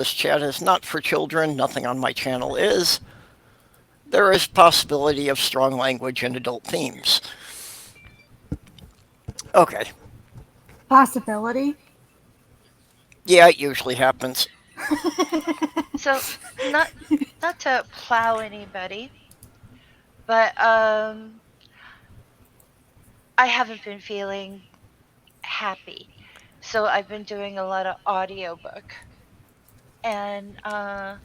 this chat is not for children, nothing on my channel is, there is possibility of strong language and adult themes. Okay. Possibility? Yeah, it usually happens. So, not not to plow anybody, but I haven't been feeling happy. So I've been doing a lot of audiobook. And I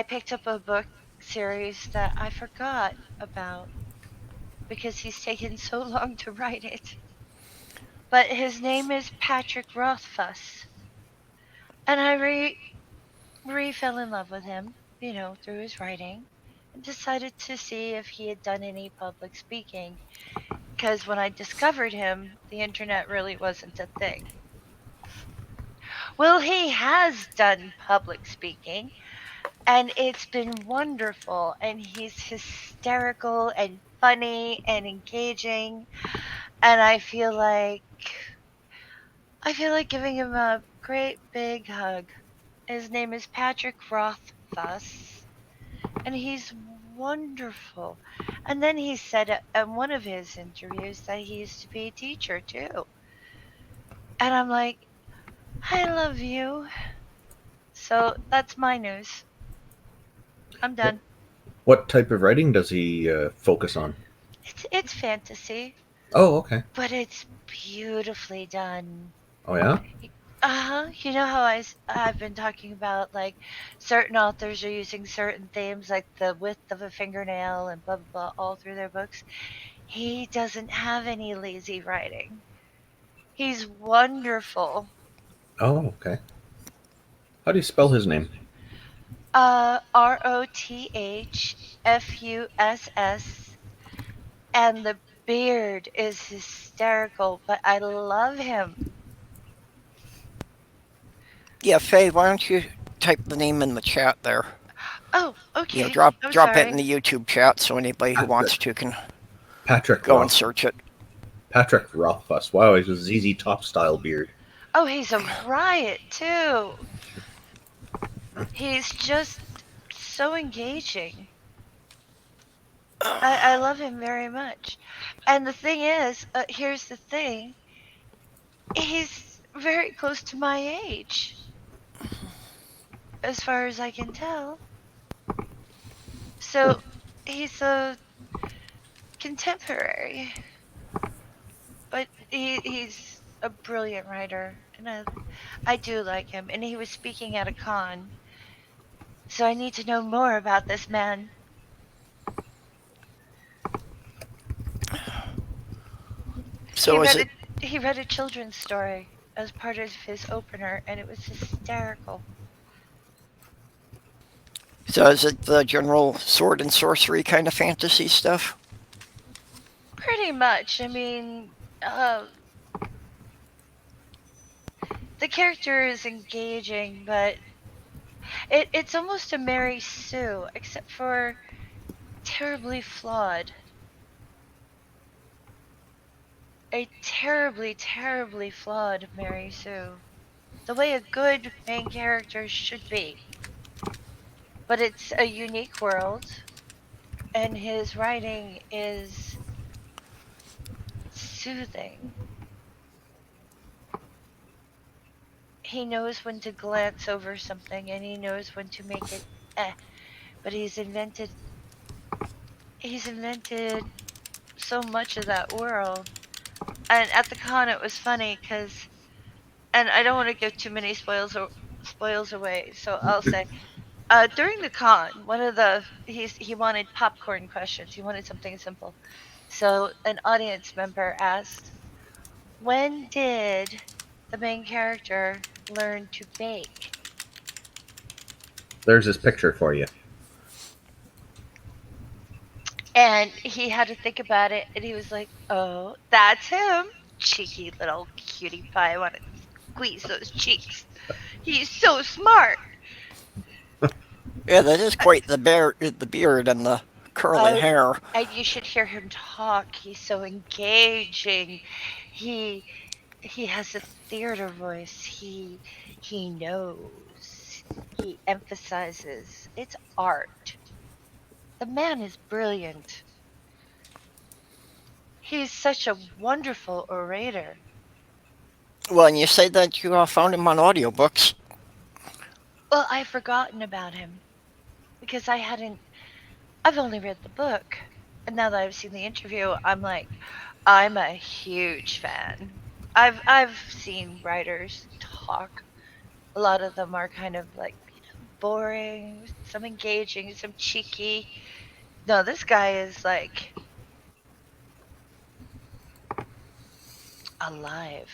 picked up a book series that I forgot about because he's taken so long to write it. But his name is Patrick Rothfuss. And I fell in love with him, through his writing, and decided to see if he had done any public speaking. Because when I discovered him, the internet really wasn't a thing. Well, he has done public speaking, and it's been wonderful. And he's hysterical and funny and engaging. And I feel like giving him a great big hug. His name is Patrick Rothfuss, and he's wonderful. And then he said in one of his interviews that he used to be a teacher too. And I'm like, I love you. So that's my news. I'm What, done. what type of writing does he focus on? It's fantasy, Oh, okay. but it's beautifully done. Oh, yeah? Uh-huh. You know how I've been talking about, like, certain authors are using certain themes, like the width of a fingernail and blah blah blah, all through their books. He doesn't have any lazy writing. He's wonderful. Oh, okay. How do you spell his name? Rothfuss, and the beard is hysterical, but I love him. Yeah, Faye, why don't you type the name in the chat there? Oh, You know, okay. drop I'm drop it sorry. in the YouTube chat so anybody who wants to can Patrick go and search it. Patrick Rothfuss. Wow, he's a ZZ Top style beard. Oh, he's a riot too. He's just so engaging. I love him very much. And the thing is, here's the thing, he's very close to my age, as far as I can tell. So he's a contemporary, but he's a brilliant writer, and I do like him. And he was speaking at a con, so I need to know more about this man. He So is read it he read a children's story as part of his opener, and it was hysterical. the general sword and sorcery kind of fantasy stuff? Pretty much. I mean, the character is engaging, but it's almost a Mary Sue, except for terribly flawed. A terribly, terribly flawed Mary Sue. The way a good main character should be. But it's a unique world, and his writing is soothing. He knows when to glance over something, and he knows when to make it eh. But he's invented so much of that world. And at the con, it was funny because, and I don't want to give too many spoils away, so I'll say, during the con, one of the he wanted popcorn questions. He wanted something simple. So an audience member asked, "When did the main character learn to bake?" There's his picture for you. And he had to think about it, and he was like, "Oh, that's him, cheeky little cutie pie. I want to squeeze those cheeks. He's so smart." Yeah, that is quite the beard and the curly Oh, hair. and you should hear him talk. He's so engaging. He he has a theater voice. He knows. he emphasizes it's art. The man is brilliant. He's such a wonderful orator. Well, and you say that you found him on audiobooks. Well, I've forgotten about him because I've only read the book. And now that I've seen the interview, I'm like, I'm a huge fan. I've seen writers talk. A lot of them are kind of like, boring, some engaging, some cheeky. No, this guy is like alive.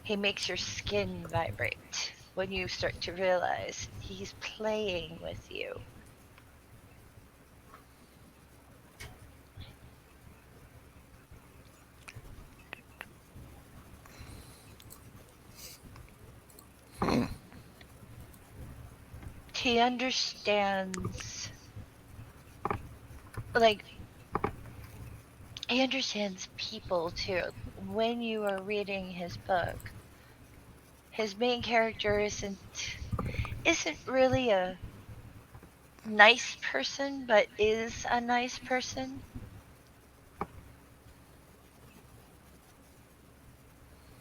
He makes your skin vibrate when you start to realize he's playing with you. He understands, like, he understands people too. When you are reading his book, his main character isn't really a nice person, but is a nice person.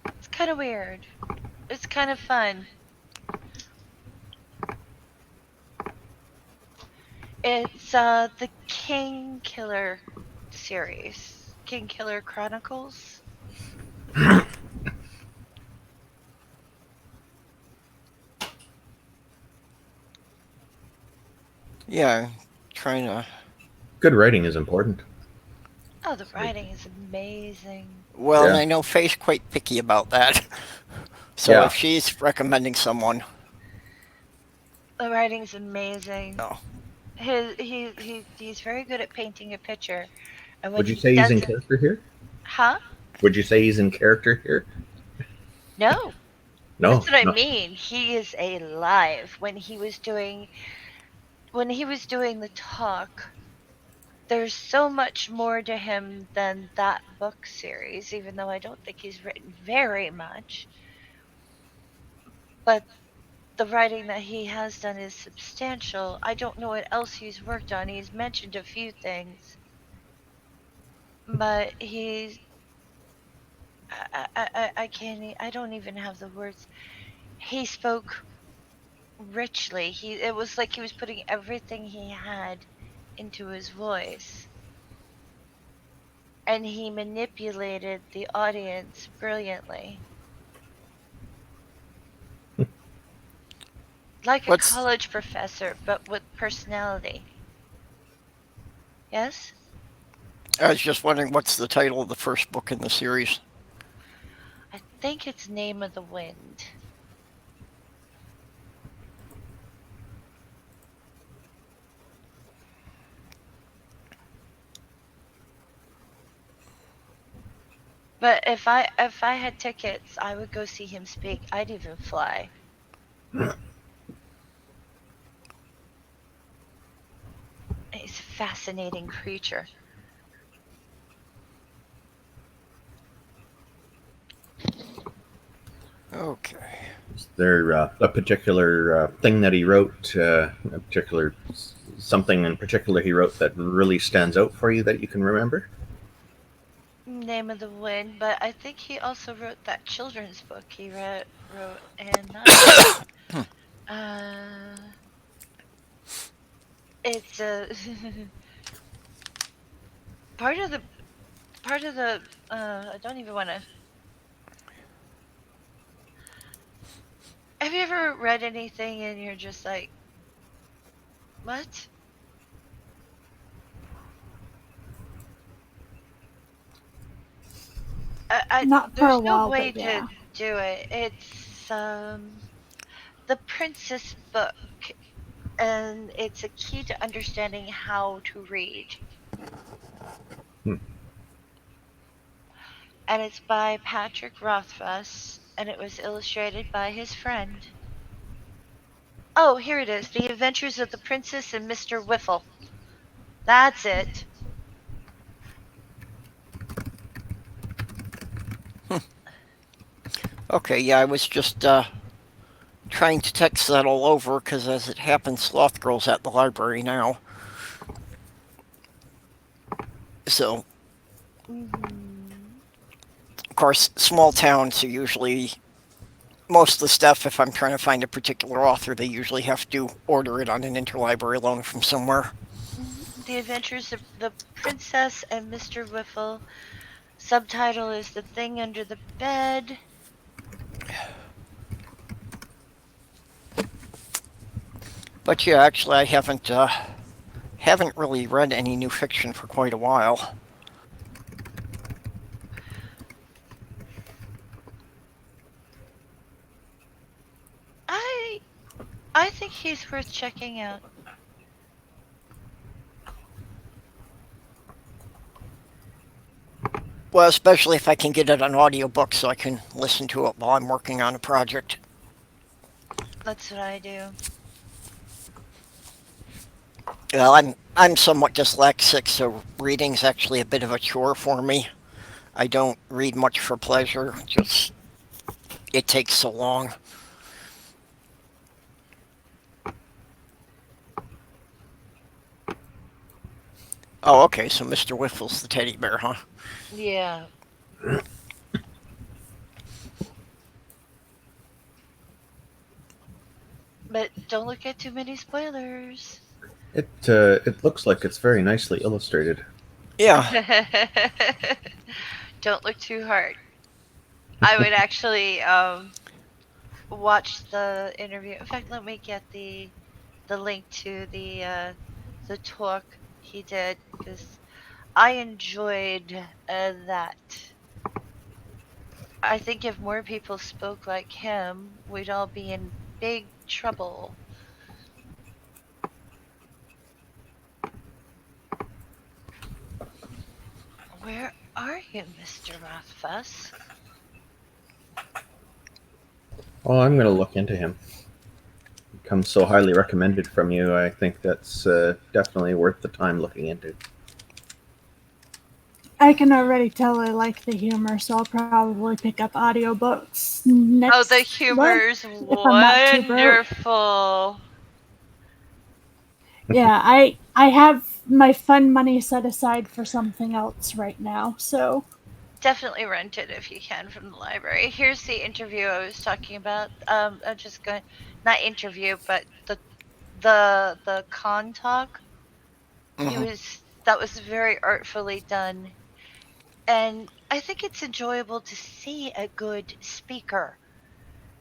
It's kind of weird. It's kind of fun. It's the King Killer series, King Killer Chronicles. Yeah, trying to. Good writing is important. Oh, the writing is amazing. Well, and Yeah. I know Faye's quite picky about that. So Yeah. if she's recommending someone, The writing is amazing. no. He's very good at painting a picture, and when Would you he say he's in doesn't, character here? huh? Would you say he's in character here? No, No. that's what I No. mean. He is alive. When he was doing the talk, there's so much more to him than that book series, even though I don't think he's written very much. But the writing that he has done is substantial. I don't know what else he's worked on. He's mentioned a few things, but I can't, I don't even have the words. He spoke richly. It was like he was putting everything he had into his voice. And he manipulated the audience brilliantly. Like a What's college professor, but with personality. Yes? I was just wondering what's the title of the first book in the series? I think it's Name of the Wind. But if I had tickets, I would go see him speak. I'd even fly. He's a fascinating creature. Okay. Is there a particular thing that he wrote, a particular something in particular he wrote that really stands out for you that you can remember? Name of the Wind, but I think he also wrote that children's book he wrote and uh it's a part of the I don't even want to. Have you ever read anything and you're just like, what? Not for a There's no while, way but to yeah. do it. It's the Princess book, and it's a key to understanding how to read. Hmm. And it's by Patrick Rothfuss, and it was illustrated by his friend. Oh, here it is. The Adventures of the Princess and Mr. Whiffle. That's it. Okay, yeah, I was just trying to text that all over because, as it happens, Sloth Girl's at the library now. So, Mm-hmm. of course, small towns are usually most of the stuff. If I'm trying to find a particular author, they usually have to order it on an interlibrary loan from somewhere. The Adventures of the Princess and Mr. Whiffle. Subtitle is The Thing Under the Bed. But yeah, actually, I haven't really read any new fiction for quite a while. I I think he's worth checking out. Well, especially if I can get it on audiobook so I can listen to it while I'm working on a project. That's what I do. Well, I'm somewhat dyslexic, so reading's actually a bit of a chore for me. I don't read much for pleasure, just it takes so long. Oh, okay, so Mr. Whiffle's the teddy bear, huh? Yeah. But don't look at too many spoilers. It looks like it's very nicely illustrated. Yeah. Don't look too hard. I would actually watch the interview. In fact, let me get the link to the talk he did because I enjoyed that. I think if more people spoke like him, we'd all be in big trouble. Where are you, Mr. Rothfuss? Oh, I'm going to look into him. He comes so highly recommended from you. I think that's definitely worth the time looking into. I can already tell I like the humor, so I'll probably pick up audiobooks next Oh, the month humor's if I'm not too broke. wonderful. Yeah, I have my fun money set aside for something else right now, so Definitely rent it if you can from the library. Here's the interview I was talking about. I'm just going, not interview, but the con talk. He Hmm. was that was very artfully done, and I think it's enjoyable to see a good speaker,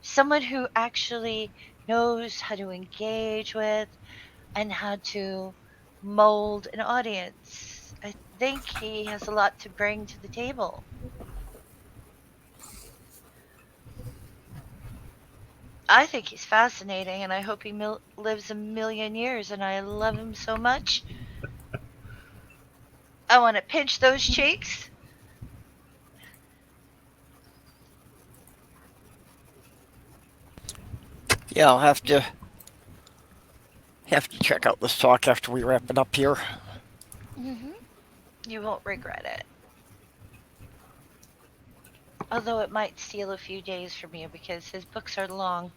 someone who actually knows how to engage with and how to mold an audience. I think he has a lot to bring to the table. I think he's fascinating, and I hope he lives a million years. And I love him so much. I want to pinch those cheeks. Yeah, I'll have to check out this talk after we wrap it up here. Hmm. You won't regret it. Although it might steal a few days from you because his books are long.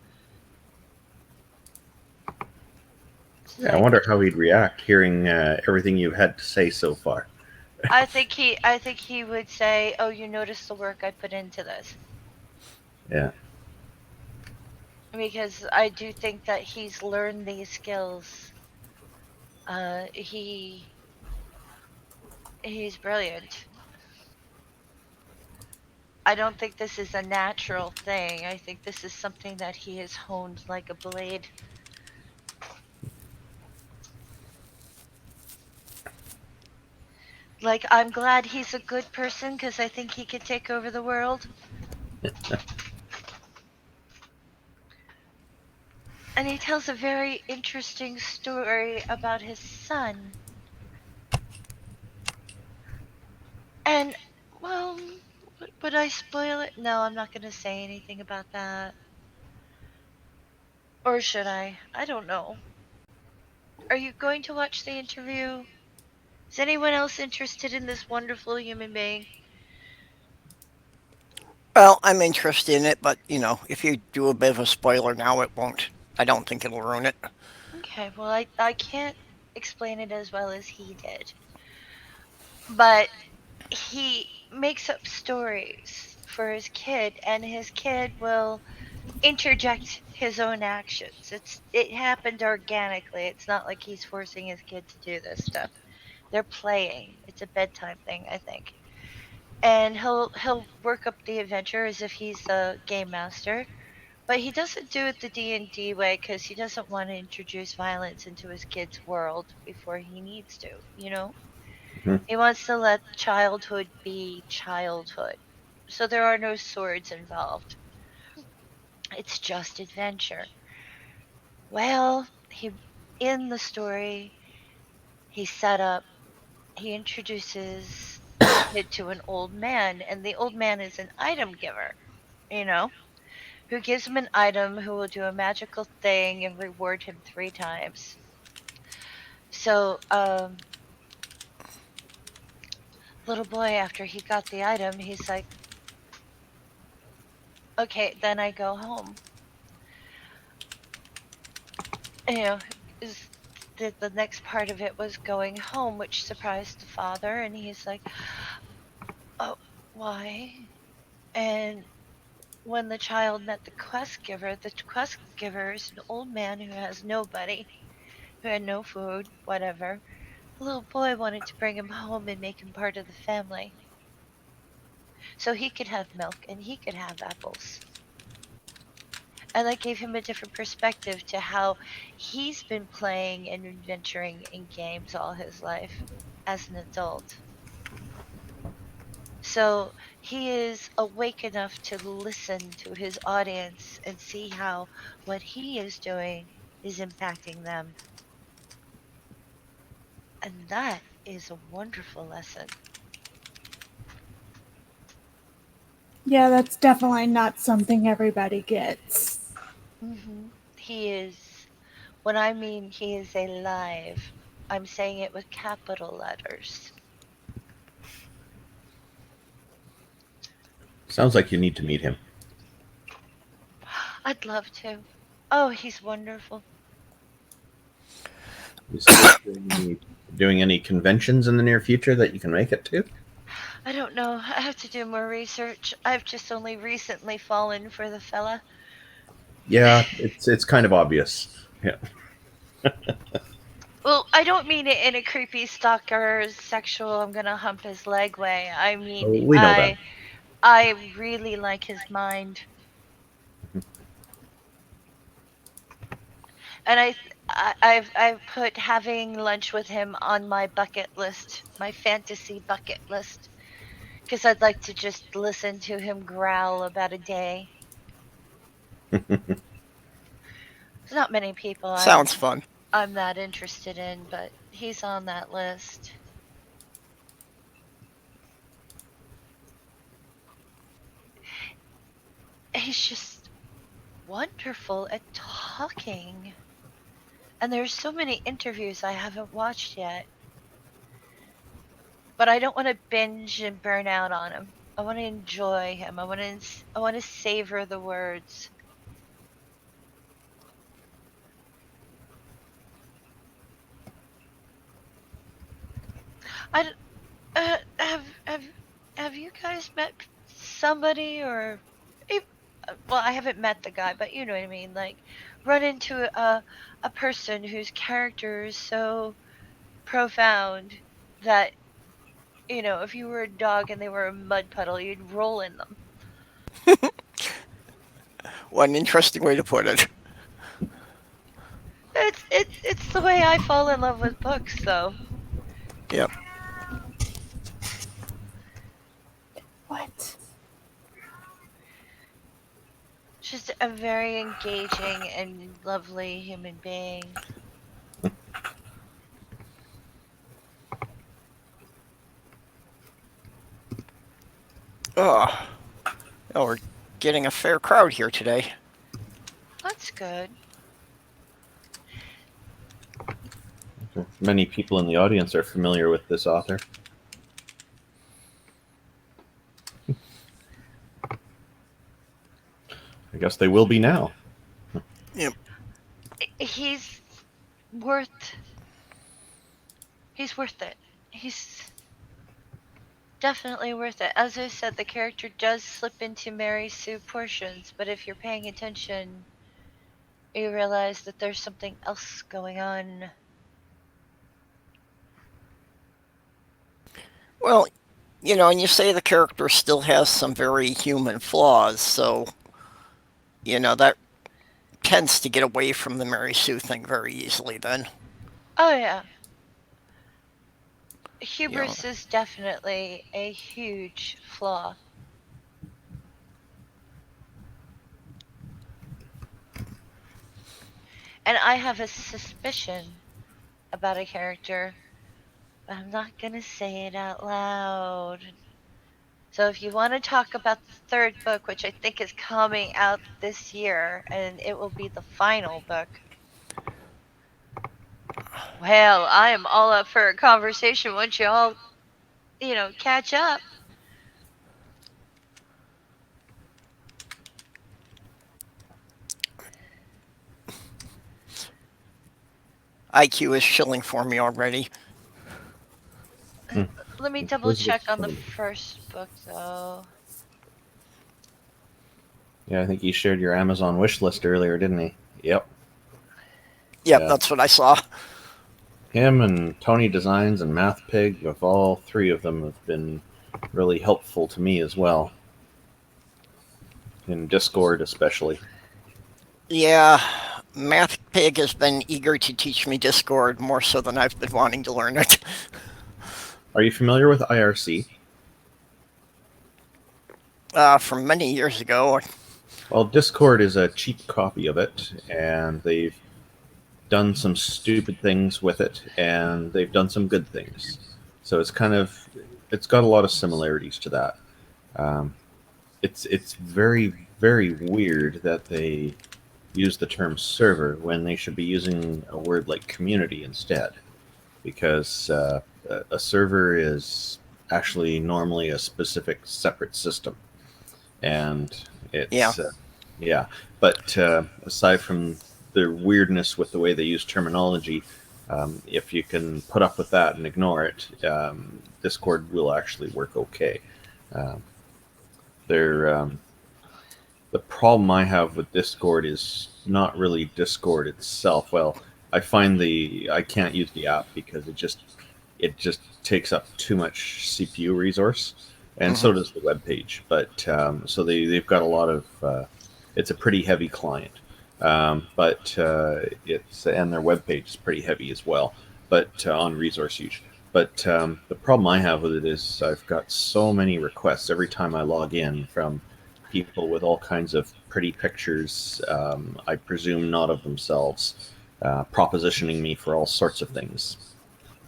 It's Yeah, I like wonder how he'd react hearing everything you've had to say so far. I think he would say, "Oh, you noticed the work I put into this." Yeah. Because I do think that he's learned these skills. He's brilliant. I don't think this is a natural thing. I think this is something that he has honed like a blade. Like, I'm glad he's a good person because I think he could take over the world. And he tells a very interesting story about his son. And, well, would I spoil it? No, I'm not going to say anything about that. Or should I? I don't know. Are you going to watch the interview? Is anyone else interested in this wonderful human being? Well, I'm interested in it, but if you do a bit of a spoiler now, it won't. I don't think it'll ruin it. Okay, well, I can't explain it as well as he did, but he makes up stories for his kid, and his kid will interject his own actions. It happened organically. It's not like he's forcing his kid to do this stuff. They're playing. It's a bedtime thing, I think. And he'll work up the adventure as if he's a game master, but he doesn't do it the D&D way because he doesn't want to introduce violence into his kid's world before he needs to, you know? Mhm. He wants to let childhood be childhood. So there are no swords involved. It's just adventure. Well, he in the story, he set up he introduces the kid to an old man, and the old man is an item giver, you know, who gives him an item who will do a magical thing and reward him 3 times. So, little boy, after he got the item, he's like, okay, then I go home. You know, is the next part of it was going home, which surprised the father, and he's like, oh, why? And when the child met the quest giver is an old man who has nobody, who had no food, whatever. The little boy wanted to bring him home and make him part of the family so he could have milk and he could have apples. And that gave him a different perspective to how he's been playing and adventuring in games all his life as an adult. So he is awake enough to listen to his audience and see how what he is doing is impacting them. And that is a wonderful lesson. Yeah, that's definitely not something everybody gets. He is, when I mean he is alive, I'm saying it with capital letters. Sounds like you need to meet him. I'd love to. Oh, he's wonderful. Is he doing any conventions in the near future that you can make it to? I don't know. I have to do more research. I've just only recently fallen for the fella. Yeah, it's kind of obvious. Yeah. Well, I don't mean it in a creepy stalker sexual I'm gonna hump his leg way. I Oh, mean we know that. I really like his mind. And I've put having lunch with him on my bucket list, my fantasy bucket list, because I'd like to just listen to him growl about a day. There's not many people Sounds fun. I'm that interested in, but he's on that list. He's just wonderful at talking. And there's so many interviews I haven't watched yet. But I don't want to binge and burn out on him. I want to enjoy him. I want to savor the words. I d- have have you guys met somebody or well, I haven't met the guy, but you know what I mean, like run into a person whose character is so profound that if you were a dog and they were a mud puddle, you'd roll in them. What an interesting way to put it. It's the way I fall in love with books, though. Yep. What? Just a very engaging and lovely human being. Oh, oh, we're getting a fair crowd here today. That's good. Many people in the audience are familiar with this author. I guess they will be now. Yep. He's worth it. He's definitely worth it. As I said, the character does slip into Mary Sue portions, but if you're paying attention, you realize that there's something else going on. Well, and you say the character still has some very human flaws, so, that tends to get away from the Mary Sue thing very easily then. Oh yeah. Hubris is definitely a huge flaw. And I have a suspicion about a character, but I'm not going to say it out loud. So if you want to talk about the third book, which I think is coming out this year, and it will be the final book, well, I am all up for a conversation once you all, catch up. IQ is shilling for me already. Let me double check on the first book, though. Yeah, I think he shared your Amazon wish list earlier, didn't he? Yep. Yep, that's what I saw. Him and Tony Designs and Math Pig, of all three of them, have been really helpful to me as well. In Discord, especially. Yeah, Math Pig has been eager to teach me Discord more so than I've been wanting to learn it. Are you familiar with IRC? From many years ago. Well, Discord is a cheap copy of it, and they've done some stupid things with it, and they've done some good things. So it's got a lot of similarities to that. It's very, very weird that they use the term server when they should be using a word like community instead, because a server is actually normally a specific separate system, and it's But aside from the weirdness with the way they use terminology, if you can put up with that and ignore it, Discord will actually work okay. The problem I have with Discord is not really Discord itself. Well, I find I can't use the app because it just takes up too much CPU resource, and so does the web page. But so they've got a lot of it's a pretty heavy client, but and their web page is pretty heavy as well, but on resource use. But the problem I have with it is I've got so many requests every time I log in from people with all kinds of pretty pictures, I presume not of themselves, propositioning me for all sorts of things.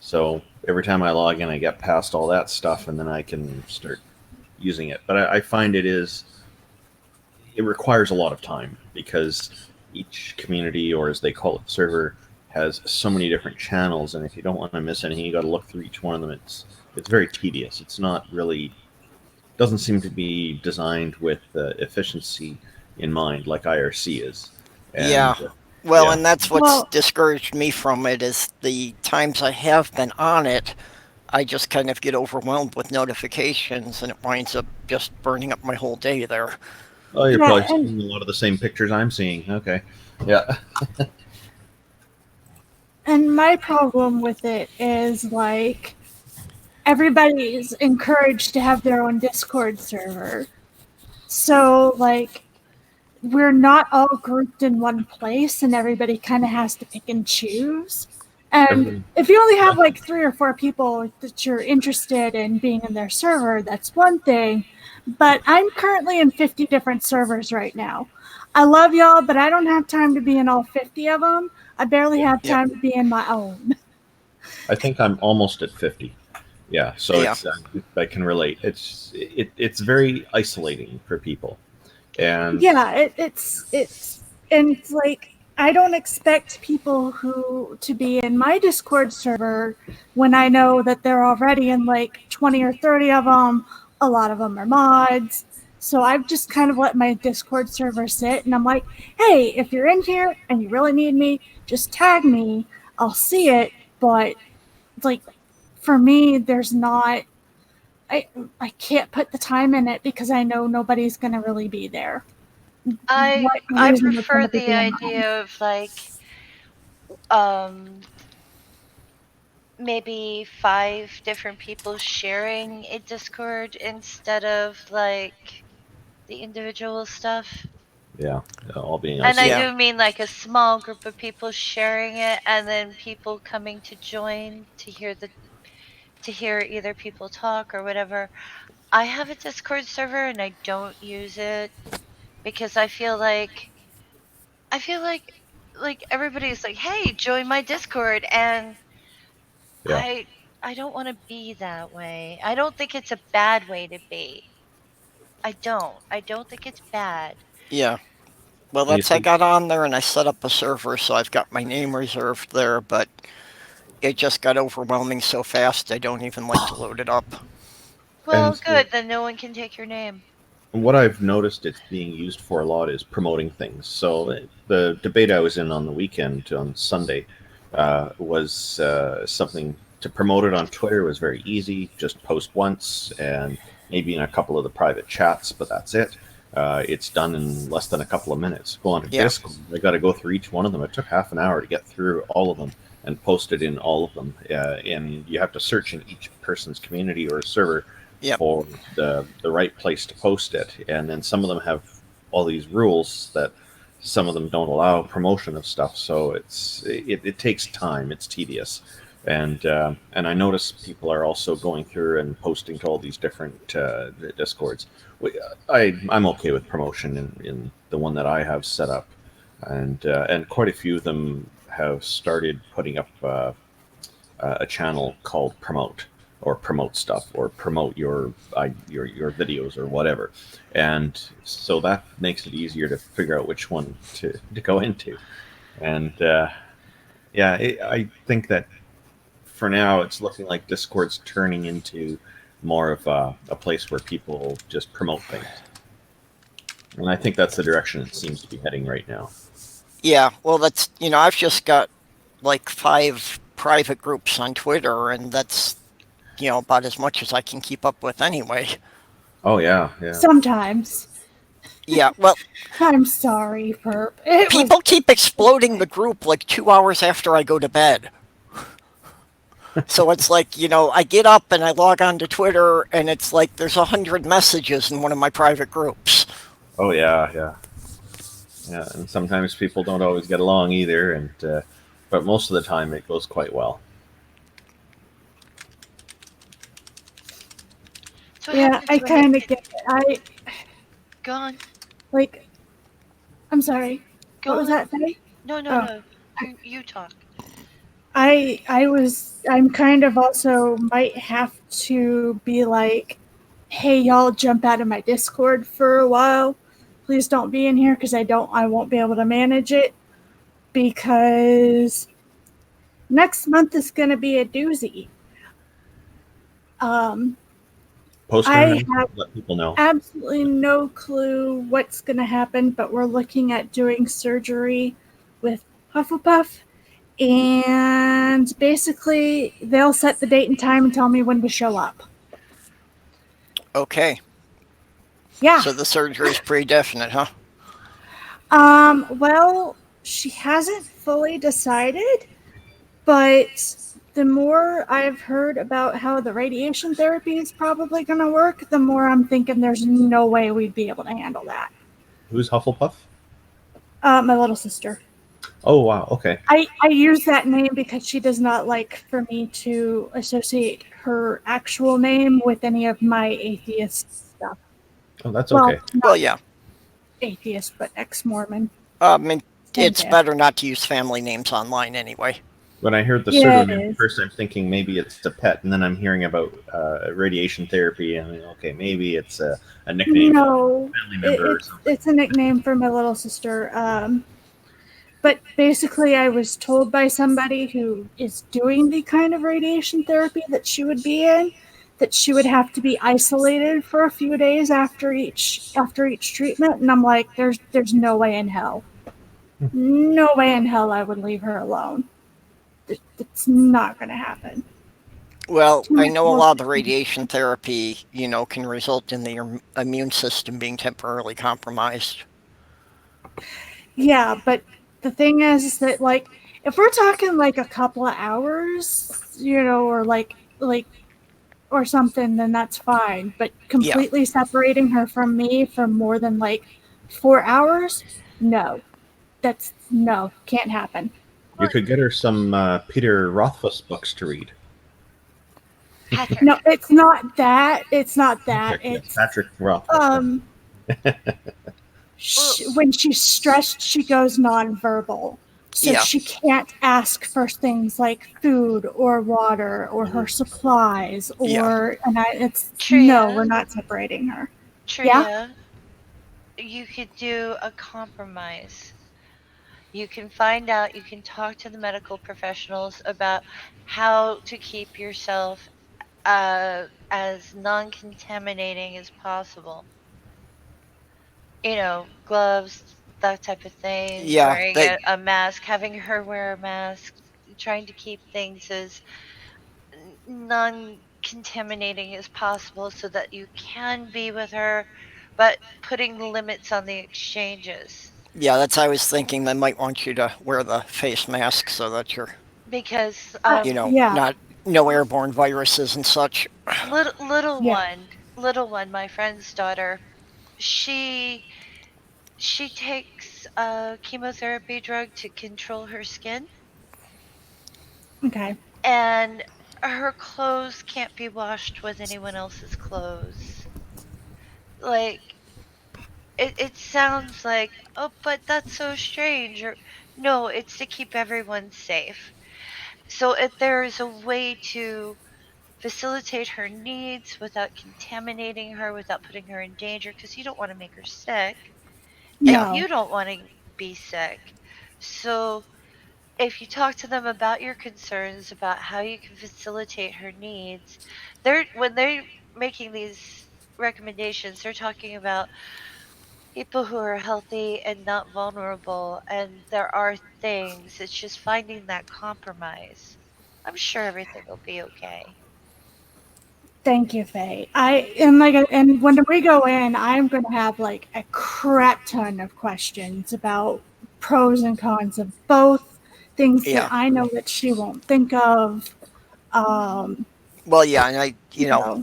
So every time I log in, I get past all that stuff, and then I can start using it. But I find it requires a lot of time, because each community, or as they call it, server, has so many different channels, and if you don't want to miss anything, you got to look through each one of them. It's very tedious. It's not really, doesn't seem to be designed with efficiency in mind like IRC is. And, and that's what's discouraged me from it, is the times I have been on it, I just kind of get overwhelmed with notifications, and it winds up just burning up my whole day there. Oh, you're probably seeing a lot of the same pictures I'm seeing. Okay. Yeah. And my problem with it is, like, everybody is encouraged to have their own Discord server. So, like, we're not all grouped in one place, and everybody kind of has to pick and choose. And if you only have, like, 3 or 4 people that you're interested in being in their server, that's one thing. But I'm currently in 50 different servers right now. I love y'all, but I don't have time to be in all 50 of them. I barely have time to be in my own. I think I'm almost at 50. Yeah, so it's I can relate. It's very isolating for people, and it's like, I don't expect people to be in my Discord server when I know that they're already in like 20 or 30 of them. A lot of them are mods, So I've just kind of let my Discord server sit, and I'm like, hey, if you're in here and you really need me, just tag me. I'll see it. But like, for me, there's not. I can't put the time in it because I know nobody's gonna really be there. What I reason would prefer somebody the be online? idea of like um maybe 5 different people sharing a Discord instead of like the individual stuff. Yeah, all being And I isolated. Yeah. do mean like a small group of people sharing it and then people coming to join to hear either people talk or whatever. I have a Discord server and I don't use it because I feel like everybody's like, "Hey, join my Discord." And Yeah. I I don't want to be that way. I don't think it's a bad way to be. I don't. I don't think it's bad. Yeah. Well, And you that's I said, got on there and I set up a server, so I've got my name reserved there, but it just got overwhelming so fast I don't even like to load it up. Well, and good. Then no one can take your name. what I've noticed it's being used for a lot is promoting things. So the debate I was in on the weekend on Sunday was something to promote it on Twitter was very easy. Just post once and maybe in a couple of the private chats, but that's it. It's done in less than a couple of minutes. Go on to Yeah. Discord. I got to go through each one of them. It took half an hour to get through all of them and post it in all of them. And you have to search in each person's community or server Yep. for the right place to post it. And then some of them have all these rules that some of them don't allow promotion of stuff. So it takes time. It's tedious. And I notice people are also going through and posting to all these different discords. I'm okay with promotion in the one that I have set up, and quite a few of them have started putting up a channel called Promote or promote stuff or promote your videos or whatever, and so that makes it easier to figure out which one to go into. And yeah, I think that for now it's looking like Discord's turning into more of a place where people just promote things, and I think that's the direction it seems to be heading right now. Yeah. Well, that's, I've just got like 5 private groups on Twitter, and that's, about as much as I can keep up with anyway. Oh yeah, yeah. Sometimes. Yeah. Well, I'm sorry, Perp. It was people keep exploding the group like 2 hours after I go to bed. So it's like, I get up and I log on to Twitter and it's like there's 100 messages in one of my private groups. Oh yeah, yeah, yeah. And sometimes people don't always get along either, and but most of the time it goes quite well. So what yeah, happens I when kind they of get it. go on? Like, I'm sorry. Go What was on. that, Betty? No, no, Oh. no. You talk. I'm kind of also might have to be like, hey, y'all jump out of my Discord for a while. Please don't be in here because I won't be able to manage it, because next month is going to be a doozy. Post I her name, have let people know. absolutely no clue what's going to happen, but we're looking at doing surgery with Hufflepuff. And basically, they'll set the date and time and tell me when to show up. Okay. Yeah. So the surgery's pretty definite, huh? Well, she hasn't fully decided, but the more I've heard about how the radiation therapy is probably going to work, the more I'm thinking there's no way we'd be able to handle that. Who's Hufflepuff? My little sister. Oh wow, okay. I use that name because she does not like for me to associate her actual name with any of my atheist stuff. Oh, that's Well, okay. not Well, yeah. atheist, but ex-Mormon. I mean, Same it's thing. better not to use family names online anyway. When I heard the Yeah, it pseudonym is. first, I'm thinking maybe it's a pet, and then I'm hearing about radiation therapy, and okay, maybe it's a nickname No, for a family member or something. it's a nickname for my little sister. But basically, I was told by somebody who is doing the kind of radiation therapy that she would be in that she would have to be isolated for a few days after each treatment, and I'm like, there's no way in hell. No way in hell I would leave her alone. It's not going to happen. Well, I know a lot of the radiation therapy, can result in the immune system being temporarily compromised. Yeah, but the thing is that, like, if we're talking like a couple of hours, or like or something, then that's fine. But completely separating her from me for more than like 4 hours, no. Can't happen. You could get her some Peter Rothfuss books to read. Patrick. No, it's not that. It's not that. It's Patrick Rothfuss. When she's stressed, she goes nonverbal. So she can't ask for things like food or water or her supplies or no, we're not separating her. Tria, you could do a compromise. You can find out, you can talk to the medical professionals about how to keep yourself as non-contaminating as possible. Gloves, that type of thing. Yeah, wearing a mask, having her wear a mask, trying to keep things as non-contaminating as possible so that you can be with her, but putting limits on the exchanges. Yeah, that's I was thinking. They might want you to wear the face mask so that you're, because not no airborne viruses and such. Little one, my friend's daughter, she takes a chemotherapy drug to control her skin. Okay. And her clothes can't be washed with anyone else's clothes. Like, it sounds like, oh, but that's so strange. Or, no, it's to keep everyone safe. So if there is a way to facilitate her needs without contaminating her, without putting her in danger, because you don't want to make her sick. No. And you don't want to be sick. So if you talk to them about your concerns about how you can facilitate her needs, when they're making these recommendations, they're talking about people who are healthy and not vulnerable, and there are things. It's just finding that compromise. I'm sure everything will be okay. Thank you, Faye. And when we go in, I'm going to have like a crap ton of questions about pros and cons of both, things that I know that she won't think of. Well, yeah, and I,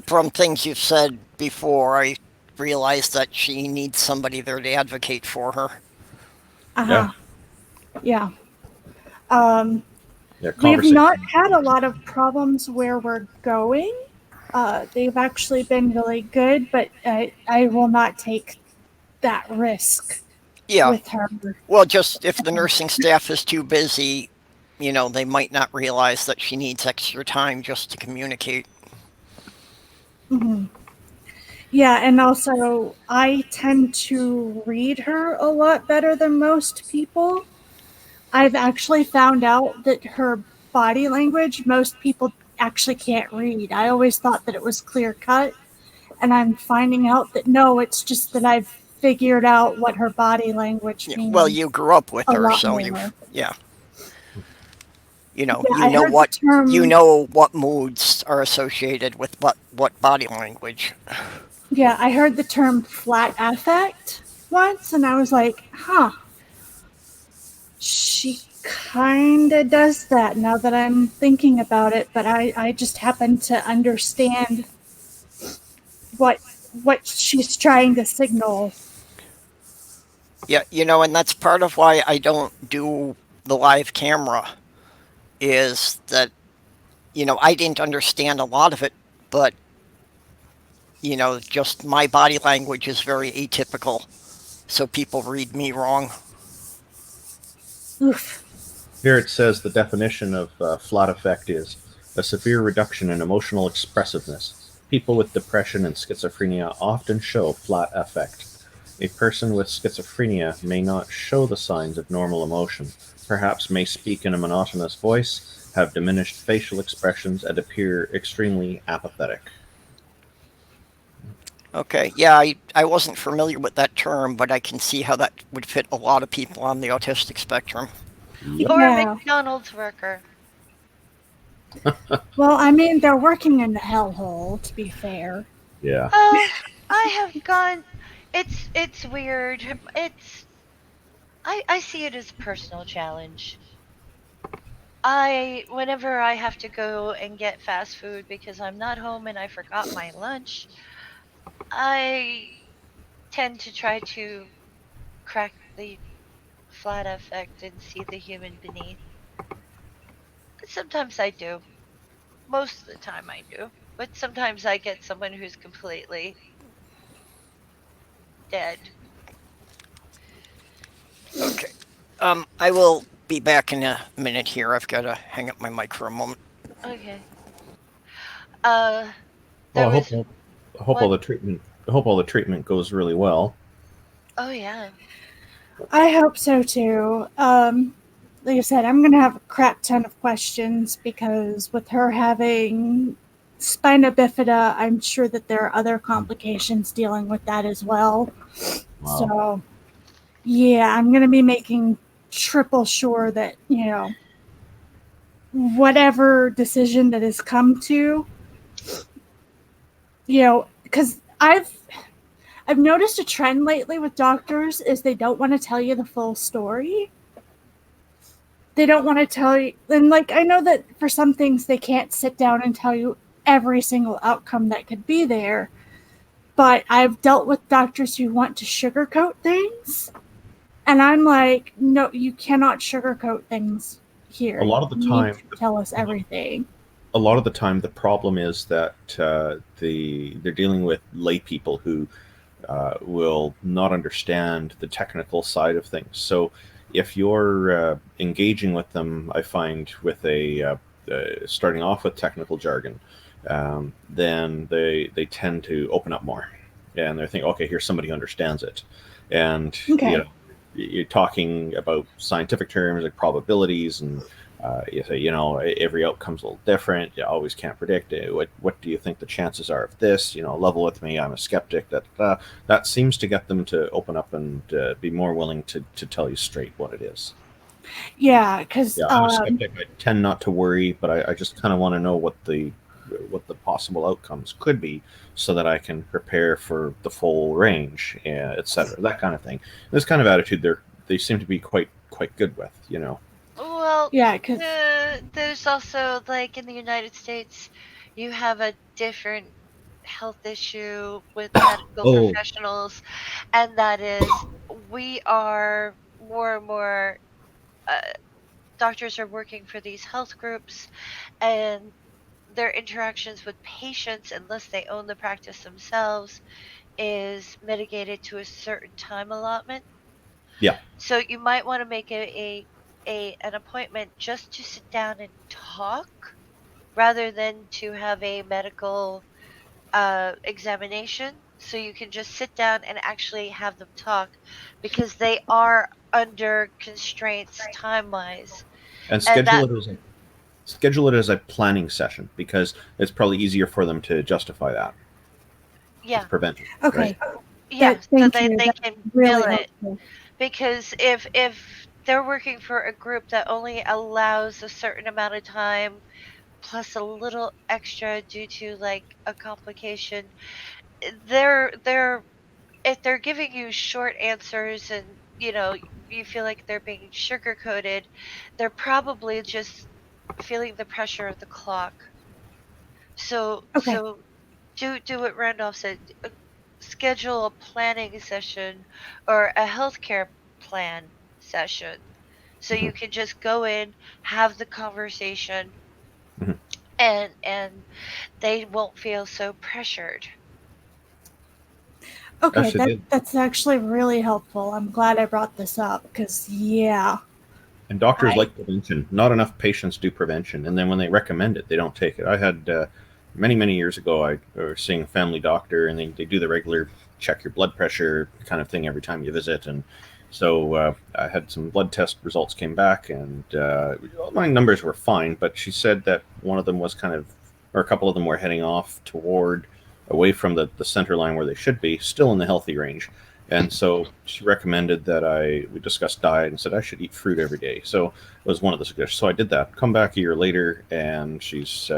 from things you've said before, I realized that she needs somebody there to advocate for her. Yeah. We've not had a lot of problems where we're going. They've actually been really good, but I will not take that risk with her. Well, just if the nursing staff is too busy, they might not realize that she needs extra time just to communicate. Mm-hmm. Yeah, and also I tend to read her a lot better than most people. I've actually found out that her body language, most people actually can't read. I always thought that it was clear cut, and I'm finding out that no, it's just that I've figured out what her body language means. Well, you grew up with her, so you know what moods are associated with what body language. Yeah, I heard the term flat affect once, and I was like, huh. She kind of does that now that I'm thinking about it, but I just happen to understand what she's trying to signal. Yeah, and that's part of why I don't do the live camera, is that, I didn't understand a lot of it, but, just my body language is very atypical, so people read me wrong. Oof. Here it says the definition of flat affect is a severe reduction in emotional expressiveness. People with depression and schizophrenia often show flat affect. A person with schizophrenia may not show the signs of normal emotion, perhaps may speak in a monotonous voice, have diminished facial expressions, and appear extremely apathetic. Okay. Yeah, I wasn't familiar with that term, but I can see how that would fit a lot of people on the autistic spectrum. Yep. Or a Yeah. McDonald's worker. Well, I mean, they're working in the hellhole, to be fair. Yeah. Oh, I have gone. It's weird. I see it as a personal challenge. Whenever I have to go and get fast food because I'm not home and I forgot my lunch, I tend to try to crack the flat affect and see the human beneath. Sometimes I do. Most of the time I do. But sometimes I get someone who's completely dead. Okay. I will be back in a minute here. I've got to hang up my mic for a moment. Okay. Uh, Well, there was I hope all one the treatment. I hope all the treatment goes really well. oh yeah. I hope so too. Like I said, I'm going to have a crap ton of questions because with her having spina bifida, I'm sure that there are other complications dealing with that as well. Wow. So, yeah, I'm going to be making triple sure that, whatever decision that has come to, because I've noticed a trend lately with doctors is they don't want to tell you the full story. They don't want to tell you, and like I know that for some things they can't sit down and tell you every single outcome that could be there, but I've dealt with doctors who want to sugarcoat things, and I'm like, no, you cannot sugarcoat things A here. lot of the You need time, to tell us everything. a lot of the time, the problem is that they're dealing with lay people who will not understand the technical side of things. So, if you're engaging with them, I find with starting off with technical jargon, then they tend to open up more, and they're thinking, okay, here's somebody who understands it, and Okay. you're talking about scientific terms like probabilities and you say, every outcome's a little different. You always can't predict it. What do you think the chances are of this? Level with me. I'm a skeptic. That seems to get them to open up and be more willing to tell you straight what it is. Yeah, because Yeah, I'm a skeptic. I tend not to worry, but I just kind of want to know what the possible outcomes could be, so that I can prepare for the full range, etc. That kind of thing. This kind of attitude, they seem to be quite good with. Well, yeah, because there's also like in the United States, you have a different health issue with medical Oh, professionals, and that is we are more and more uh, doctors are working for these health groups, and their interactions with patients, unless they own the practice themselves, is mitigated to a certain time allotment. yeah. So you might want to make an appointment just to sit down and talk rather than to have a medical examination. So you can just sit down and actually have them talk because they are under constraints time wise. And And that, schedule it as a planning session, because it's probably easier for them to justify that. It's yeah, prevention, right? okay, yeah, so thank they, you. they That's can really bill it. helpful. Because if they're working for a group that only allows a certain amount of time plus a little extra due to like a complication, they're if they're giving you short answers and you feel like they're being sugar coated, they're probably just feeling the pressure of the clock. so Okay, so do what Randolph said. Schedule a planning session or a healthcare plan session so Hmm. you can just go in, have the conversation, Hmm. and they won't feel so pressured. okay, Actually, that's actually really helpful. I'm glad I brought this up because yeah, and doctors I like prevention. Not enough patients do prevention, and then when they recommend it, they don't take it. I had many years ago. I was seeing a family doctor, and they do the regular check your blood pressure kind of thing every time you visit, and so I had some blood test results came back, and my numbers were fine, but she said that one of them was kind of, or a couple of them were heading off toward away from the center line where they should be, still in the healthy range. And so she recommended that we discussed diet and said I should eat fruit every day. So it was one of the suggestions. So I did that. Come back a year later, and she's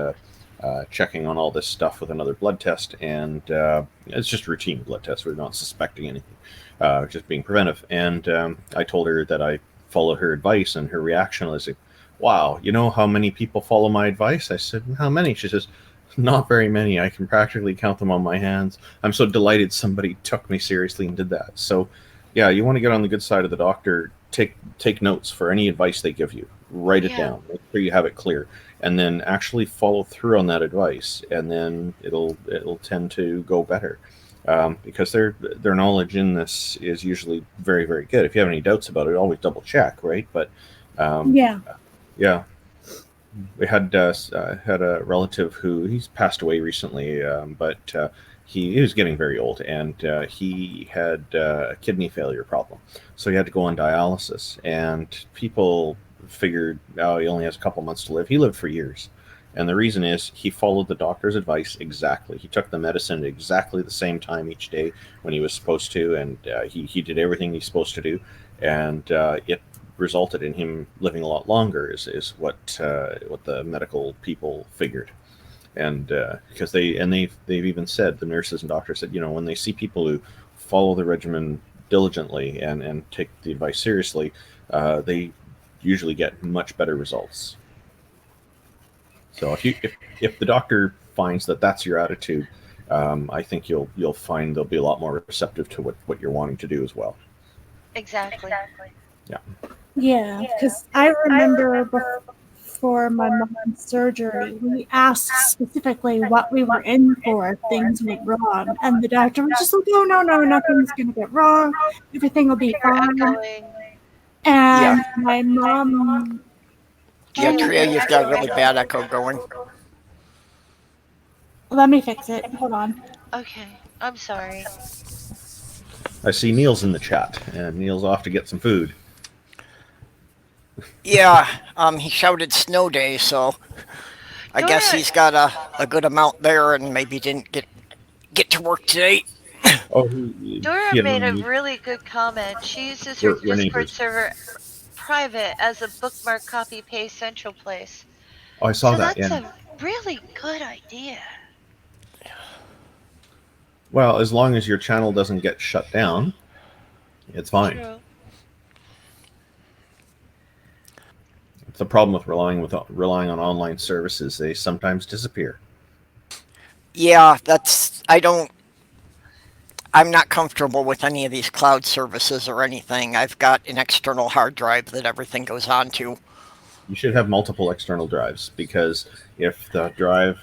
checking on all this stuff with another blood test, and it's just routine blood test. We're not suspecting anything, just being preventive. And I told her that I followed her advice, and her reaction was like, wow, you know how many people follow my advice? I said, how many? She says, not very many. I can practically count them on my hands. I'm so delighted somebody took me seriously and did that. So yeah, you want to get on the good side of the doctor. Take notes for any advice they give you. Write it down. Make sure you have it clear, and then actually follow through on that advice, and then it'll tend to go better, because their knowledge in this is usually very, very good. If you have any doubts about it, always double check, right? But yeah. We had a relative he's passed away recently, but he was getting very old, and he had a kidney failure problem, so he had to go on dialysis. And people figured, oh, he only has a couple months to live. He lived for years, and the reason is he followed the doctor's advice exactly. He took the medicine at exactly the same time each day when he was supposed to, and he did everything he's supposed to do, and it resulted in him living a lot longer is what the medical people figured. And because they've even said, the nurses and doctors said, when they see people who follow the regimen diligently and take the advice seriously, they usually get much better results. So if the doctor finds that that's your attitude, I think you'll find they'll be a lot more receptive to what you're wanting to do as well. Exactly. Yeah. Yeah, because I remember before my mom's surgery, we asked specifically what we were in for if things went wrong, and the doctor was just like, "Oh no, nothing's gonna get wrong. Everything will be fine." And my mom. Yeah, Tria, you've got a really bad echo going. Let me fix it. Hold on. Okay, I'm sorry. I see Neil's in the chat, and Neil's off to get some food. Yeah, he shouted snow day, so I guess he's got a good amount there, and maybe didn't get to work today. Oh, Dora made a really good comment. She uses her Discord server private as a bookmark copy paste central place. Oh, I saw that. That's a really good idea. Well, as long as your channel doesn't get shut down, it's fine. True. It's the problem with relying on online services. They sometimes disappear. Yeah, I'm not comfortable with any of these cloud services or anything. I've got an external hard drive that everything goes onto. You should have multiple external drives, because if the drive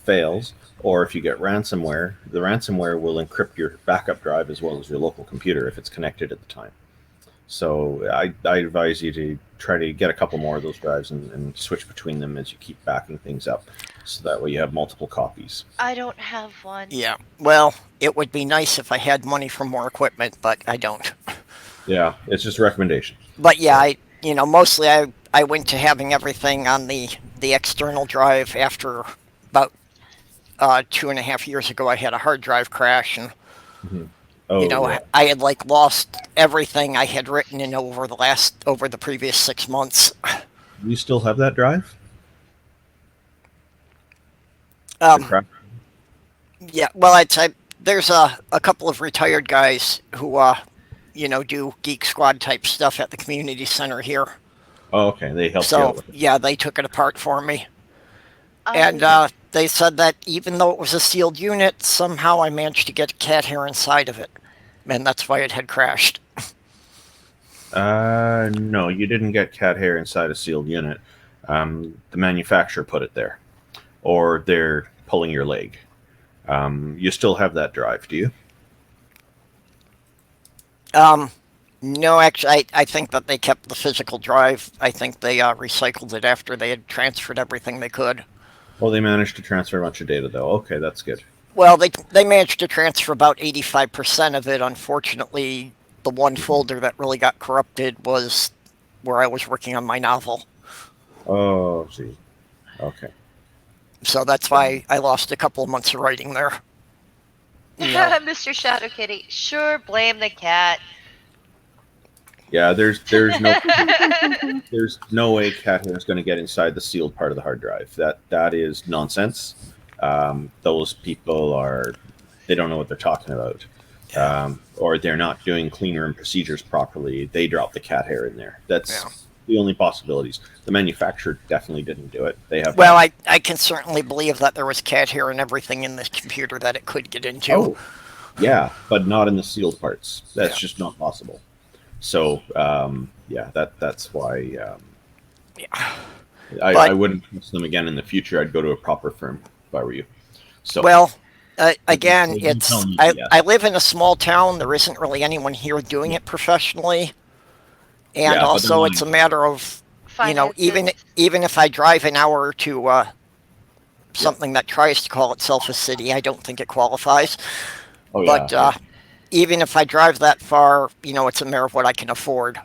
fails, or if you get ransomware, the ransomware will encrypt your backup drive as well as your local computer if it's connected at the time. So I advise you to try to get a couple more of those drives and switch between them as you keep backing things up, so that way you have multiple copies. I don't have one. Yeah, well, it would be nice if I had money for more equipment, but I don't. Yeah, it's just a recommendation. But yeah, mostly I went to having everything on the external drive after about 2.5 years ago. I had a hard drive crash, and I had lost everything I had written in over the previous 6 months. Do you still have that drive? Yeah, well, there's a couple of retired guys who do Geek Squad type stuff at the community center here. Oh, okay, they helped you out with it. Yeah, they took it apart for me. And they said that even though it was a sealed unit, somehow I managed to get cat hair inside of it. And that's why it had crashed. No, you didn't get cat hair inside a sealed unit. The manufacturer put it there. Or they're pulling your leg. You still have that drive, do you? No, actually, I think that they kept the physical drive. I think they recycled it after they had transferred everything they could. Well, they managed to transfer a bunch of data, though. Okay, that's good. Well, they managed to transfer about 85% of it. Unfortunately, the one folder that really got corrupted was where I was working on my novel. Oh, gee. Okay. So that's why I lost a couple of months of writing there. No. Mr. Shadow Kitty. Sure, blame the cat. Yeah, there's no way cat hair is going to get inside the sealed part of the hard drive. That is nonsense. Those people they don't know what they're talking about, or they're not doing clean room procedures properly. They drop the cat hair in there. That's Yeah. the only possibilities. The manufacturer definitely didn't do it. They have Well, I can certainly believe that there was cat hair and everything in this computer that it could get into. Oh, yeah, but not in the sealed parts. That's Yeah. just not possible. So yeah, that's why Yeah. I But- wouldn't trust them again in the future. I'd go to a proper firm if I were you. So Well, again, You it's tell me, yeah. I live in a small town. There isn't really anyone here doing it professionally, and Yeah, but also they're it's a matter of even Finances. if I drive an hour to something that tries to call itself a city, I don't think it qualifies. oh yeah, But even if I drive that far, it's a matter of what I can afford.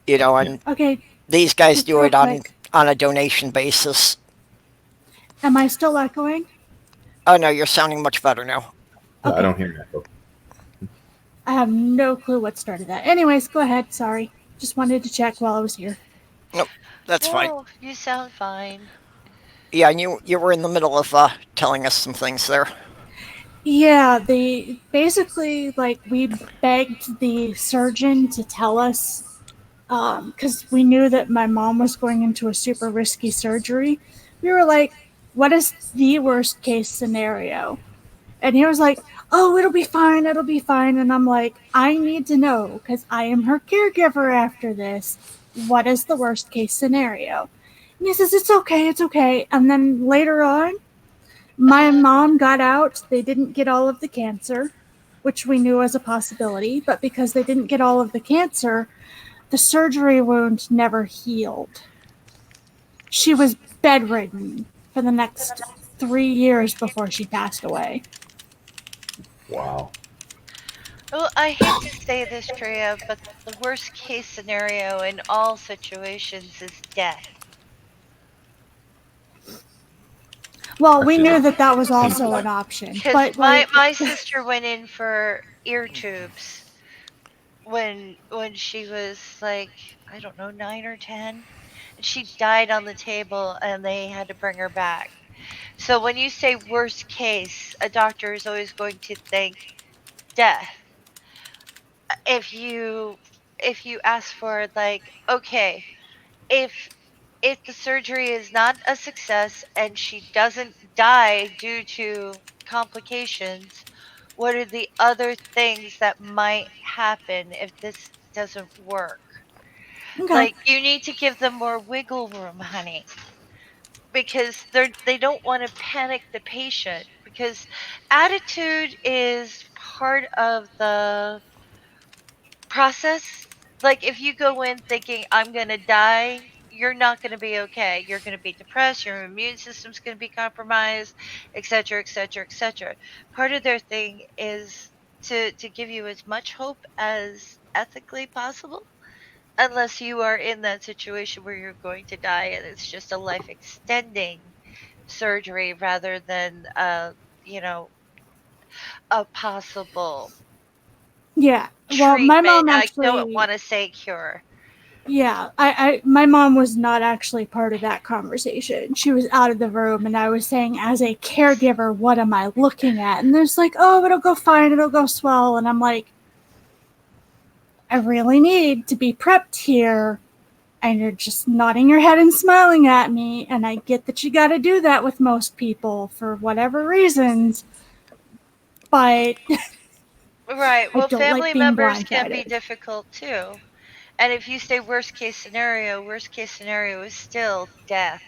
And Okay, these guys just do real it on quick. a donation basis. Am I still echoing? Oh no, you're sounding much better now. I don't hear an echo. I have no clue what started that. Anyways, go ahead. Sorry. Just wanted to check while I was here. Nope, that's fine. Oh, you sound fine. Yeah, and you were in the middle of telling us some things there. Yeah, they basically, like, we begged the surgeon to tell us, because we knew that my mom was going into a super risky surgery. We were like, what is the worst case scenario? And he was like, oh, it'll be fine, it'll be fine. And I'm like, I need to know, because I am her caregiver after this. What is the worst case scenario? And he says, it's okay, it's okay. And then later on, my mom got out. They didn't get all of the cancer, which we knew was a possibility. But because they didn't get all of the cancer, the surgery wound never healed. She was bedridden for the next 3 years before she passed away. Wow. Well, I hate to say this, Treya, but the worst case scenario in all situations is death. Well, we knew that that was also an option. Because But like, my sister went in for ear tubes when she was like, I don't know, 9 or 10. And she died on the table and they had to bring her back. So when you say worst case, a doctor is always going to think death. If you ask for, like, okay, if the surgery is not a success and she doesn't die due to complications, what are the other things that might happen if this doesn't work? okay. Like, you need to give them more wiggle room, honey, because they don't want to panic the patient, because attitude is part of the process. Like, if you go in thinking I'm going to die, you're not going to be okay. You're going to be depressed, your immune system's going to be compromised, etc., etc., etc. Part of their thing is to give you as much hope as ethically possible, unless you are in that situation where you're going to die and it's just a life extending surgery rather than you know a possible Yeah. Well, my treatment. mom I don't actually. want to say cure. Yeah, my mom was not actually part of that conversation. She was out of the room, and I was saying, as a caregiver, what am I looking at? And there's like, oh, it'll go fine, it'll go swell. And I'm like, I really need to be prepped here. And you're just nodding your head and smiling at me. And I get that you got to do that with most people for whatever reasons. But Right. I Well, don't like family being members can be blindsided. difficult too. And if you say worst case scenario is still death.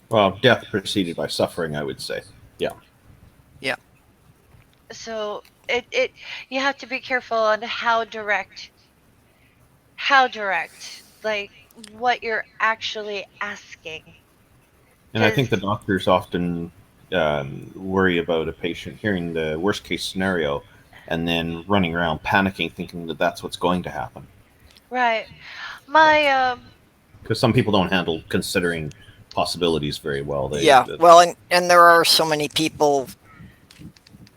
Well, death preceded by suffering, I would say. Yeah. Yeah. So it you have to be careful on how direct, like what you're actually asking. And I think the 'Cause- doctors often worry about a patient hearing the worst case scenario and then running around panicking, thinking that that's what's going to happen. right. My Because some people don't handle considering possibilities very well. Yeah. Well, and there are so many people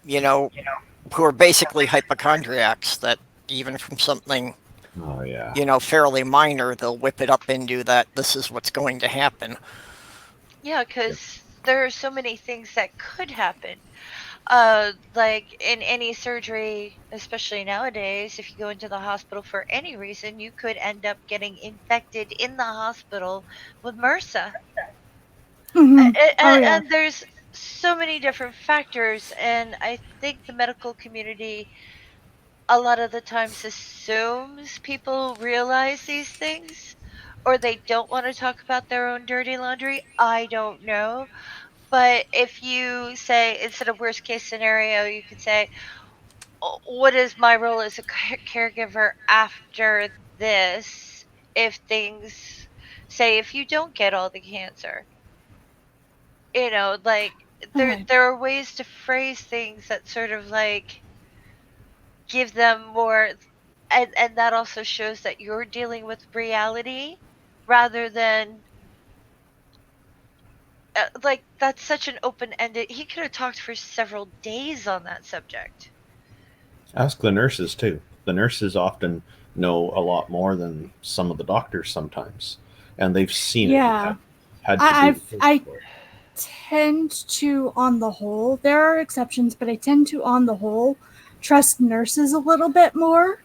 you know, who are basically hypochondriacs that even from something, Oh yeah. fairly minor, they'll whip it up into that this is what's going to happen. Yeah, Yep. because there are so many things that could happen. Like in any surgery, especially nowadays, if you go into the hospital for any reason, you could end up getting infected in the hospital with MRSA. Hmm. Oh yeah. And there's so many different factors, and I think the medical community a lot of the times assumes people realize these things, or they don't want to talk about their own dirty laundry. I don't know. But if you say, instead of worst case scenario, you could say, "Oh, what is my role as a caregiver after this? If things, say, if you don't get all the cancer, like Okay. there are ways to phrase things that sort of like give them more, and that also shows that you're dealing with reality rather than like that's such an open-ended. He could have talked for several days on that subject. Ask the nurses too. The nurses often know a lot more than some of the doctors sometimes, and they've seen it and Yeah. had to I do I've, the I for it. tend to, on the whole, there are exceptions, but I tend to, on the whole, trust nurses a little bit more.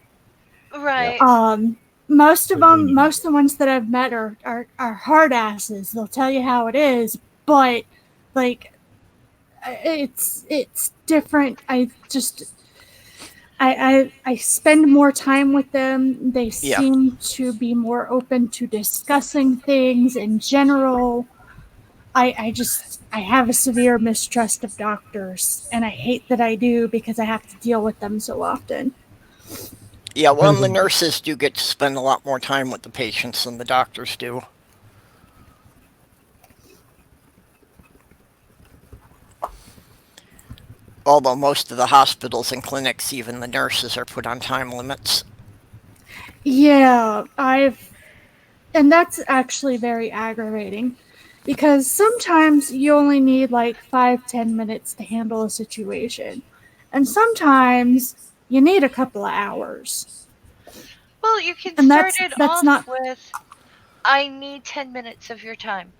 Yeah, Right. Um, most of they're doing them, their most of job. the ones that I've met are hard asses. They'll tell you how it is, but like it's different. I spend more time with them. They Yeah. seem to be more open to discussing things in general. I have a severe mistrust of doctors, and I hate that I do because I have to deal with them so often. Yeah, well, Depends and the on. nurses do get to spend a lot more time with the patients than the doctors do. Although most of the hospitals and clinics, even the nurses, are put on time limits. Yeah, and that's actually very aggravating because sometimes you only need like 5-10 minutes to handle a situation, and sometimes you need a couple of hours, Well, you can and start that's it that's off not with, I need 10 minutes of your time.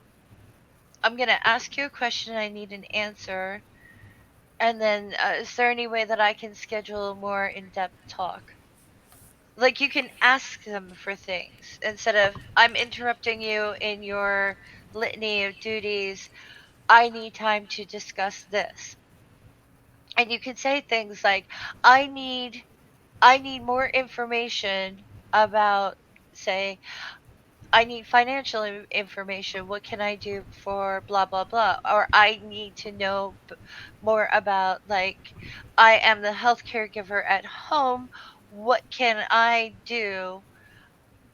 I'm going to ask you a question. I need an answer. And then, is there any way that I can schedule a more in depth talk? Like, you can ask them for things instead of, I'm interrupting you in your litany of duties. I need time to discuss this. And you can say things like, I need I need more information about, say, I need financial information. What can I do for blah blah blah? Or I need to know more about, like, I am the health caregiver at home. What can I do?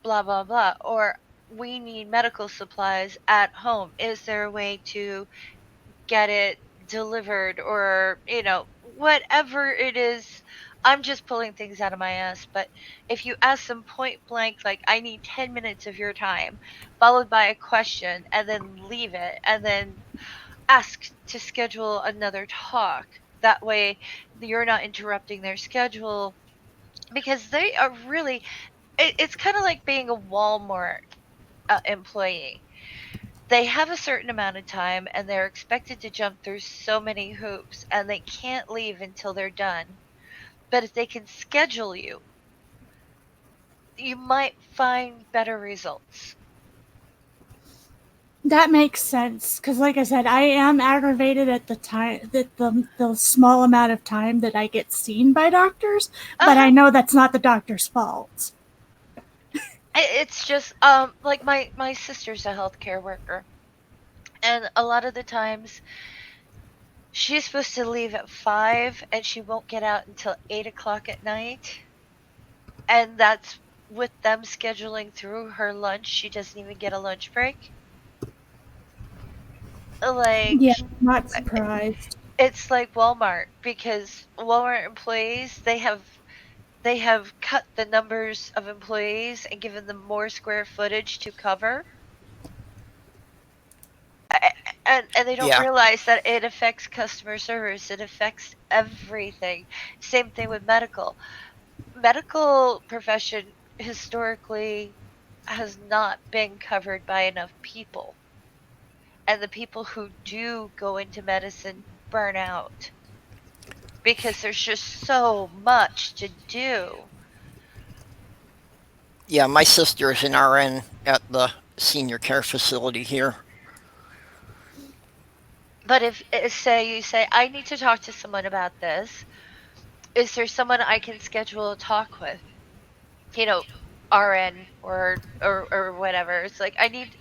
Blah blah blah. Or we need medical supplies at home. Is there a way to get it delivered, or whatever it is. I'm just pulling things out of my ass, but if you ask them point blank, like, I need 10 minutes of your time, followed by a question, and then leave it, and then ask to schedule another talk, that way you're not interrupting their schedule, because they are really, it's kind of like being a Walmart employee. They have a certain amount of time and they're expected to jump through so many hoops, and they can't leave until they're done. But if they can schedule you, you might find better results. that makes sense because, like I said, I am aggravated at the time that the small amount of time that I get seen by doctors, but I Uh-huh. know that's not the doctor's fault. It's just like my sister's a healthcare worker, and a lot of the times she's supposed to leave at 5 and she won't get out until 8 o'clock at night, and that's with them scheduling through her lunch. She doesn't even get a lunch break. Yeah, Like, not surprised. it's like Walmart, because Walmart employees, they have cut the numbers of employees and given them more square footage to cover. and they don't Yeah. realize that it affects customer service. It affects everything. Same thing with medical profession historically has not been covered by enough people, and the people who do go into medicine burn out because there's just so much to do. Yeah, my sister is an RN at the senior care facility here. But if say you say I need to talk to someone about this, is there someone I can schedule a talk with? You know, RN or whatever. It's like I need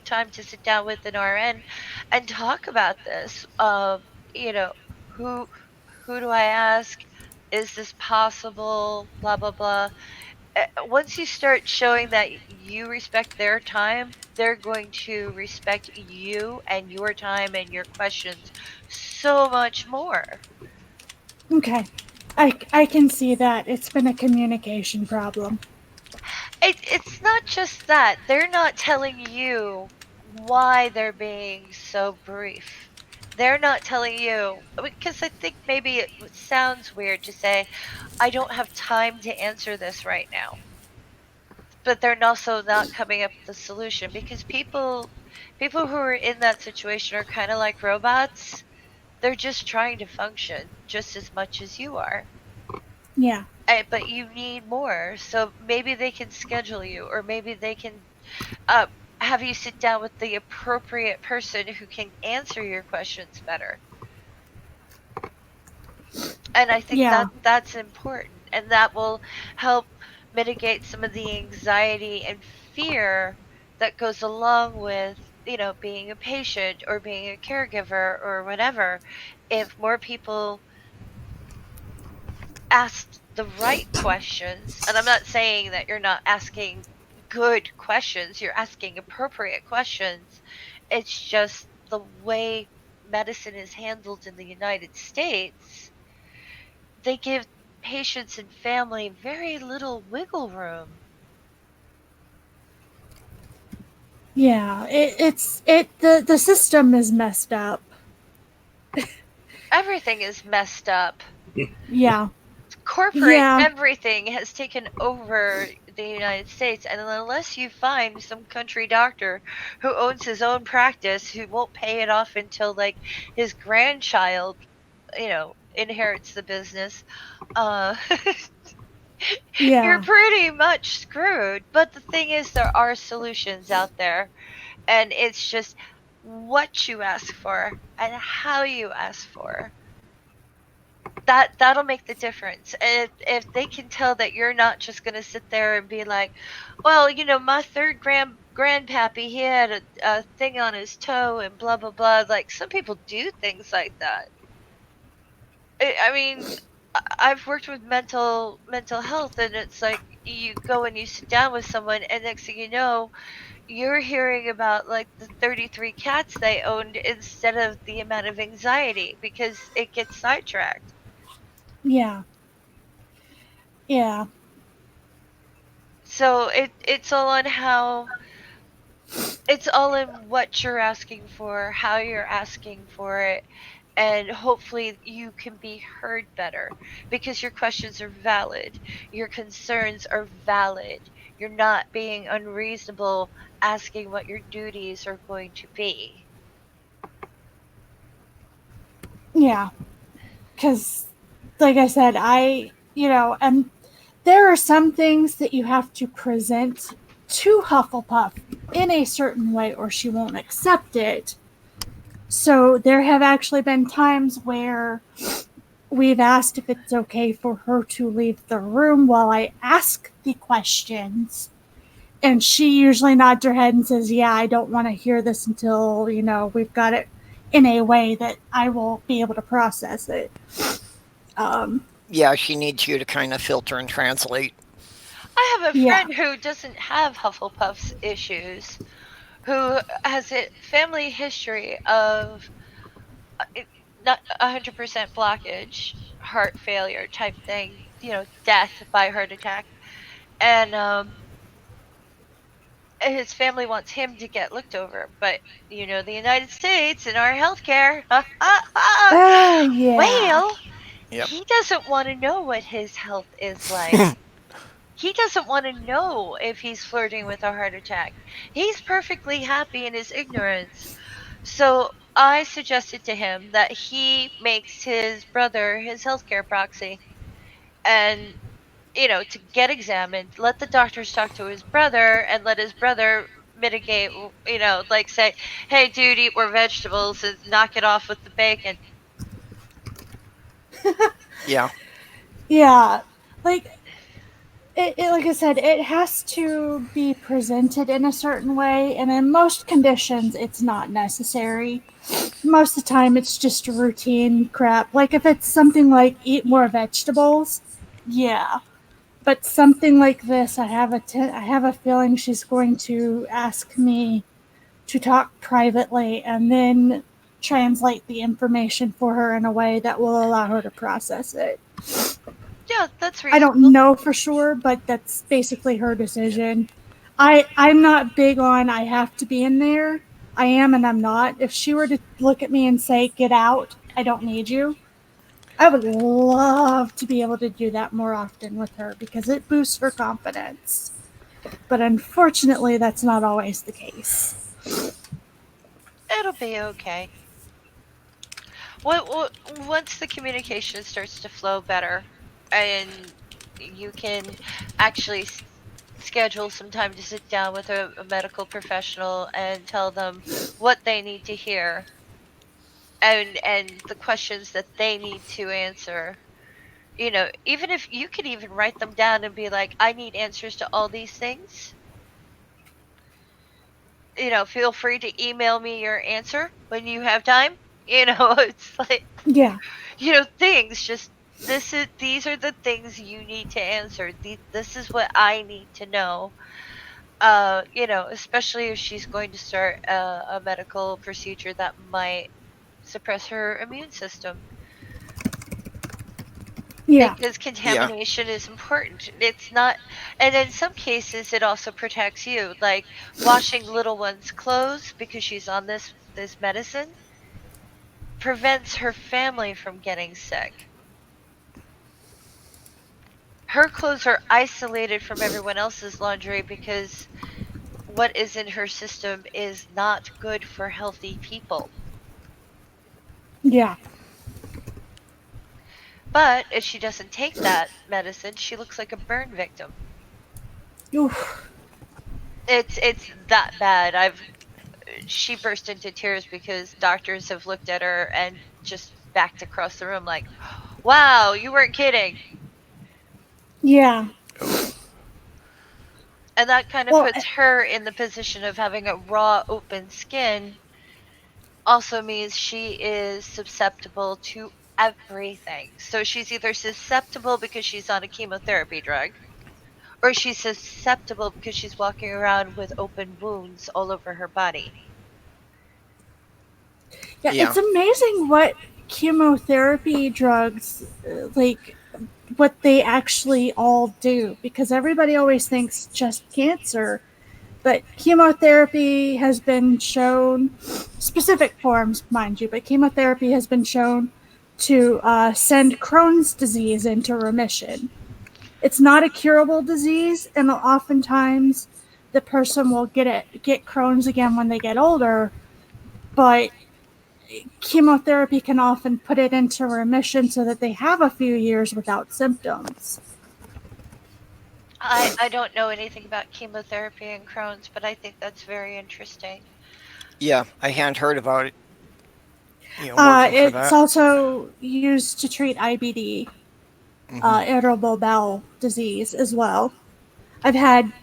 time to sit down with an RN and talk about this. You know, who who do I ask? Is this possible? Blah blah blah. Once you start showing that you respect their time, they're going to respect you and your time and your questions so much more. Okay. I can see that. It's been a communication problem. It's not just that. They're not telling you why they're being so brief. They're not telling you because I think maybe it sounds weird to say, I don't have time to answer this right now. But they're also not coming up with a solution because people who are in that situation are kind of like robots. They're just trying to function just as much as you are. Yeah. But you need more. So maybe they can schedule you, or maybe they can have you sit down with the appropriate person who can answer your questions better. And I think Yeah. that's important, and that will help mitigate some of the anxiety and fear that goes along with being a patient or being a caregiver or whatever. If more people asked the right questions, and I'm not saying that you're not asking good questions, you're asking appropriate questions. It's just the way medicine is handled in the United States, they give patients and family very little wiggle room. Yeah. The system is messed up. Everything is messed up. Yeah. Corporate Yeah. everything has taken over the United States, and unless you find some country doctor who owns his own practice who won't pay it off until like his grandchild, inherits the business, uh you're Yeah. pretty much screwed. But the thing is, there are solutions out there, and it's just what you ask for and how you ask for that'll make the difference. If they can tell that you're not just going to sit there and be like, well, my third grandpappy, he had a thing on his toe and blah blah blah. Like, some people do things like that. I mean, I've worked with mental health, and it's like you go and you sit down with someone, and next thing you know, you're hearing about like the 33 cats they owned instead of the amount of anxiety because it gets sidetracked. Yeah. Yeah. So it's all on how it's all in what you're asking for, how you're asking for it, and hopefully you can be heard better because your questions are valid, your concerns are valid. You're not being unreasonable asking what your duties are going to be. Yeah. Because, like I said, and there are some things that you have to present to Hufflepuff in a certain way or she won't accept it. So there have actually been times where we've asked if it's okay for her to leave the room while I ask the questions. And she usually nods her head and says, yeah, I don't want to hear this until, we've got it in a way that I will be able to process it. Yeah, she needs you to kind of filter and translate. I have a Yeah. friend who doesn't have Hufflepuff's issues, who has a family history of not 100% blockage, heart failure type thing, death by heart attack. And his family wants him to get looked over, but the United States and our healthcare. Yeah. Well, Yep. he doesn't want to know what his health is like. He doesn't want to know if he's flirting with a heart attack. He's perfectly happy in his ignorance. So I suggested to him that he makes his brother his healthcare proxy, and to get examined, let the doctors talk to his brother and let his brother mitigate, like say, hey, dude, eat more vegetables and knock it off with the bacon. Yeah. Yeah. Like like I said, it has to be presented in a certain way, and in most conditions, it's not necessary. Most of the time, it's just routine crap. Like if it's something like eat more vegetables, yeah. But something like this, I have a feeling she's going to ask me to talk privately and then translate the information for her in a way that will allow her to process it. Yeah, that's I reasonable. don't know for sure, but that's basically her decision. I'm not big on I have to be in there. I am and I'm not. If she were to look at me and say, "Get out, I don't need you," I would love to be able to do that more often with her because it boosts her confidence. But unfortunately, that's not always the case. It'll be okay. Once the communication starts to flow better, and you can actually schedule some time to sit down with a medical professional and tell them what they need to hear, and the questions that they need to answer. Even if you could even write them down and be like, I need answers to all these things. Feel free to email me your answer when you have time. It's like, Yeah, things just, these are the things you need to answer. This is what I need to know. Especially if she's going to start a medical procedure that might suppress her immune system, yeah, because Yeah. contamination is important. It's not, and in some cases, it also protects you, like washing little one's clothes because she's on this medicine prevents her family from getting sick. Her clothes are isolated from everyone else's laundry because what is in her system is not good for healthy people. yeah. But if she doesn't take that medicine, she looks like a burn victim. Oof. It's that bad. She burst into tears because doctors have looked at her and just backed across the room like, "Wow, you weren't kidding." Yeah. Oh. And that kind of Well, puts her in the position of having a raw, open skin. Also means she is susceptible to everything. So she's either susceptible because she's on a chemotherapy drug, or she's susceptible because she's walking around with open wounds all over her body. yeah, Yeah. it's amazing what chemotherapy drugs, like, what they actually all do because everybody always thinks just cancer, but chemotherapy has been shown, specific forms, mind you, but chemotherapy has been shown to send Crohn's disease into remission. It's not a curable disease, and oftentimes the person will get Crohn's again when they get older, but chemotherapy can often put it into remission so that they have a few years without symptoms. I don't know anything about chemotherapy and Crohn's, but I think that's very interesting. Yeah. I hadn't heard about it. Working for It's that. also used to treat IBD, Hmm. irritable bowel disease, as well. I've had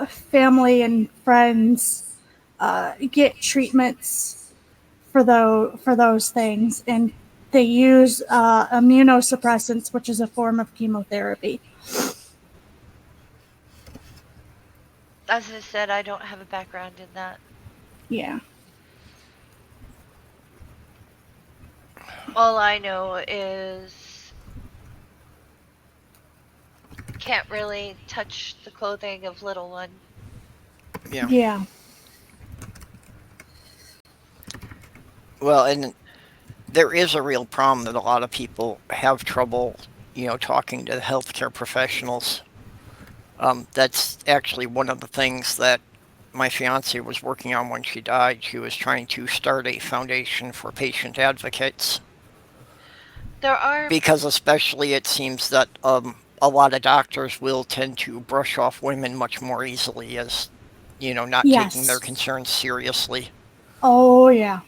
family and friends get treatments for those things, and they use immunosuppressants, which is a form of chemotherapy. As I said, I don't have a background in that. Yeah. All I know is can't really touch the clothing of little one. Yeah. Yeah. Well, and there is a real problem that a lot of people have trouble, talking to healthcare professionals. That's actually one of the things that my fiance was working on when she died. She was trying to start a foundation for patient advocates There are because, especially, it seems that a lot of doctors will tend to brush off women much more easily as, not taking their Yes. concerns seriously. Oh, yeah.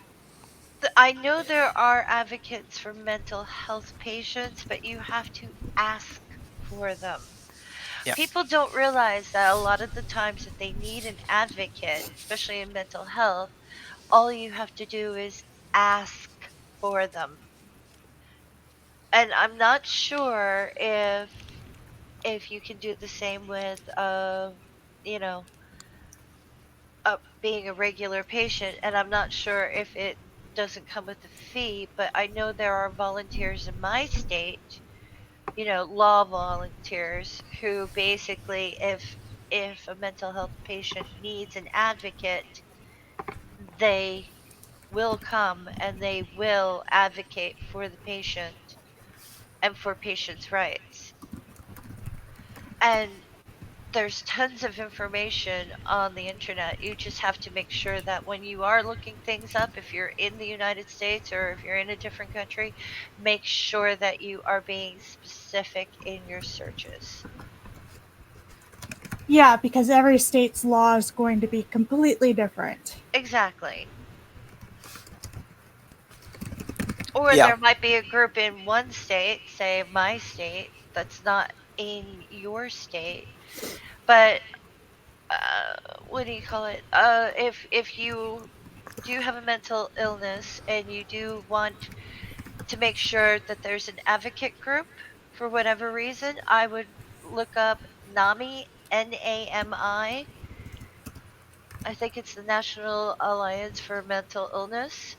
I know there are advocates for mental health patients, but you have to ask for them. Yeah. People don't realize that a lot of the times that they need an advocate, especially in mental health, all you have to do is ask for them. And I'm not sure if you can do the same with you know being a regular patient, and I'm not sure if it doesn't come with a fee, but I know there are volunteers in my state, law volunteers who basically if a mental health patient needs an advocate, they will come and they will advocate for the patient and for patients' rights. And there's tons of information on the internet. You just have to make sure that when you are looking things up, if you're in the United States or if you're in a different country, make sure that you are being specific in your searches. Yeah, because every state's law is going to be completely different. Exactly. Or Yeah. there might be a group in one state, say my state, that's not in your state, but what do you call it? If you do have a mental illness and you do want to make sure that there's an advocate group for whatever reason, I would look up NAMI, NAMI. I think it's the National Alliance for Mental Illness.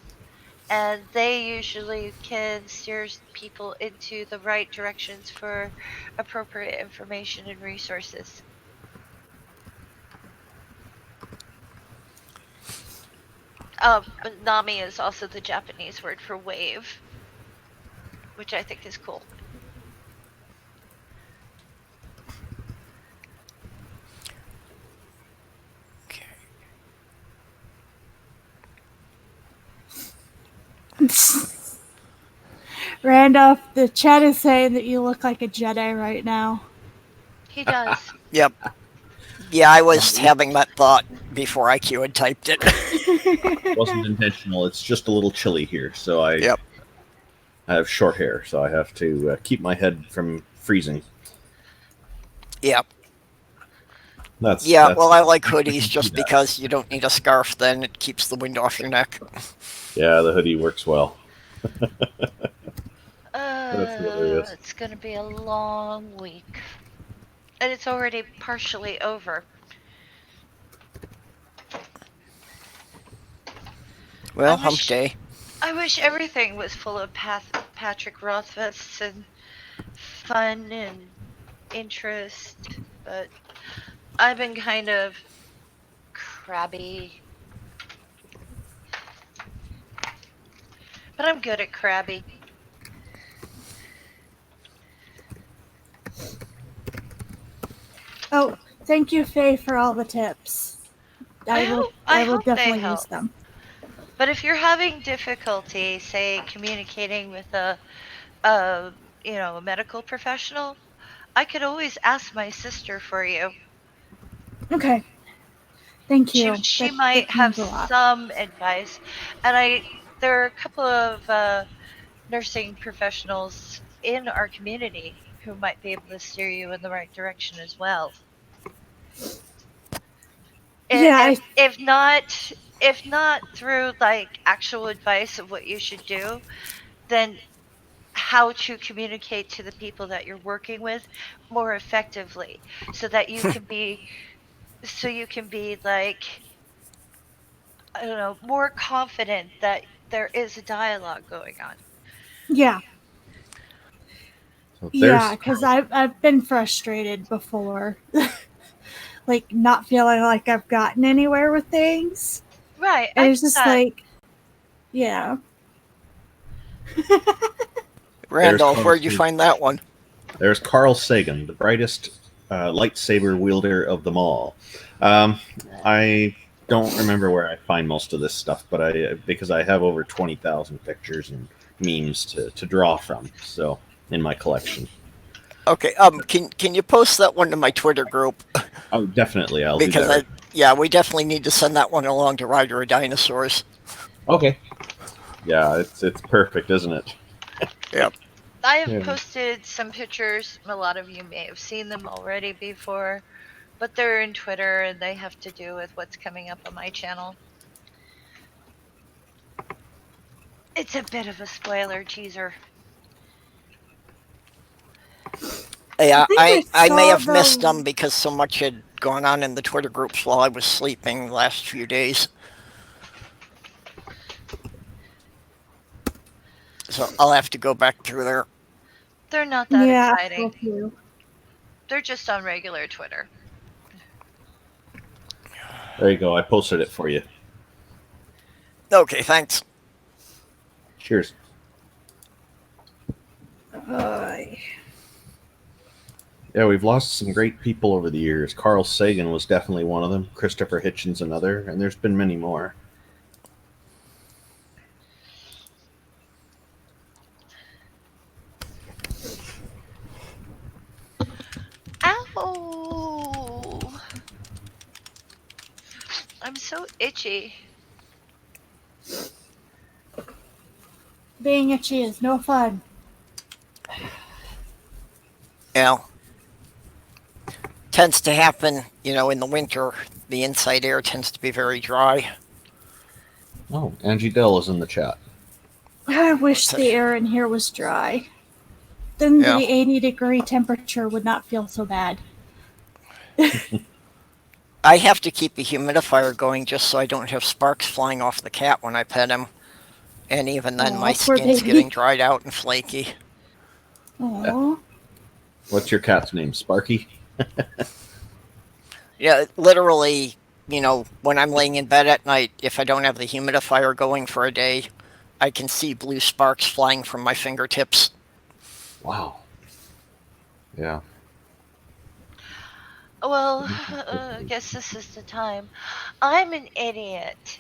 And they usually can steer people into the right directions for appropriate information and resources. But NAMI is also the Japanese word for wave, which I think is cool. Okay. Randolph, the chat is saying that you look like a Jedi right now. He does. Yep. Yeah, I was Nice. having that thought before IQ had typed it. Wasn't intentional. It's just a little chilly here, so Yep. I have short hair, so I have to keep my head from freezing. Yep. That's Yeah, that's well, I like I hoodies can see just that. because you don't need a scarf then. It keeps the wind off your neck. Yeah, the hoodie works well. That's hilarious. It's going to be a long week. And it's already partially over. I Well, hump wish day. I wish everything was full of Patrick Rothfuss and fun and interest, but I've been kind of crabby. But I'm good at crabby. Oh, thank you, Faye, for all the tips. I I will hope they definitely use help. them. But if you're having difficulty, say, communicating with a a medical professional, I could always ask my sister for you. Okay, thank She you. she might That have means a lot. some advice, and there are a couple of nursing professionals in our community who might be able to steer you in the right direction as well. Yeah, If not through like actual advice of what you should do, then how to communicate to the people that you're working with more effectively so that you can be like, I don't know, more confident that there is a dialogue going on. yeah, So yeah. there's Because I've been frustrated before. like not feeling like I've gotten anywhere with things. Right. And I it's just get that. like, yeah. Randolph, Carl where'd you Sagan. find that one? There's Carl Sagan, the brightest lightsaber wielder of them all. I don't remember where I find most of this stuff, but because I have over 20,000 pictures and memes to draw from, so in my collection. Okay, can you post that one to my Twitter group? Oh, definitely, I'll Because do that. yeah, we definitely need to send that one along to Rider of Dinosaurs. Okay. Yeah, it's perfect, isn't it? Yep. I have Yeah. posted some pictures. A lot of you may have seen them already before, but they're in Twitter and they have to do with what's coming up on my channel. It's a bit of a spoiler teaser. Yeah, think I I may saw have missed the- them because so much had gone on in the Twitter groups while I was sleeping the last few days. So I'll have to go back through there. They're not that Yeah, exciting. fuck you. They're just on regular Twitter. There you go. I posted it for you. Okay, thanks. Cheers. Yeah, we've lost some great people over the years. Carl Sagan was definitely one of them. Christopher Hitchens another, and there's been many more. Ow! I'm so itchy. Being itchy is no fun. Yeah. Tends to happen, in the winter. The inside air tends to be very dry. Oh, Angie Dell is in the chat. I wish the air in here was dry. Then Yeah. the 80-degree temperature would not feel so bad. I have to keep a humidifier going just so I don't have sparks flying off the cat when I pet him. And even then, Aw, my poor skin's baby. getting dried out and flaky. Aww. What's your cat's name? Sparky? Yeah, literally, when I'm laying in bed at night, if I don't have the humidifier going for a day, I can see blue sparks flying from my fingertips. Wow. Yeah. Well, I guess this is the time. I'm an idiot.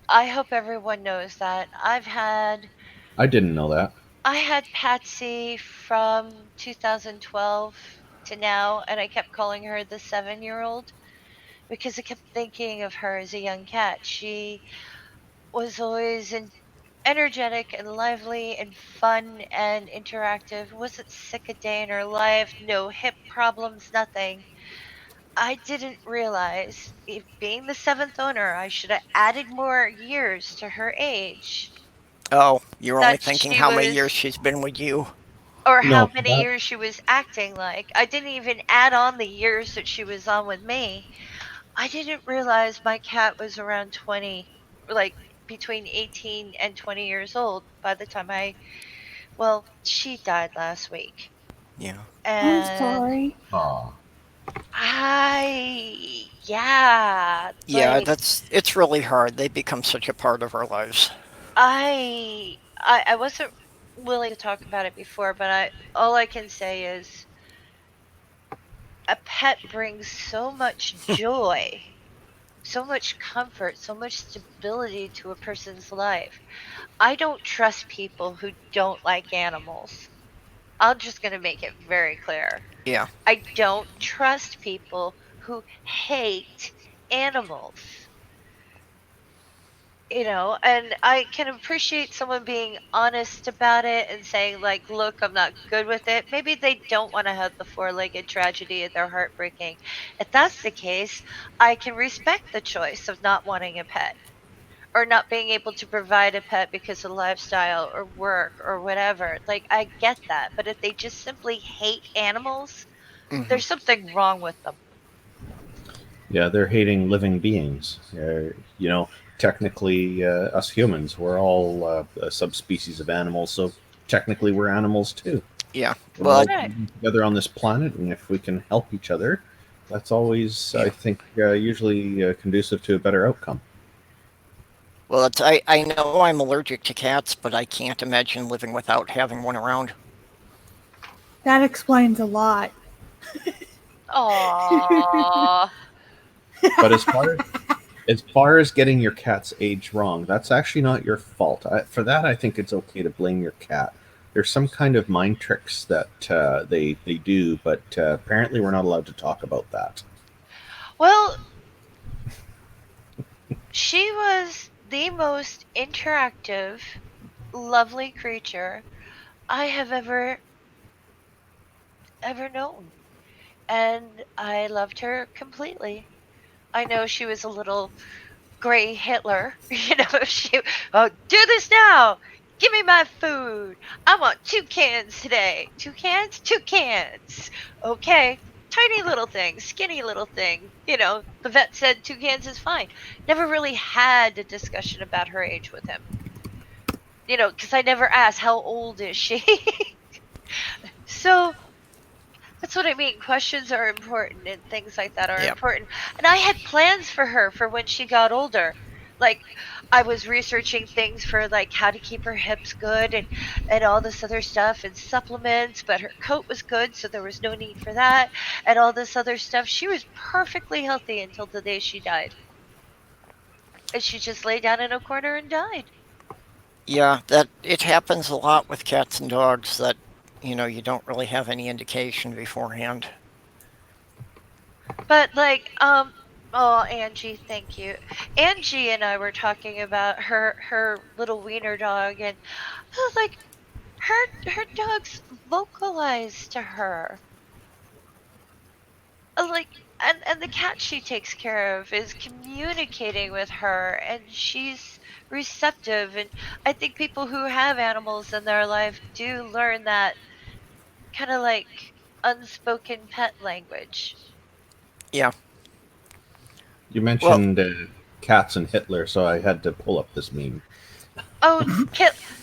I hope everyone knows that. I didn't know that. I had Patsy from 2012 to now, and I kept calling her the 7-year-old because I kept thinking of her as a young cat. She was always energetic and lively and fun and interactive. Wasn't sick a day in her life. No hip problems, nothing. I didn't realize, being the 7th owner, I should have added more years to her age. Oh, you're only That thinking she how many was, years she's been with you. or how No, many years she was acting like. I didn't even add on the years that she was on with me. I didn't realize my cat was around 20, like between 18 and 20 years old by the time she died last week. Yeah. I'm And sorry. Aw. yeah, Yeah, like it's really hard. They become such a part of our lives. I wasn't willing to talk about it before, but all I can say is a pet brings so much joy, so much comfort, so much stability to a person's life. I don't trust people who don't like animals. I'm just going to make it very clear. Yeah. I don't trust people who hate animals. And I can appreciate someone being honest about it and saying, like, look, I'm not good with it. Maybe they don't want to have the four-legged tragedy and they're heartbreaking. If that's the case, I can respect the choice of not wanting a pet or not being able to provide a pet because of lifestyle or work or whatever. Like, I get that. But if they just simply hate animals, there's something wrong with them. Yeah, they're hating living beings. Technically, us humans, we're all a subspecies of animals, so technically we're animals too. Yeah. We're Well, all Right. together on this planet, and if we can help each other, That's always, I think, usually conducive to a better outcome. Well, I know I'm allergic to cats, but I can't imagine living without having one around. That explains a lot. Aww. But as far as getting your cat's age wrong, that's actually not your fault. For that, I think it's okay to blame your cat. There's some kind of mind tricks that they do, but apparently we're not allowed to talk about that. Well, she was the most interactive, lovely creature I have ever known. And I loved her completely. I know she was a little gray Hitler. Oh, do this now. Give me my food. I want 2 cans today. 2 cans? 2 cans. Okay. Tiny little thing, skinny little thing. The vet said 2 cans is fine. Never really had a discussion about her age with him. Because I never asked, how old is she? So that's what I mean. Questions are important and things like that are important. And I had plans for her for when she got older. Like, I was researching things for like how to keep her hips good and all this other stuff and supplements, but her coat was good, so there was no need for that and all this other stuff. She was perfectly healthy until the day she died. And she just lay down in a corner and died. Yeah, it happens a lot with cats and dogs that you don't really have any indication beforehand. But oh, Angie, thank you. Angie and I were talking about her little wiener dog, and I was like, her dogs vocalize to her. Like, and the cat she takes care of is communicating with her, and she's receptive. And I think people who have animals in their life do learn that kind of like unspoken pet language. Yeah. You mentioned cats and Hitler, so I had to pull up this meme. Oh,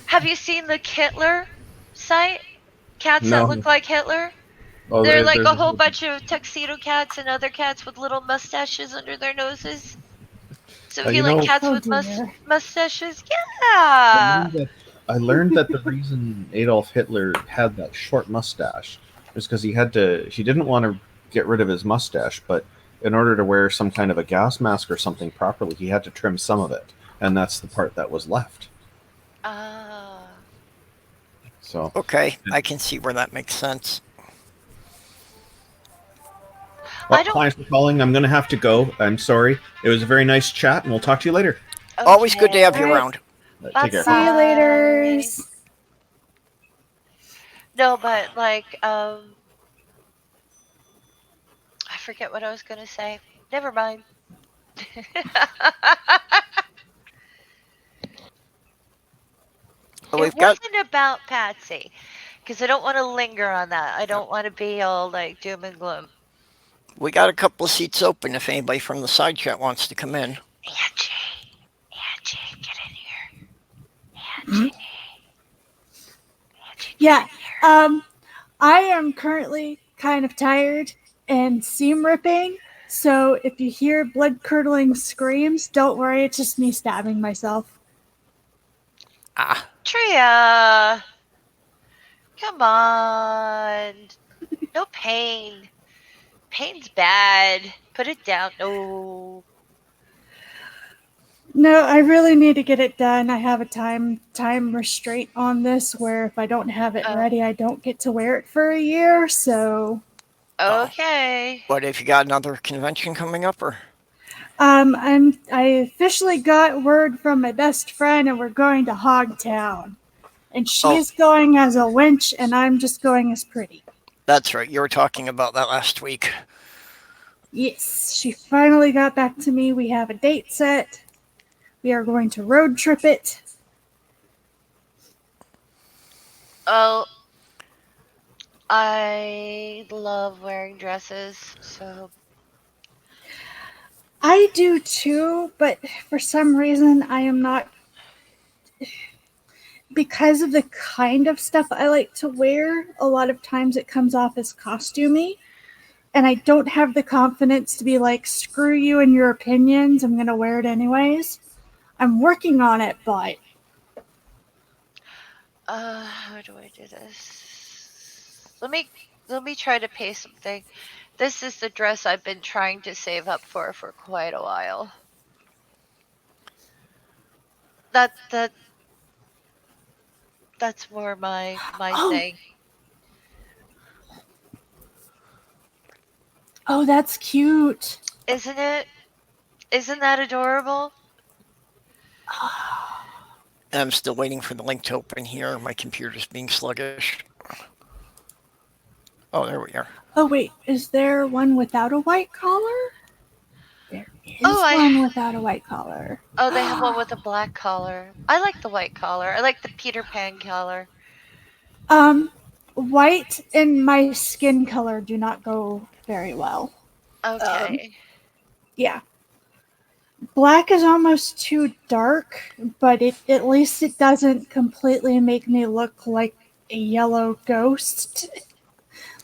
have you seen the Kittler site? Cats that No. look like Hitler? Oh, They're like there's a whole bunch of tuxedo cats and other cats with little mustaches under their noses. So if you like cats Oh with dear. mustaches, I yeah. learned that the reason Adolf Hitler had that short mustache was because he didn't want to get rid of his mustache, but in order to wear some kind of a gas mask or something properly, he had to trim some of it, and that's the part that was left. Ah. So Okay, I can see where that makes sense. well, clients are calling. I'm going to have to go. I'm sorry. It was a very nice chat, and we'll talk to you later. Okay. Always good to have you All right. around. Take care. See you later. No, but I forget what I was gonna say. Never mind. It wasn't about Patsy, because I don't want to linger on that. I don't want to be all like doom and gloom. We got a couple of seats open if anybody from the side chat wants to come in. Angie, get in here. Angie. Yeah. I am currently kind of tired and seam ripping. So if you hear blood curdling screams, don't worry, it's just me stabbing myself. Tria, come on. No pain. Pain's bad. Put it down. No. No, I really need to get it done. I have a time restraint on this where if I don't have it ready, I don't get to wear it for a year. So okay. What, if you got another convention coming up, or? I officially got word from my best friend, and we're going to Hogtown. And she's going as a wench, and I'm just going as pretty. That's right. You were talking about that last week. Yes, she finally got back to me. We have a date set. We are going to road trip it. Oh, I love wearing dresses, so. I do too, but for some reason I am not. Because of the kind of stuff I like to wear, a lot of times it comes off as costumey. and I don't have the confidence to be like, screw you and your opinions, I'm going to wear it anyways. I'm working on it, but How do I do this? Let me try to pay something. This is the dress I've been trying to save up for quite a while. That that's more my oh, thing, oh, that's cute. isn't it? Isn't that adorable? I'm still waiting for the link to open here. My computer's being sluggish. Oh, there we are. Oh, wait, is there one without a white collar? There Oh, is one without a white collar. oh, they have one with a black collar. I like the white collar. I like the Peter Pan collar. White and my skin color do not go very well. Okay. Yeah. Black is almost too dark, but at least it doesn't completely make me look like a yellow ghost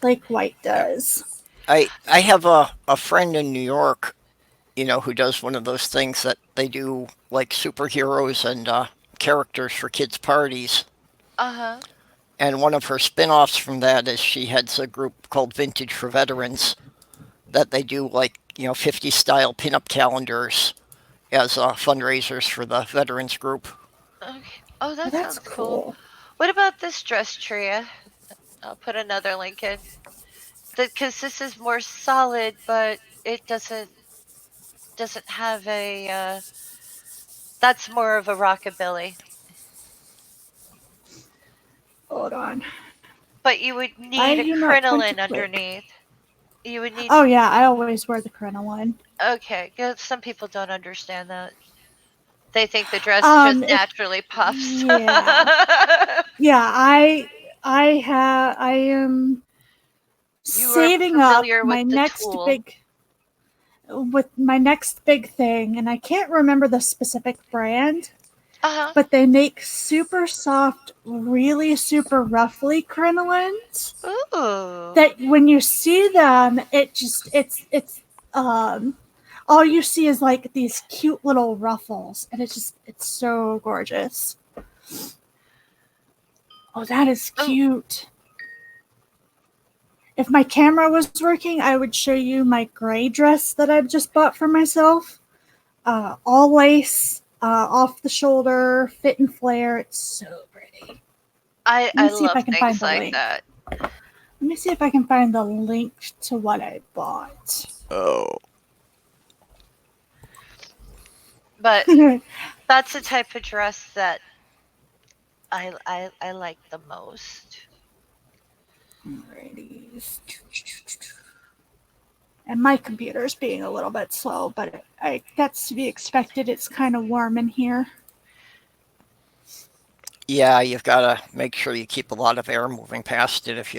like white does. I have a friend in New York, who does one of those things that they do like superheroes and characters for kids' parties. Uh-huh. And one of her spin-offs from that is she heads a group called Vintage for Veterans that they do like, 50s style pinup calendars as fundraisers for the veterans group. Okay. Oh, that That's sounds cool. cool. What about this dress, Tria? I'll put another link in. Because this is more solid, but it doesn't have a. That's more of a rockabilly. Hold on. But you would I need a do not point to crinoline click. underneath. You would need. Oh yeah, I always wear the crinoline. Okay, 'cause some people don't understand that. They think the dress just If naturally puffs. yeah, I am You are saving up familiar with my the next tool. big thing, and I can't remember the specific brand, Uh-huh. but they make super soft, really super ruffly crinolines Ooh. that when you see them, it's all you see is like these cute little ruffles, and it's so gorgeous. Oh, that is cute. If my camera was working, I would show you my gray dress that I've just bought for myself. All lace, off the shoulder, fit and flare. It's so pretty. I See if love I can find things the like link. that. Let me see if I can find the link to what I bought. Oh. But that's the type of dress that I like the most. Alrighty. And my computer's being a little bit slow, but that's to be expected. It's kind of warm in here. Yeah, you've got to make sure you keep a lot of air moving past it if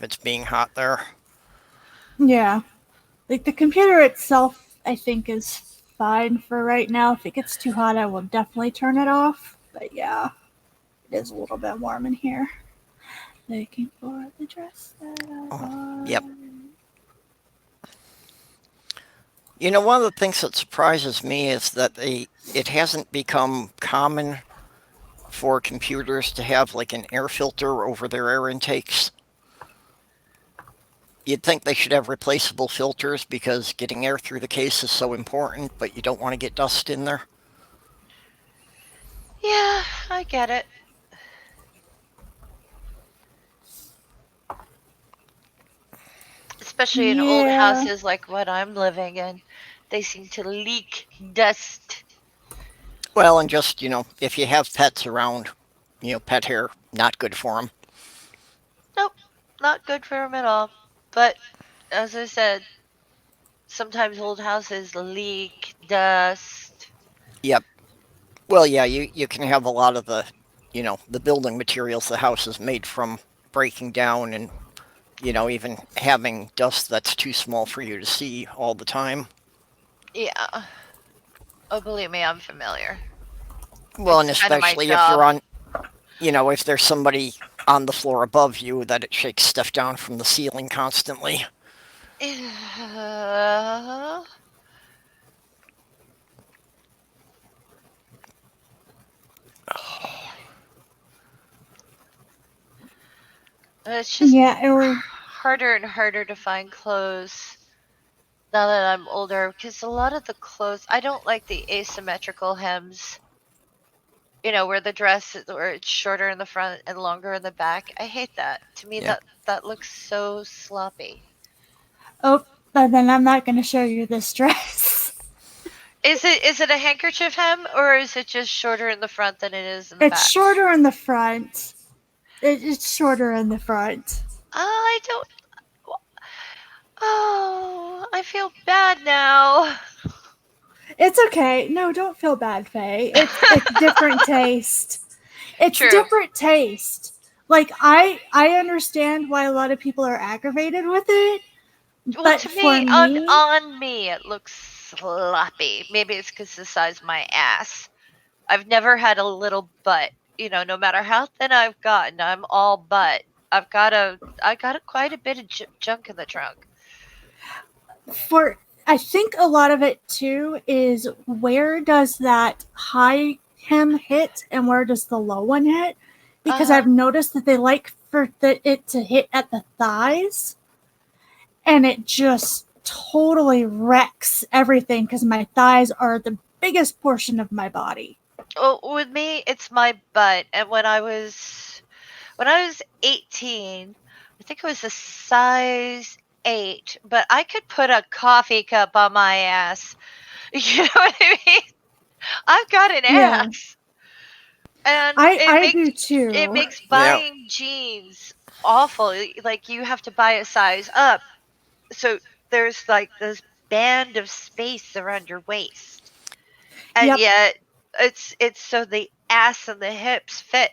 it's being hot there. Yeah. Like the computer itself, I think, is fine for right now. If it gets too hot, I will definitely turn it off. But yeah, it is a little bit warm in here. Looking for the dress that I bought. Yep. One of the things that surprises me is that it hasn't become common for computers to have like an air filter over their air intakes. You'd think they should have replaceable filters because getting air through the case is so important, but you don't want to get dust in there. Yeah, I get it. Especially in old houses like what I'm living in. They seem to leak dust. Well, and just, if you have pets around, pet hair, not good for them. Nope, not good for them at all. But as I said, sometimes old houses leak dust. Yep. Well, yeah, you can have a lot of the building materials the house is made from breaking down and, even having dust that's too small for you to see all the time. Yeah. Oh, believe me, I'm familiar. Well, and It's kind of my especially if job. you're on, if there's somebody on the floor above you that it shakes stuff down from the ceiling constantly. Uh, it's just Yeah, or harder and harder to find clothes now that I'm older because a lot of the clothes I don't like the asymmetrical hems. Where the dress where it's shorter in the front and longer in the back. I hate that. To me, Yeah. that looks so sloppy. oh, but then I'm not going to show you this dress. Is it a handkerchief hem or is it just shorter in the front than it is in the It's back? shorter in the front. It's shorter in the front. I don't. Oh, I feel bad now. It's okay. No, don't feel bad, Faye. It's different taste. It's True. different taste. Like I understand why a lot of people are aggravated with it, Well, but to for me, on me, on me, it looks sloppy. Maybe it's because the size of my ass. I've never had a little butt. No matter how thin I've gotten, I'm all butt. I got quite a bit of junk in the trunk. for I think a lot of it too is where does that high hem hit and where does the low one hit? Because Uh-huh. I've noticed that they like for it to hit at the thighs, and it just totally wrecks everything because my thighs are the biggest portion of my body. Well, with me, it's my butt. And when I was 18, I think it was a size 8, but I could put a coffee cup on my ass. You know what I mean? I've got an Yeah, ass, and it I makes do it too. makes Yeah. buying jeans awful. Like you have to buy a size up, so there's like this band of space around your waist, and Yep. yet it's so the ass and the hips fit.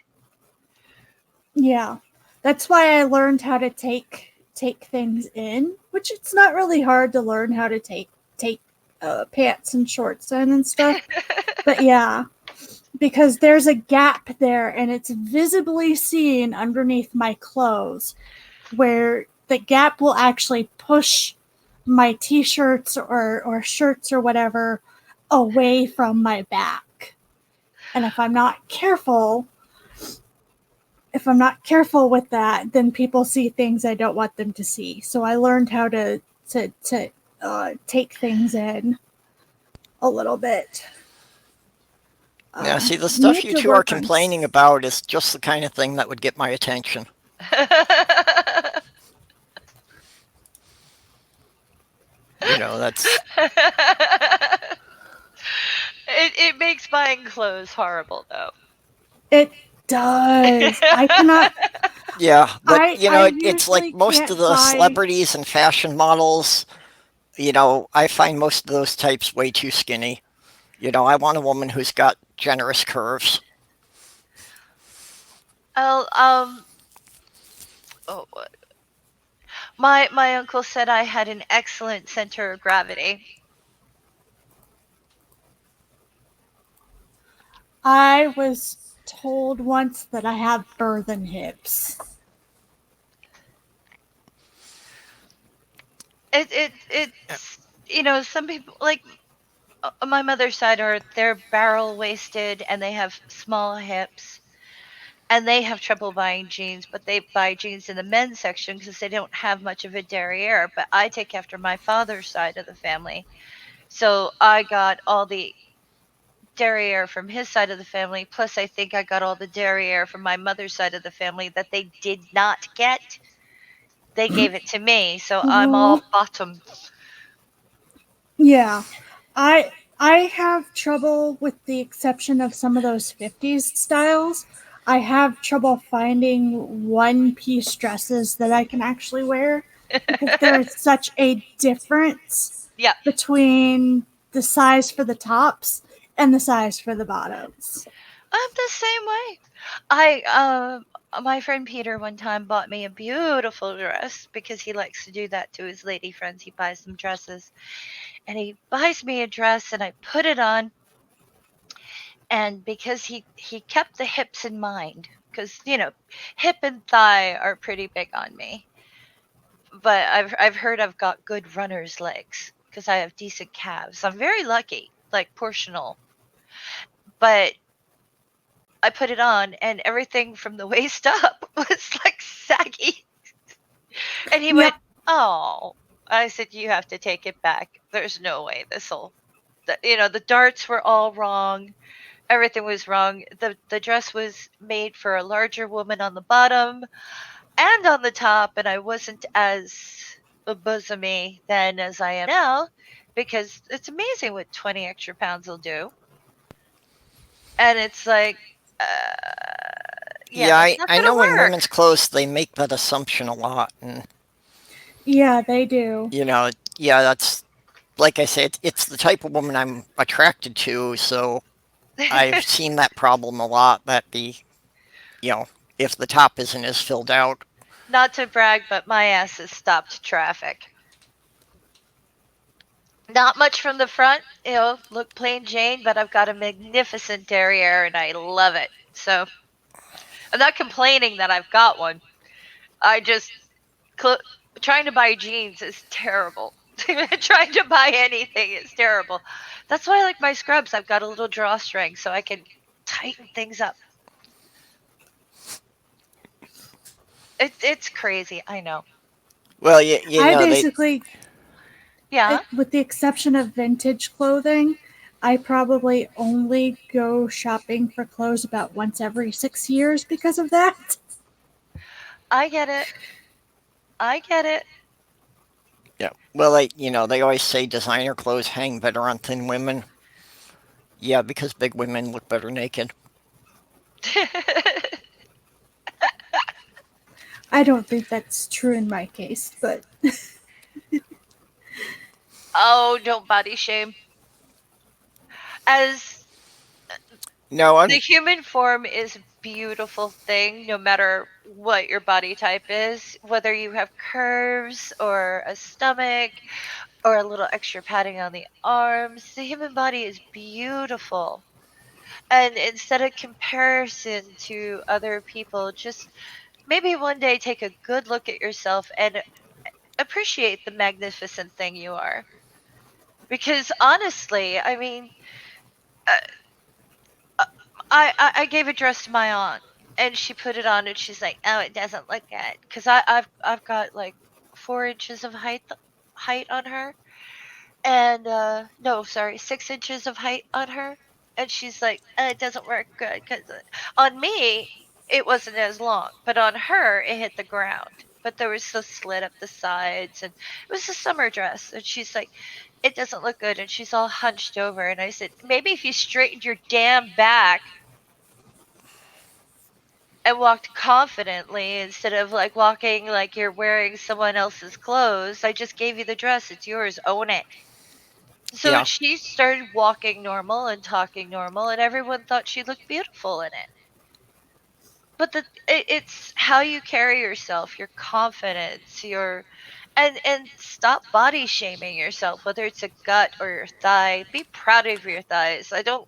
Yeah. That's why I learned how to take things in, which it's not really hard to learn how to take pants and shorts in and stuff. But yeah, because there's a gap there and it's visibly seen underneath my clothes where the gap will actually push my t-shirts or shirts or whatever away from my back. And if I'm not careful with that, then people see things I don't want them to see. So I learned how to take things in a little bit. Yeah, see, the stuff Need you to two are work on. complaining about is just the kind of thing that would get my attention. That's It makes buying clothes horrible though. It does. I cannot. yeah, but I it's like usually most can't of the buy. celebrities and fashion models. I find most of those types way too skinny. I want a woman who's got generous curves. Oh, oh, my uncle said I had an excellent center of gravity. I was told once that I have birthen hips. It's some people like my mother's side they're barrel waisted and they have small hips and they have trouble buying jeans, but they buy jeans in the men's section because they don't have much of a derriere. But I take after my father's side of the family, so I got all the derriere from his side of the family. Plus, I think I got all the derriere from my mother's side of the family that they did not get. They gave it to me, so I'm Oh, all bottom. yeah. I have trouble with the exception of some of those 50s styles. I have trouble finding one piece dresses that I can actually wear because there is such a difference Yeah, between the size for the tops and the size for the bottoms. I'm the same way. My friend Peter one time bought me a beautiful dress because he likes to do that to his lady friends. He buys them dresses, and he buys me a dress, and I put it on, and because he kept the hips in mind, because hip and thigh are pretty big on me. but I've heard I've got good runner's legs because I have decent calves. I'm very lucky, like portional. But I put it on, and everything from the waist up was like saggy. And he went, Yep. "Oh." I said, "You have to take it back. There's no way this'll." The darts were all wrong. Everything was wrong. The dress was made for a larger woman on the bottom and on the top, and I wasn't as bosomy then as I am now because it's amazing what 20 extra pounds will do. And it's like, yeah, Yeah, that's not I gonna know in work. women's clothes they make that assumption a lot, and Yeah, they do. you know, yeah, that's like I said, it's the type of woman I'm attracted to, so I've seen that problem a lot. That you know, if the top isn't as filled out, Not to brag, but my ass has stopped traffic. Not much from the front, look plain Jane, but I've got a magnificent derriere and I love it. So I'm not complaining that I've got one. I just cl- trying to buy jeans is terrible. Trying to buy anything is terrible. That's why I like my scrubs. I've got a little drawstring so I can tighten things up. It's crazy. I know. well, you I know, they basically, Yeah. with the exception of vintage clothing, I probably only go shopping for clothes about once every 6 years because of that. I get it. I get it. yeah, well, they always say designer clothes hang better on thin women. Yeah, because big women look better naked. I don't think that's true in my case, but Oh, don't body shame. As No, the human form is a beautiful thing no matter what your body type is, whether you have curves or a stomach or a little extra padding on the arms. The human body is beautiful. And instead of comparison to other people, just maybe one day take a good look at yourself and appreciate the magnificent thing you are. Because honestly, I mean, uh, uh, I gave a dress to my aunt, and she put it on, and she's like, "Oh, it doesn't look good," because I've got like 4 inches of height on her, and no, sorry, 6 inches of height on her, and she's like, "It doesn't work good," because on me it wasn't as long, but on her it hit the ground. But there was a slit up the sides, and it was a summer dress. And she's like, "It doesn't look good," and she's all hunched over. And I said, "Maybe if you straightened your damn back and walked confidently instead of like walking like you're wearing someone else's clothes. I just gave you the dress. It's yours. Own it." So yeah, she started walking normal and talking normal, and everyone thought she looked beautiful in it. But it's how you carry yourself, your confidence, your and stop body shaming yourself, whether it's a gut or your thigh. Be proud of your thighs. I don't.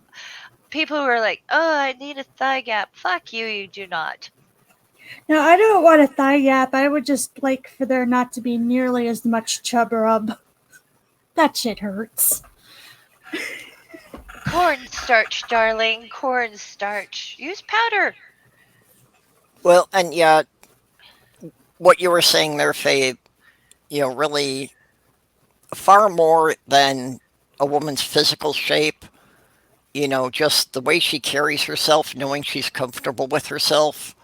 People who are like, "Oh, I need a thigh gap." Fuck you. You do not. no, I don't want a thigh gap. I would just like for there not to be nearly as much chub rub. That shit hurts. Cornstarch, darling. Cornstarch. Use powder. well, and yeah, what you were saying there, Faye, really far more than a woman's physical shape. Just the way she carries herself, knowing she's comfortable with herself,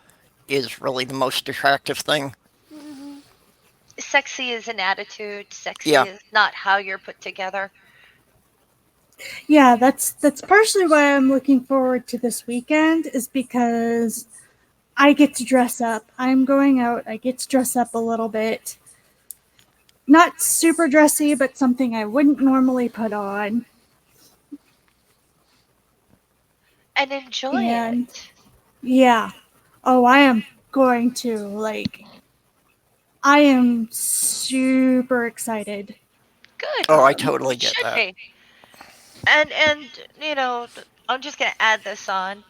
is really the most attractive thing. Hmm. Sexy is an attitude. Sexy Yeah, is not how you're put together. Yeah, that's partially why I'm looking forward to this weekend is because I get to dress up. I'm going out. I get to dress up a little bit. Not super dressy, but something I wouldn't normally put on. And enjoy And it. yeah. Oh, I am going to. Like, I am super excited. Good. oh, I Um, totally get Should that. be. And I'm just gonna add this on.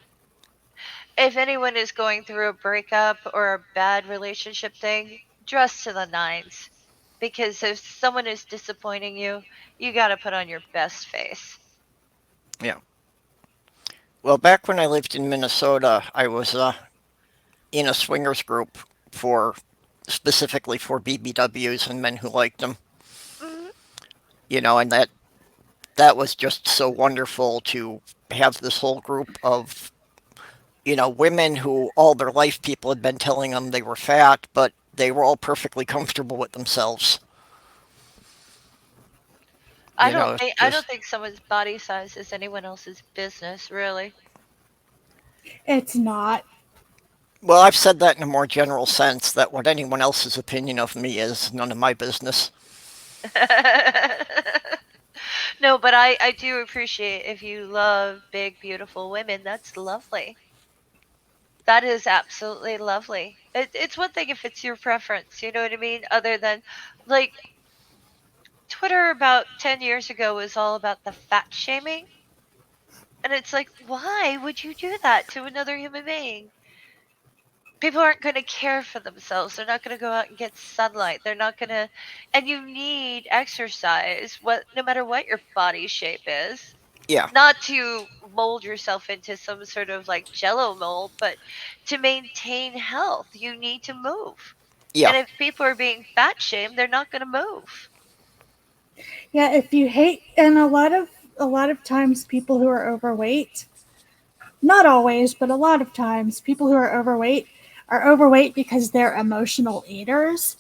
If anyone is going through a breakup or a bad relationship thing, dress to the nines. because if someone is disappointing you got to put on your best face. Yeah. Well, back when I lived in Minnesota, I was in a swingers group for specifically for BBWs and men who liked them. Hmm. And that was just so wonderful to have this whole group of women who all their life people had been telling them they were fat, but they were all perfectly comfortable with themselves. I don't Just think someone's body size is anyone else's business, really. It's not. well, I've said that in a more general sense that what anyone else's opinion of me is none of my business. No, but I do appreciate if you love big, beautiful women. That's lovely. That is absolutely lovely. It's one thing if it's your preference, you know what I mean? Other than, like, Twitter about 10 years ago was all about the fat shaming. And it's like, why would you do that to another human being? People aren't going to care for themselves. They're not going to go out and get sunlight. They're not going to, and you need exercise, no matter what your body shape is. Yeah, Not to mold yourself into some sort of like jello mold, but to maintain health, you need to move. yeah, And if people are being fat shamed, they're not going to move. Yeah, if you hate, and a lot of times people who are overweight, not always, but a lot of times people who are overweight because they're emotional eaters.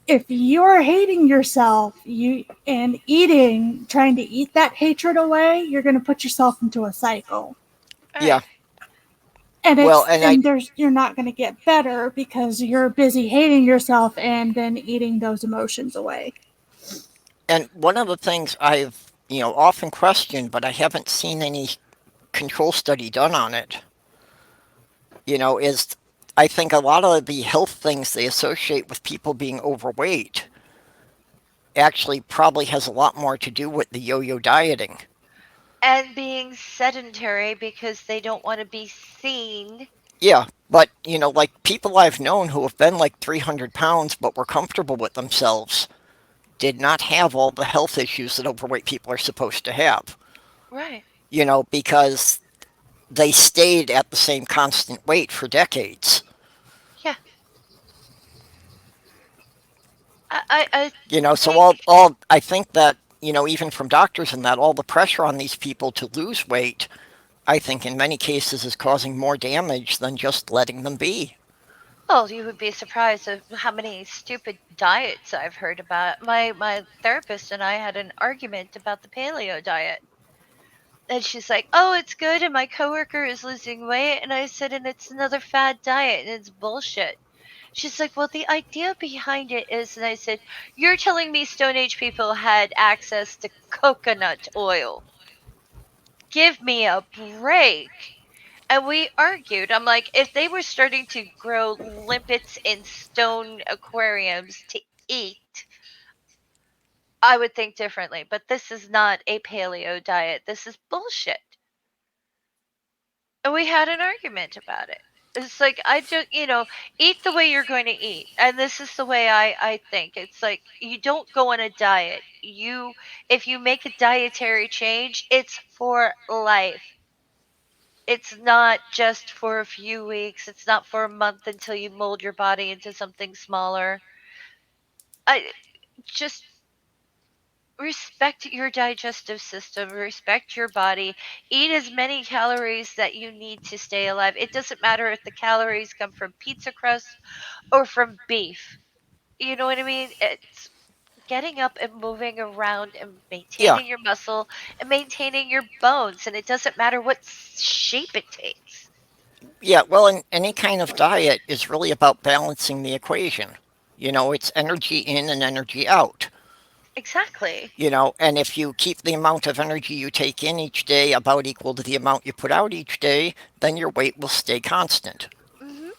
If you're hating yourself, you and eating, trying to eat that hatred away, you're going to put yourself into a cycle. yeah. Right. And Well, it's and there's you're not going to get better because you're busy hating yourself and then eating those emotions away. and one of the things I've often questioned, but I haven't seen any control study done on it. Is I think a lot of the health things they associate with people being overweight actually probably has a lot more to do with the yo-yo dieting. And being sedentary because they don't want to be seen. Yeah, but like people I've known who have been like 300 pounds but were comfortable with themselves did not have all the health issues that overweight people are supposed to have. Right. Because they stayed at the same constant weight for decades. Yeah. I So think, all I think that even from doctors and that all the pressure on these people to lose weight, I think in many cases is causing more damage than just letting them be. well, you would be surprised of how many stupid diets I've heard about. My therapist and I had an argument about the paleo diet. And she's like, "Oh, it's good, and my coworker is losing weight." And I said, "And it's another fad diet, and it's bullshit." She's like, "Well, the idea behind it is," and I said, "You're telling me Stone Age people had access to coconut oil? Give me a break." And we argued. I'm like, if they were starting to grow limpets in stone aquariums to eat, I would think differently. But this is not a paleo diet. This is bullshit. And we had an argument about it. It's like, I just, eat the way you're going to eat. And this is the way I think. It's like, you don't go on a diet. If you make a dietary change, it's for life. It's not just for a few weeks. It's not for a month until you mold your body into something smaller. I just respect your digestive system, respect your body, eat as many calories that you need to stay alive. It doesn't matter if the calories come from pizza crust or from beef. You know what I mean? It's getting up and moving around and Yeah, maintaining your muscle and maintaining your bones. And it doesn't matter what shape it takes. yeah. Well, any kind of diet is really about balancing the equation. It's energy in and energy out. Exactly. And if you keep the amount of energy you take in each day about equal to the amount you put out each day, then your weight will stay constant. Hmm.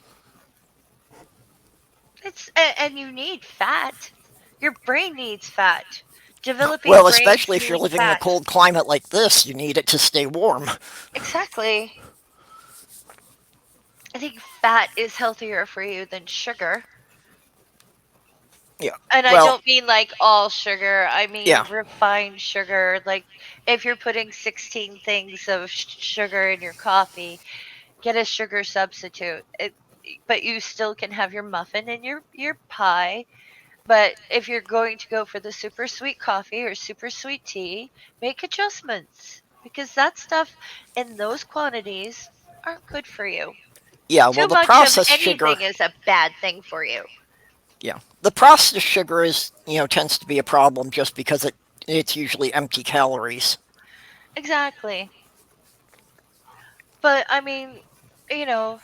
And you need fat. Your brain needs fat. Developing Well, brains especially if you're need living in a fat. cold climate like this, you need it to stay warm. Exactly. I think fat is healthier for you than sugar. Yeah. And I Well, don't mean like all sugar. I mean yeah. refined sugar. Like if you're putting 16 things of sugar in your coffee, get a sugar substitute. But you still can have your muffin and your pie. But if you're going to go for the super sweet coffee or super sweet tea, make adjustments because that stuff in those quantities aren't good for you. Yeah. Well, Too the much of processed sugar. anything is a bad thing for you. Yeah. The processed sugar is, tends to be a problem just because it's usually empty calories. Exactly. But I mean, you know,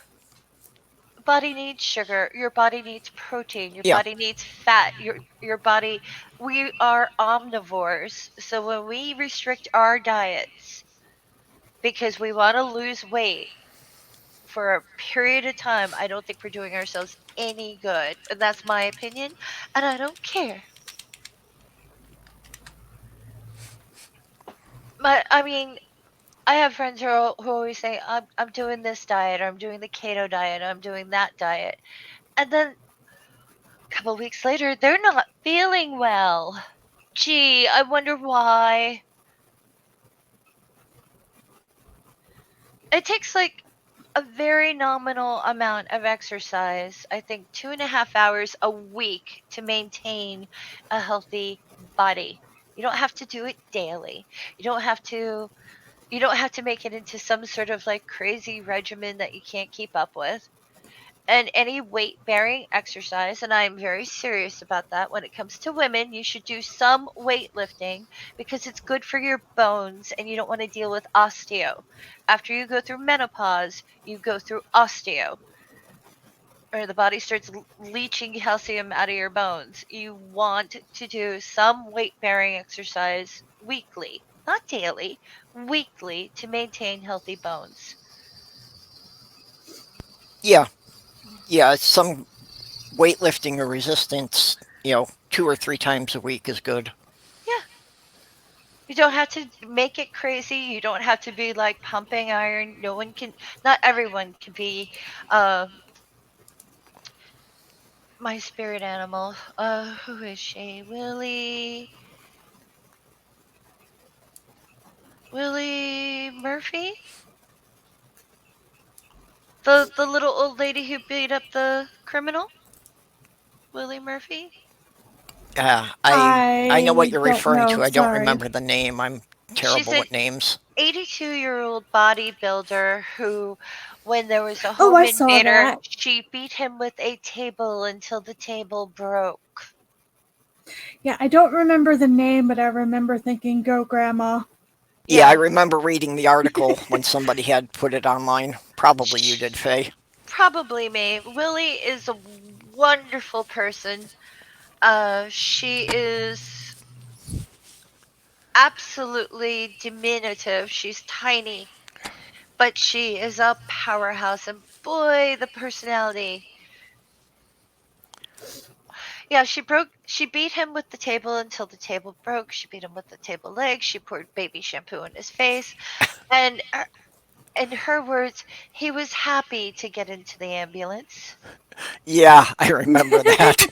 body needs sugar, your body needs protein, your Yeah. body needs fat, your body, we are omnivores. So when we restrict our diets because we want to lose weight for a period of time, I don't think we're doing ourselves any good. And that's my opinion, and I don't care. But I mean, I have friends who always say, I'm doing this diet, or I'm doing the keto diet, or I'm doing that diet. And then a couple weeks later, they're not feeling well. Gee, I wonder why. It takes like a very nominal amount of exercise. I think 2.5 hours a week to maintain a healthy body. You don't have to do it daily. You don't have to you don't have to make it into some sort of like crazy regimen that you can't keep up with. And any weight bearing exercise, and I'm very serious about that. When it comes to women, you should do some weightlifting because it's good for your bones and you don't want to deal with osteo. After you go through menopause, you go through osteo, or the body starts leaching calcium out of your bones. You want to do some weight bearing exercise weekly, not daily, weekly, to maintain healthy bones. Yeah. Yeah. Some weightlifting or resistance, 2 or 3 times a week is good. Yeah. You don't have to make it crazy. You don't have to be like pumping iron. No one can, not everyone can be my spirit animal. Who is she? Willie Murphy? The little old lady who beat up the criminal? Willie Murphy? I know what I you're don't referring know. to. I don't Sorry. remember the name. I'm She's terrible an with names. 82-year-old bodybuilder who, when there was a Oh, home I saw invader, that. she beat him with a table until the table broke. Yeah, I don't remember the name, but I remember thinking, "Go, Grandma." Yeah, I Yeah. remember reading the article when somebody had put it online. Probably you did, Faye. Probably me. Willie is a wonderful person. She is absolutely diminutive. She's tiny, but she is a powerhouse. And boy, the personality. Yeah, she beat him with the table until the table broke. She beat him with the table leg. She poured baby shampoo in his face. And in her words, he was happy to get into the ambulance. Yeah, I remember that.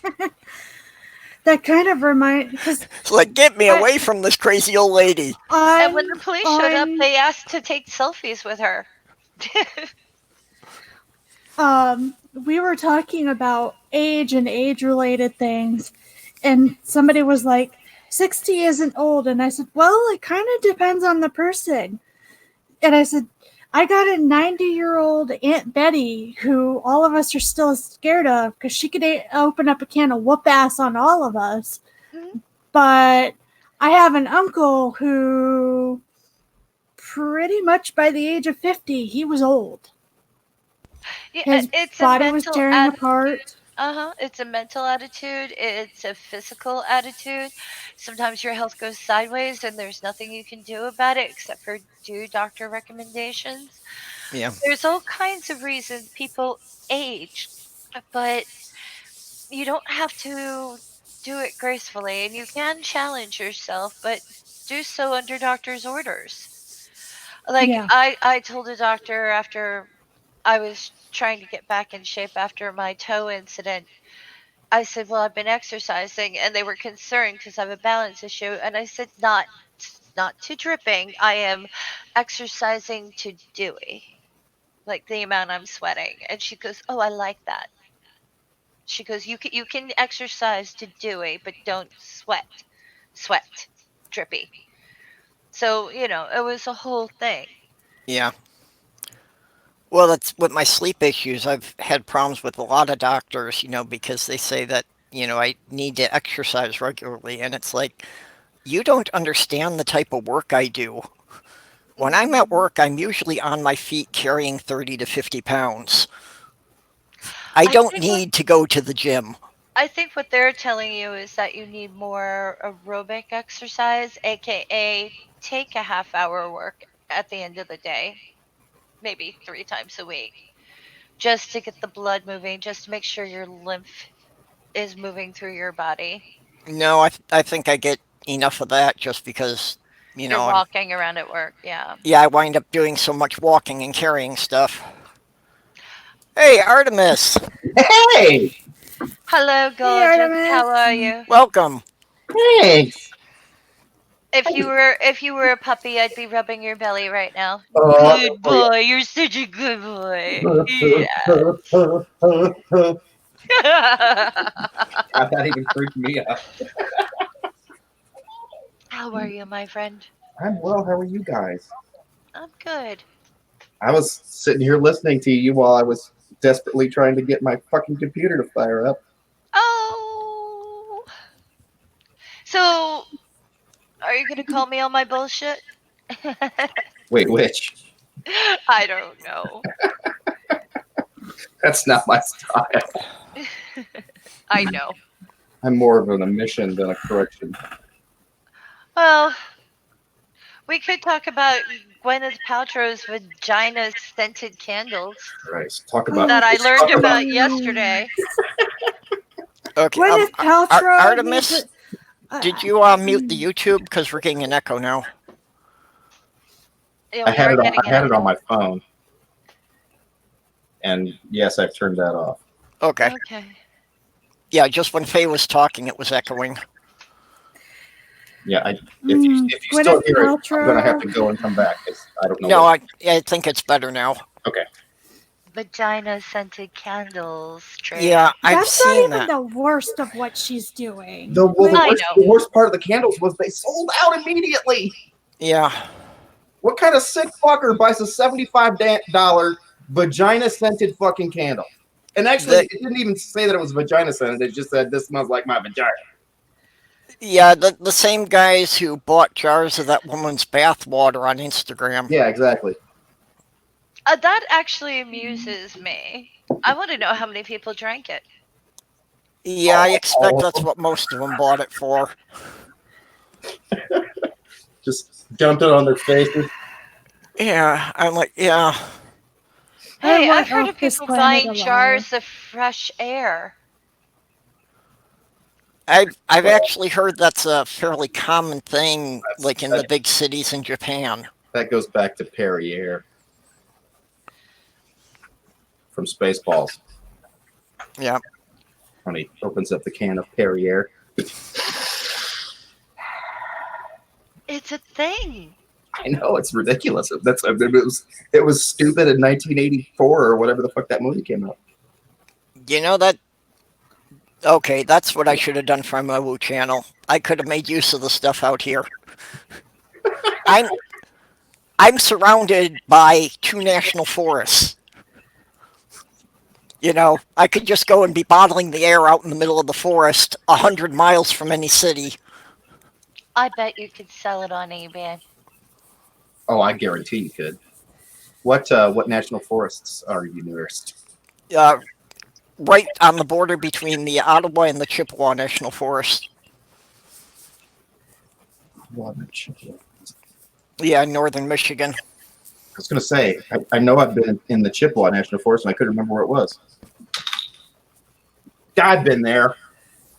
That kind of because It's like, get me I away from this crazy old lady. And when on the police showed up, on they asked to take selfies with her. we were talking about age and age related things, and somebody was like, 60 isn't old, and I said, well, it kind of depends on the person. And I said, I got a 90-year-old Aunt Betty who all of us are still scared of because she could open up a can of whoop ass on all of us. Mhm. But I have an uncle who, pretty much by the age of 50, he was old. Yeah, His it's a body was mental tearing attitude. apart. Uh-huh. It's a mental attitude. It's a physical attitude. Sometimes your health goes sideways and there's nothing you can do about it except for do doctor recommendations. Yeah. There's all kinds of reasons people age, but you don't have to do it gracefully, and you can challenge yourself, but do so under doctor's orders. Like Yeah. I told a doctor after I was trying to get back in shape after my toe incident, I said, well, I've been exercising, and they were concerned because I have a balance issue. And I said, not to dripping. I am exercising to dewy, like the amount I'm sweating. And she goes, oh, I like that. She goes, you can exercise to dewy, but don't sweat, drippy. So it was a whole thing. Yeah. Well, that's with my sleep issues. I've had problems with a lot of doctors, because they say that, I need to exercise regularly. And it's like, you don't understand the type of work I do. When I'm at work, I'm usually on my feet carrying 30 to 50 pounds. I I don't think what need to go to the gym. I think what they're telling you is that you need more aerobic exercise, aka take a half hour work at the end of the day, maybe 3 times a week, just to get the blood moving, just to make sure your lymph is moving through your body. No, I think I get enough of that just because, You're I'm, walking around at work, yeah. yeah, I wind up doing so much walking and carrying stuff. Hey, Artemis, Hey, Hello, Hey, gorgeous. How are Artemis. you? welcome. thanks. If you were a puppy, I'd be rubbing your belly right now. Oh, Good oh, boy, you're such a good boy. yeah. Yeah. God, that even freaked me out. How are you, my friend? I'm well. How are you guys? I'm good. I was sitting here listening to you while I was desperately trying to get my fucking computer to fire up. Oh. So, are you gonna call me on my bullshit? Wait, which? I don't know. That's not my style. I know. I'm more of an omission than a correction. Well, we could talk about Gwyneth Paltrow's vagina scented candles Christ, talk about that I learned talk about about yesterday. Okay, Gwyneth Paltrow needs Artemis, a. did you mute the YouTube because we're getting an echo now? Yeah, I we had are it on, getting I had it it. on my phone, and yes, I've turned that off. Okay. Okay. Yeah, just when Faye was talking, it was echoing. Yeah, if you still Gwyneth hear it, I'm gonna have Paltrow. to go and come back because I don't know No, what. I think it's better now. Okay. Vagina scented candles, Trey. Yeah, I've That's not seen even that. the worst of what she's doing. The I worst, know. the worst part of the candles was they sold out immediately. Yeah. What kind of sick fucker buys a $75 vagina scented fucking candle? And actually, The, it didn't even say that it was vagina scented. It just said this smells like my vagina. yeah, the same guys who bought jars of that woman's bath water on Instagram. Yeah, exactly. That actually amuses me. I want to know how many people drank it. Yeah, I expect All that's what most of them bought it for. just dumped it on their faces. Yeah, I'm like, yeah. I Hey, I've want heard off of this people planet buying alive. jars of fresh air. I've Well, actually heard that's a fairly common thing, like in the that, big cities in Japan. that goes back to Perrier from Spaceballs Yeah. when he opens up the can of Perrier. It's a thing. I know it's ridiculous. It was stupid in 1984 or whatever the fuck that movie came out. You know that. Okay, that's what I should have done for my Woo channel. I could have made use of the stuff out here. I'm I'm surrounded by 2 national forests. I could just go and be bottling the air out in the middle of the forest, 100 miles from any city. I bet you could sell it on eBay. Oh, I guarantee you could. What national forests are you nearest? Uh, right on the border between the Ottawa and the Chippewa National Forest. Yeah, northern Michigan. I was going to say, I know I've been in the Chippewa National Forest, and I couldn't remember where it was. I've been there.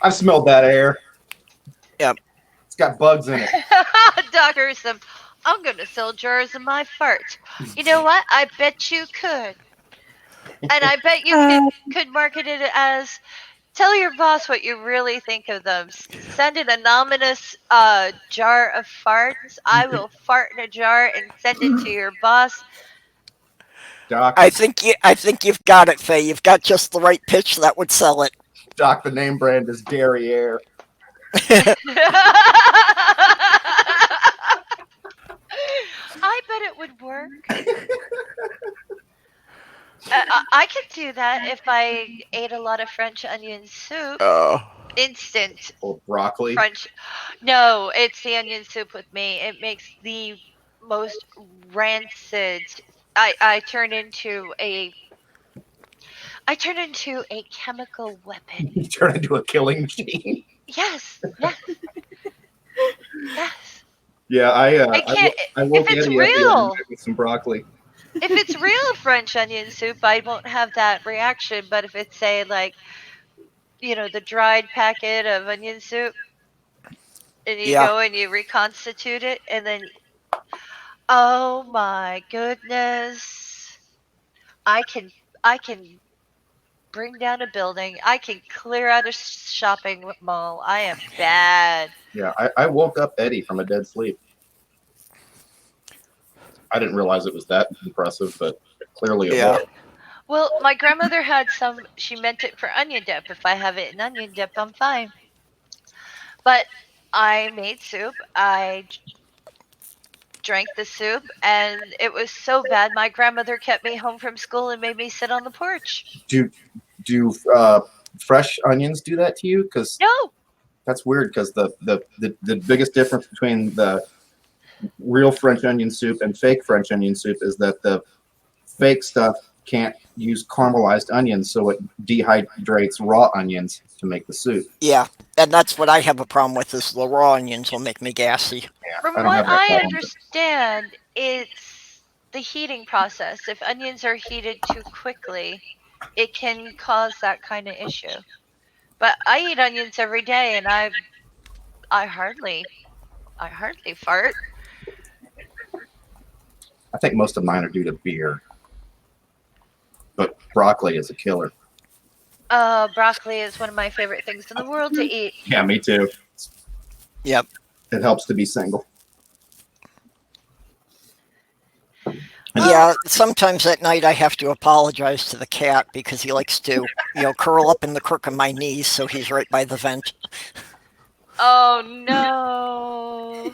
I've smelled that air. Yep. It's got bugs in it. Doc Ursom, I'm going to sell jars of my fart. You know what? I bet you could. And I bet you could market it as Tell your boss what you really think of them. Send an anonymous jar of farts. I will fart in a jar and send it to your boss. Doc, I think you've got it, Faye. You've got just the right pitch that would sell it. Doc, the name brand is Derriere. I bet it would work. I could do that if I ate a lot of French onion soup. Oh. Instant Or broccoli. French. No, it's the onion soup with me. It makes the most rancid. I turn into a chemical weapon. You turn into a killing machine. Yes, yes, yes. Yeah, I can't. I woke If it's Eddie up the other real, night with some broccoli. if it's real French onion soup, I won't have that reaction. But if it's say like, the dried packet of onion soup, and you Yeah. go and you reconstitute it, and then, oh my goodness, I can bring down a building. I can clear out a shopping mall. I am bad. Yeah, I woke up Eddie from a dead sleep. I didn't realize it was that impressive, but clearly it Yeah. was. Well, my grandmother had some. She meant it for onion dip. If I have it in onion dip, I'm fine. But I made soup. I drank the soup, and it was so bad. My grandmother kept me home from school and made me sit on the porch. Do fresh onions do that to you? Because No, that's weird. Because the biggest difference between the real French onion soup and fake French onion soup is that the fake stuff can't use caramelized onions, so it dehydrates raw onions to make the soup. Yeah. And that's what I have a problem with is the raw onions will make me gassy. Yeah, from I don't what have that I problem. understand, it's the heating process. If onions are heated too quickly, it can cause that kind of issue. But I eat onions every day, and I hardly fart. I think most of mine are due to beer, but broccoli is a killer. Broccoli is one of my favorite things in the world to eat. Yeah, me too. Yep. It helps to be single. Yeah, sometimes at night I have to apologize to the cat because he likes to, curl up in the crook of my knees, so he's right by the vent. Oh no!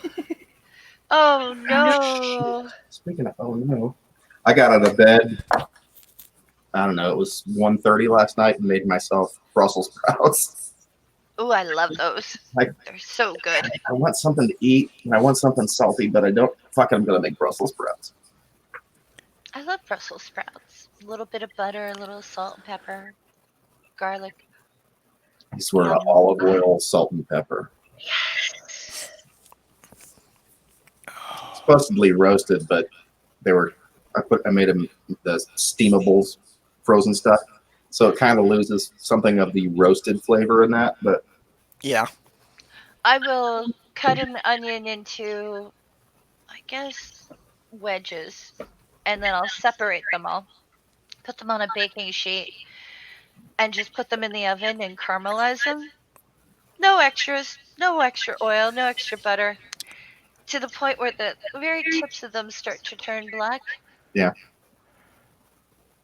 Oh no! Speaking of, oh no, I got out of bed. I don't know. It was 1:30 last night and made myself Brussels sprouts. Ooh, I love those. Like- They're so good. I want something to eat and I want something salty, but I don't. Fuck, I'm gonna make Brussels sprouts. I love Brussels sprouts. A little bit of butter, a little salt and pepper, garlic. I swear, olive oil, salt, and pepper. Yes. Supposedly roasted, but they were. I made them the steamables, frozen stuff, so it kind of loses something of the roasted flavor in that. But Yeah. I will cut an onion into, I guess, wedges, and then I'll separate them all, put them on a baking sheet, and just put them in the oven and caramelize them. No extras, no extra oil, no extra butter, to the point where the very tips of them start to turn black. Yeah.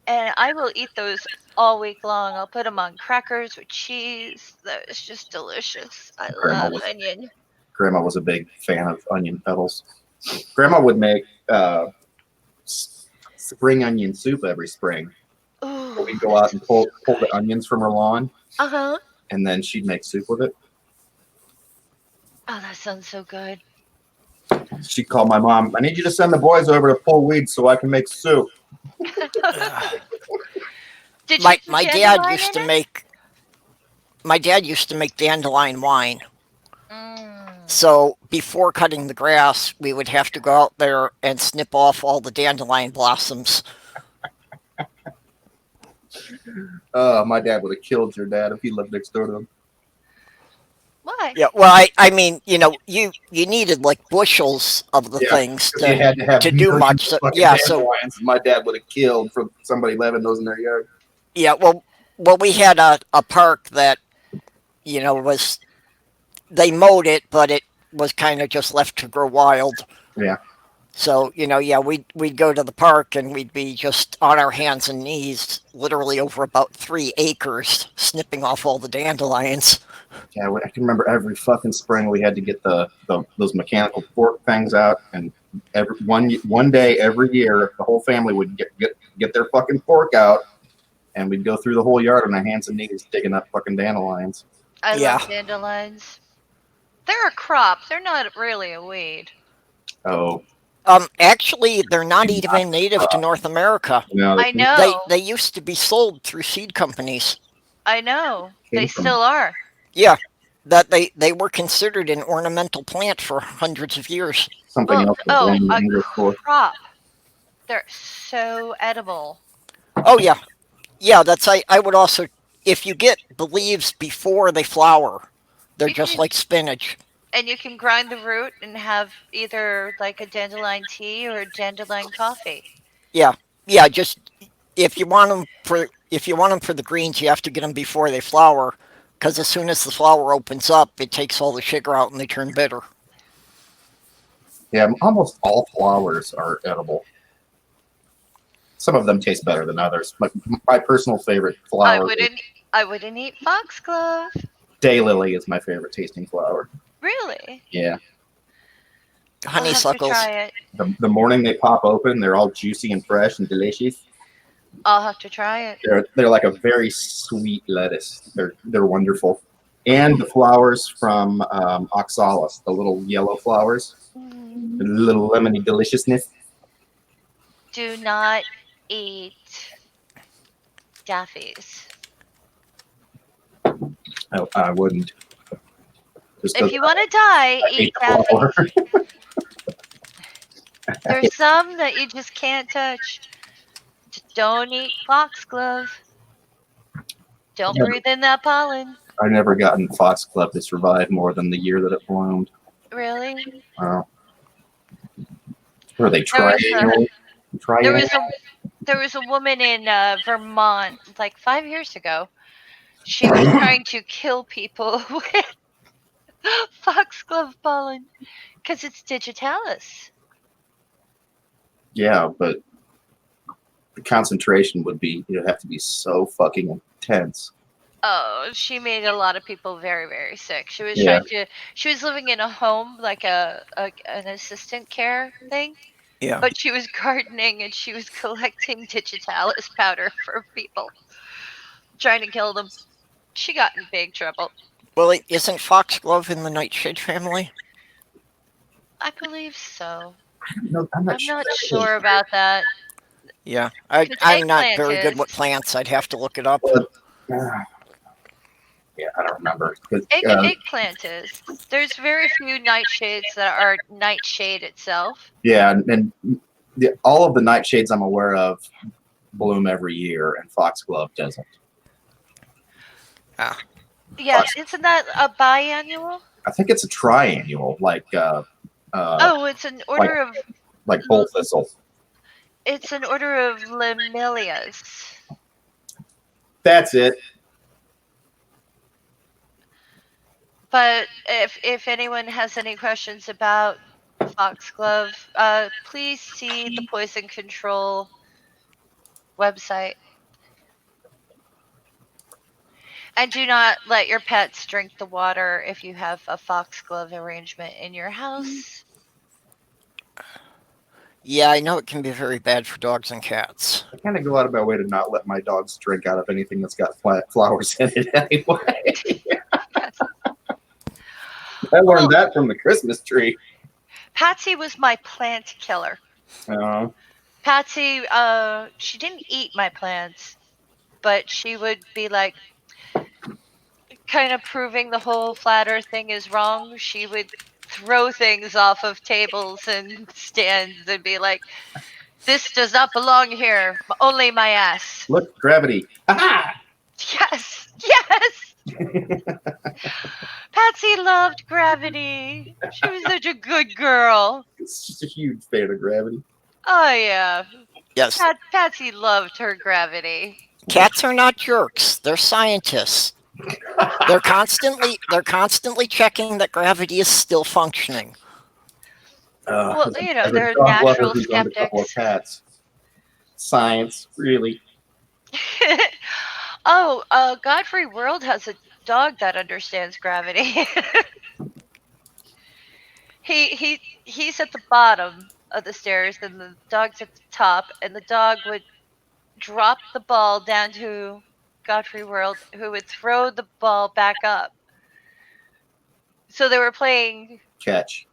And I will eat those all week long. I'll put them on crackers with cheese. That is just delicious. I Grandma love was- onion. Grandma was a big fan of onion petals. Grandma would make spring onion soup every spring. Ooh. We'd go out and pull the onions from her lawn, Uh-huh. and then she'd make soup with it. Oh, that sounds so good. She'd call my mom. I need you to send the boys over to pull weeds so I can make soup. Did you My put my dad dandelion used in to it? make my dad used to make dandelion wine. Mm. So before cutting the grass, we would have to go out there and snip off all the dandelion blossoms. My dad would have killed your dad if he lived next door to him. Why? Yeah, well, I mean, you needed like bushels of the Yeah, things You had to have to do millions much. of So, fucking yeah, so dandelions. My dad would have killed for somebody having those in their yard. yeah, well, we had a park that was they mowed it, but it was kind of just left to grow wild. Yeah. So, yeah, we'd go to the park and we'd be just on our hands and knees, literally over about 3 acres, snipping off all the dandelions. Yeah, I can remember every fucking spring we had to get those mechanical fork things out, and every one day every year the whole family would get their fucking fork out, and we'd go through the whole yard on our hands and knees digging up fucking dandelions. I Yeah. love dandelions. They're a crop. They're not really a weed. Oh, Actually, they're not even native to North America. no, I know. They used to be sold through seed companies. I know. Came They from- still are. Yeah, that they were considered an ornamental plant for hundreds of years. something else. to blame the English for. Crop. They're so edible. Oh yeah, that's I would also, if you get the leaves before they flower, they're You just can- like spinach. And you can grind the root and have either like a dandelion tea or a dandelion coffee. Yeah, just if you want them for the greens, you have to get them before they flower, because as soon as the flower opens up, it takes all the sugar out and they turn bitter. Yeah, almost all flowers are edible. Some of them taste better than others. Like my personal favorite flower, I wouldn't eat foxglove. daylily is my favorite tasting flower. Really? Yeah, I'll have to Honeysuckles. try it. the morning they pop open, they're all juicy and fresh and delicious. I'll have to try it. They're like a very sweet lettuce. They're wonderful. And the flowers from oxalis, the little yellow flowers, the little lemony deliciousness. Do not eat daffies. I wouldn't. Just If you want to die, I eat hate the flower. daffies. There's some that you just can't touch. Just don't eat foxglove. Don't Yeah. breathe in that pollen. I never gotten foxglove to survive more than the year that it bloomed. Really? Were they triannual? There was a woman in Vermont like 5 years ago. She was trying to kill people with foxglove pollen because it's digitalis. Yeah, but the concentration would have to be so fucking intense. Oh, she made a lot of people very, very sick. She was Yeah. she was living in a home, like an assistant care thing, Yeah. but she was gardening and she was collecting digitalis powder for people, trying to kill them. She got in big trouble. Well, isn't foxglove in the nightshade family? I believe so. No, I'm I'm not sure about that. Yeah, Because I'm not eggplant very good is. with plants. I'd have to look it up. Yeah, I don't remember. Eggplant is. There's very few nightshades that are nightshade itself. Yeah, and all of the nightshades I'm aware of bloom every year, and foxglove doesn't. Yeah, isn't that a biannual? I think it's a triannual, like It's an order of bull thistle. It's an order of limelias. That's it. But if anyone has any questions about foxglove, please see the poison control website. And do not let your pets drink the water if you have a foxglove arrangement in your house. Yeah, I know it can be very bad for dogs and cats. I kind of go out of my way to not let my dogs drink out of anything that's got flowers in it anyway. I learned that from the Christmas tree. Patsy was my plant killer. Patsy, she didn't eat my plants, but she would be like, kind of proving the whole flat earth thing is wrong. She would throw things off of tables and stands and be like, this does not belong here, only my ass. Look, gravity. Aha! Yes. Patsy loved gravity. She was such a good girl. It's just a huge fan of gravity. Oh yeah. Yes, Patsy loved her gravity. cats are not jerks. They're scientists. They're constantly checking that gravity is still functioning. Well, As a they're dog lover natural who's owned a couple of skeptics. cats, science really. Oh, Godfrey World has a dog that understands gravity. He's at the bottom of the stairs, and the dog's at the top, and the dog would drop the ball down to Godfrey World, who would throw the ball back up. So they were playing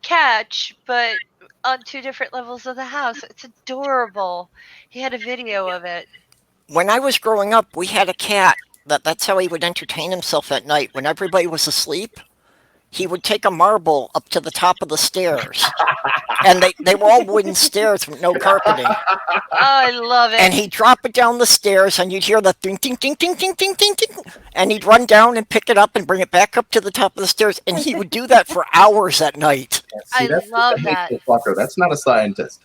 catch, but on two different levels of the house. It's adorable. He had a video of it. When I was growing up, we had a cat that's how he would entertain himself at night. When everybody was asleep, he would take a marble up to the top of the stairs. And they were all wooden stairs with no carpeting. Oh, I love it. And he'd drop it down the stairs, and you'd hear the ding, ding, ding, ding, ding, ding, ding, ding. And he'd run down and pick it up and bring it back up to the top of the stairs. And he would do that for hours at night. I love that. Fucker. That's not a scientist.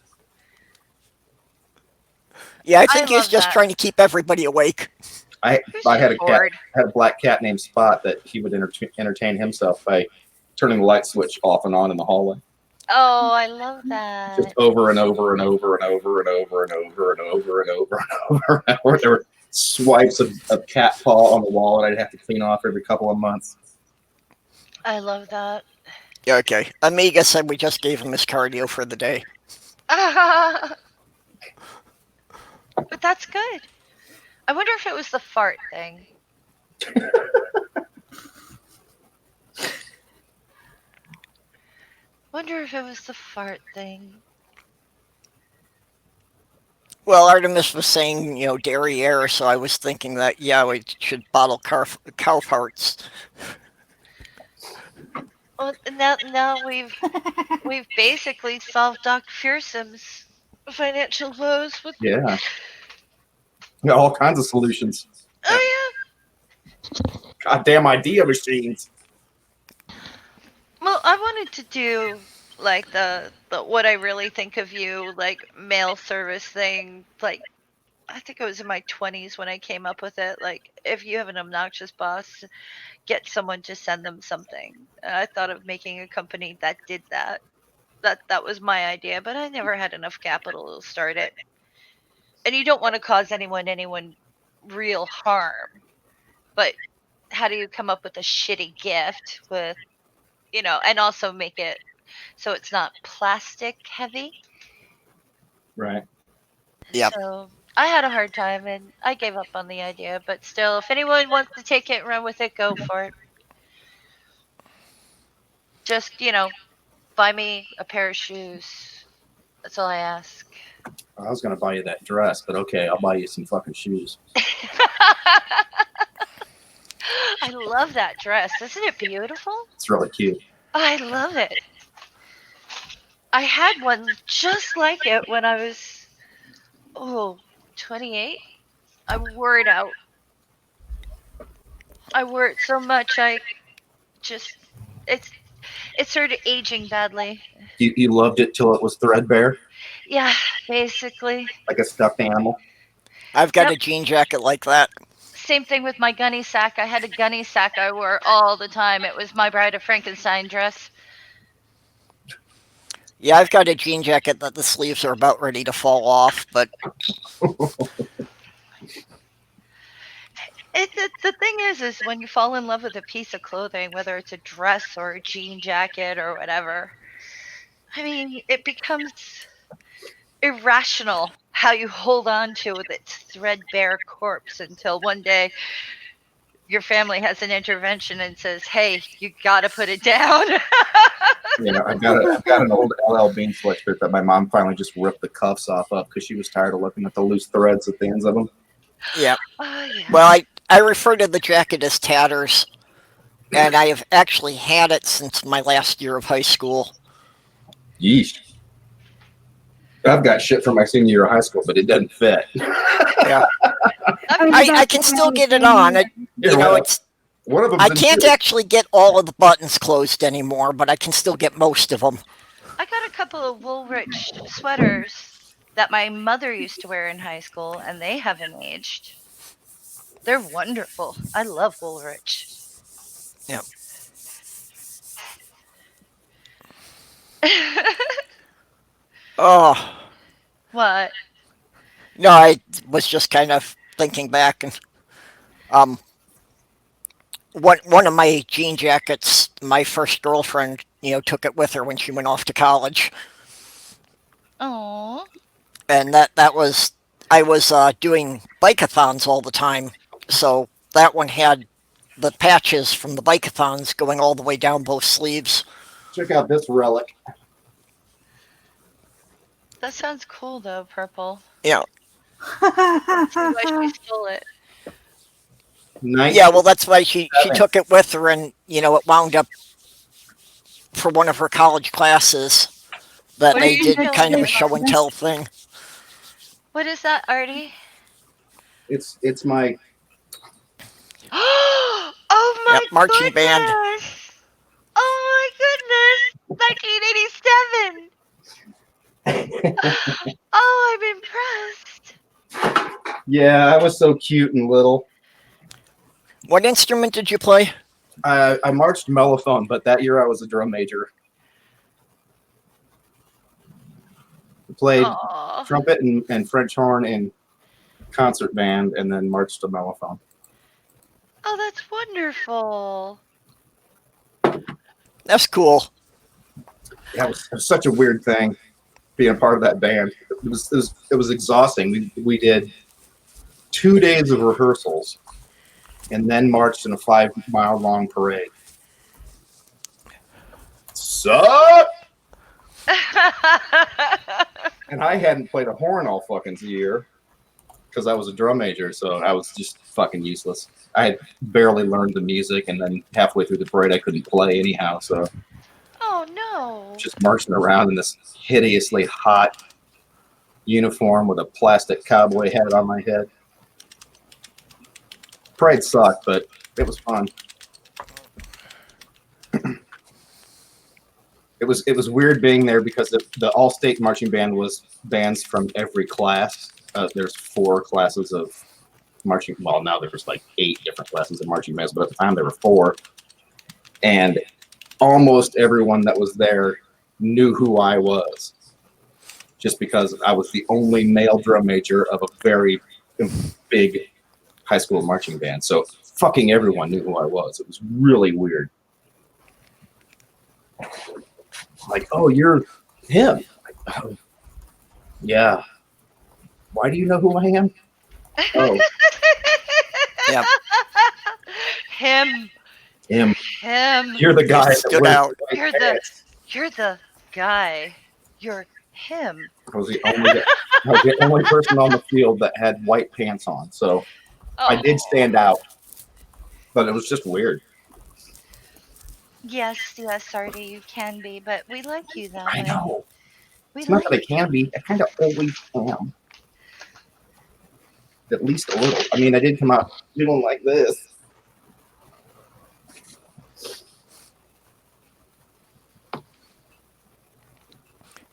Yeah, I think he's love just that. trying to keep everybody awake. I Who's had a cat, bored? had a black cat named Spot that he would entertain himself by turning the light switch off and on in the hallway, Oh, I love that. just over and over and over and over and over and over and over and over and over and over. There were swipes of cat paw on the wall that I'd have to clean off every couple of months. I love that. Yeah, okay. Amiga said we just gave him his cardio for the day. But that's good. I wonder if it was the fart thing. Wonder if it was the fart thing. Well, Artemis was saying, derriere, so I was thinking that, yeah, we should bottle cow parts. Well, now we've basically solved Dr. Fearsome's financial woes with. Yeah. All kinds of solutions. Oh Goddamn idea machines. yeah. Well, I wanted to do like the what I really think of you, like mail service thing. Like I think it was in my 20s when I came up with it. Like if you have an obnoxious boss, get someone to send them something. I thought of making a company that did that. That was my idea, but I never had enough capital to start it. And you don't want to cause anyone real harm. But how do you come up with a shitty gift with, and also make it so it's not plastic heavy? Right. Yep. So I had a hard time and I gave up on the idea, but still, if anyone wants to take it and run with it, go for it. Just, buy me a pair of shoes. That's all I ask. I was going to buy you that dress, but okay, I'll buy you some fucking shoes. I love that dress. Isn't it beautiful? It's really cute. I love it. I had one just like it when I was, 28. I wore it out. I wore it so much it started aging badly. You loved it till it was threadbare, Yeah, basically. like a stuffed animal. I've got Yep. a jean jacket like that. Same thing with my gunny sack. I had a gunny sack I wore all the time. It was my Bride of Frankenstein dress. Yeah, I've got a jean jacket that the sleeves are about ready to fall off, but The thing is when you fall in love with a piece of clothing, whether it's a dress or a jean jacket or whatever, I mean, it becomes irrational how you hold on to its threadbare corpse until one day your family has an intervention and says, "Hey, you gotta put it down." I've got an old LL Bean sweatshirt that my mom finally just ripped the cuffs off of because she was tired of looking at the loose threads at the ends of them. yeah. Oh, yeah. Well, I refer to the jacket as tatters, and I have actually had it since my last year of high school. Yeesh. I've got shit from my senior year of high school, but it doesn't fit. Yeah. I mean, I that's can what still was get it saying. on. Yeah, It's one of them. I can't actually get all of the buttons closed anymore, but I can still get most of them. I got a couple of Woolrich sweaters that my mother used to wear in high school, and they haven't aged. They're wonderful. I love Woolrich. Yeah. Oh, What? no, I was just kind of thinking back, and um, one of my jean jackets, my first girlfriend, took it with her when she went off to college, Oh. and that was I was doing bikeathons all the time, so that one had the patches from the bikeathons going all the way down both sleeves. Check out this relic. That sounds cool though, Purple. Yeah, See why she stole it. yeah. Well, that's why she took it with her, and it wound up for one of her college classes that What are they you did kind of a showing show and tell thing. What is that, Artie? It's my Oh my Yep, marching band. goodness! Oh my goodness! 1987. Oh, I'm impressed. Yeah, I was so cute and little. What instrument did you play? I marched mellophone, but that year I was a drum major. Played Aw. trumpet and French horn in concert band, and then marched to mellophone. Oh, that's wonderful. That's cool. That was such a weird thing, being a part of that band. It was exhausting. We did 2 days of rehearsals, and then marched in a 5-mile long parade. Suck! And I hadn't played a horn all fucking year because I was a drum major, so I was just fucking useless. I had barely learned the music, and then halfway through the parade, I couldn't play anyhow, so Oh no. just marching around in this hideously hot uniform with a plastic cowboy hat on my head. Parade sucked, but it was fun. It was weird being there because the all-state marching band was bands from every class. There's 4 classes of marching. Well, now there's like 8 different classes of marching bands, but at the time there were 4. And almost everyone that was there knew who I was, just because I was the only male drum major of a very big high school marching band. So fucking everyone knew who I was. It was really weird. Like, oh, you're him. Like, oh, yeah. Why do you know who I am? Oh, Yeah, Him. him. Him. You're the guy that stood wears out. the white You're the pants. You're the guy. You're him. I was the only person on the field that had white pants on. So I did stand out, but it was just weird. Yes, Artie, you can be, but we like you that I way. know. We It's not like that I can be. I kind of always am. At least a little. I mean, I did come out feeling like this.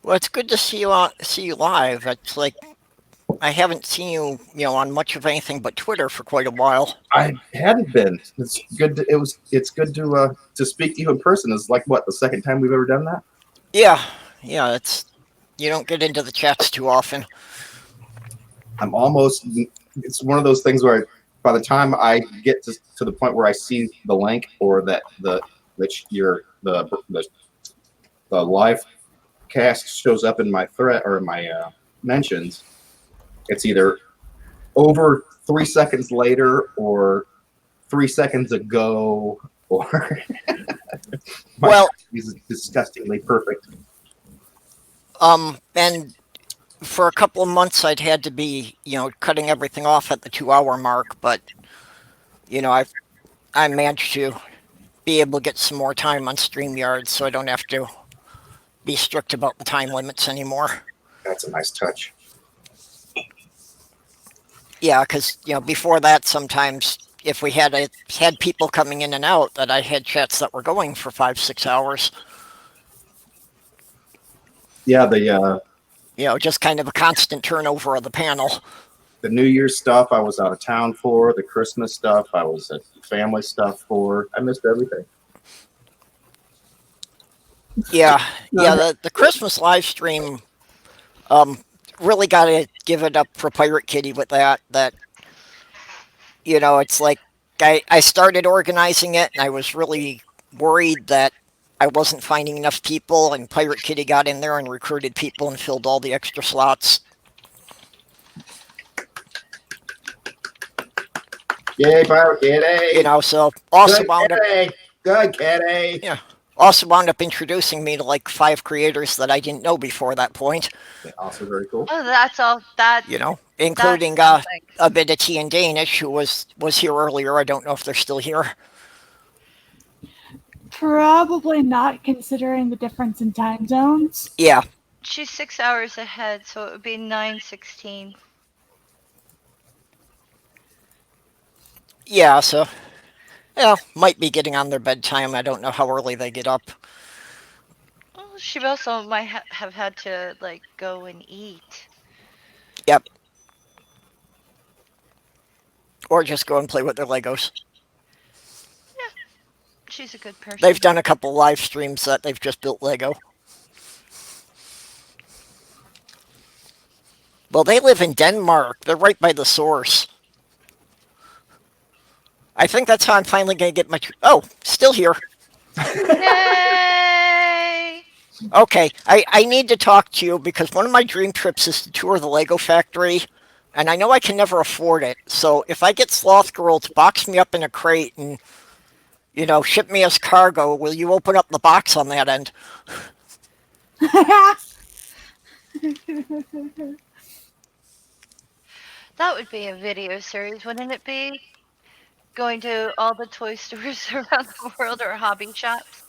well, it's good to see you live. It's like I haven't seen you, on much of anything but Twitter for quite a while. I hadn't been. It's good. It's good to speak to you in person. It's like what, the second time we've ever done that? Yeah. It's you don't get into the chats too often. I'm almost. It's one of those things where by the time I get to the point where I see the link or that the live cast shows up in my thread or in my mentions, it's either over 3 seconds later or 3 seconds ago, or Well, is disgustingly perfect. And for a couple of months, I'd had to be, cutting everything off at the 2-hour mark, but I managed to be able to get some more time on StreamYard, so I don't have to be strict about the time limits anymore. That's a nice touch. Yeah, because before that, sometimes if we had people coming in and out, that I had chats that were going for 5-6 hours. Yeah, the Just kind of a constant turnover of the panel. The New Year's stuff I was out of town for. The Christmas stuff I was at family stuff for. I missed everything. Yeah, yeah. The Christmas live stream, um, really got to give it up for Pirate Kitty with that. That it's like I started organizing it, and I was really worried that I wasn't finding enough people, and Pirate Kitty got in there and recruited people and filled all the extra slots. Yay, Pirate Kitty! So also Good wound up, kitty! Good kitty! yeah, also wound up introducing me to like 5 creators that I didn't know before that point. Yeah, also very cool. Oh, that's all. That Including that's something. a bit of T and Danish, who was here earlier. I don't know if they're still here. Probably not, considering the difference in time zones. Yeah, She's 6 hours ahead, so it would be 9:16. yeah. So, yeah, might be getting on their bedtime. I don't know how early they get up. Well, she also might have had to like go and eat. Yep. Or just go and play with their Legos. She's a good person. They've done a couple live streams that they've just built Lego. Well, they live in Denmark. They're right by the source. I think that's how I'm finally going to get my... Oh, still here. Yay! Okay, I need to talk to you because one of my dream trips is to tour the Lego factory, and I know I can never afford it. So if I get Sloth Girl to box me up in a crate and, ship me as cargo, will you open up the box on that end? That would be a video series, wouldn't it be? Going to all the toy stores around the world or hobby shops.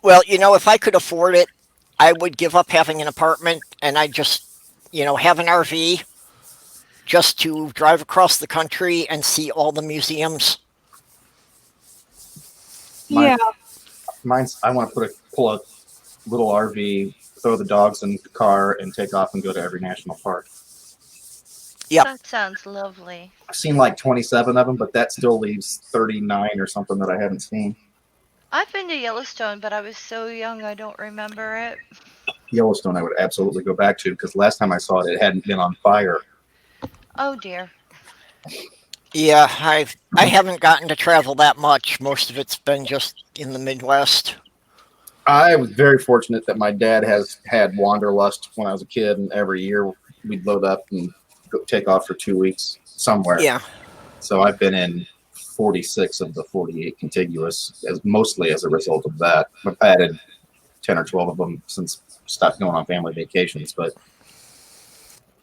Well, if I could afford it, I would give up having an apartment and I'd just, have an RV just to drive across the country and see all the museums. Yeah. Mine's. I want to pull a little RV, throw the dogs in the car, and take off and go to every national park. Yep. That sounds lovely. I've seen like 27 of them, but that still leaves 39 or something that I haven't seen. I've been to Yellowstone, but I was so young I don't remember it. Yellowstone, I would absolutely go back to because last time I saw it, it hadn't been on fire. Oh dear. Yeah, I haven't gotten to travel that much. Most of it's been just in the Midwest. I was very fortunate that my dad has had wanderlust when I was a kid, and every year we'd load up and go take off for 2 weeks somewhere. Yeah. So I've been in 46 of the 48 contiguous, mostly as a result of that. I've added 10 or 12 of them since stopped going on family vacations, but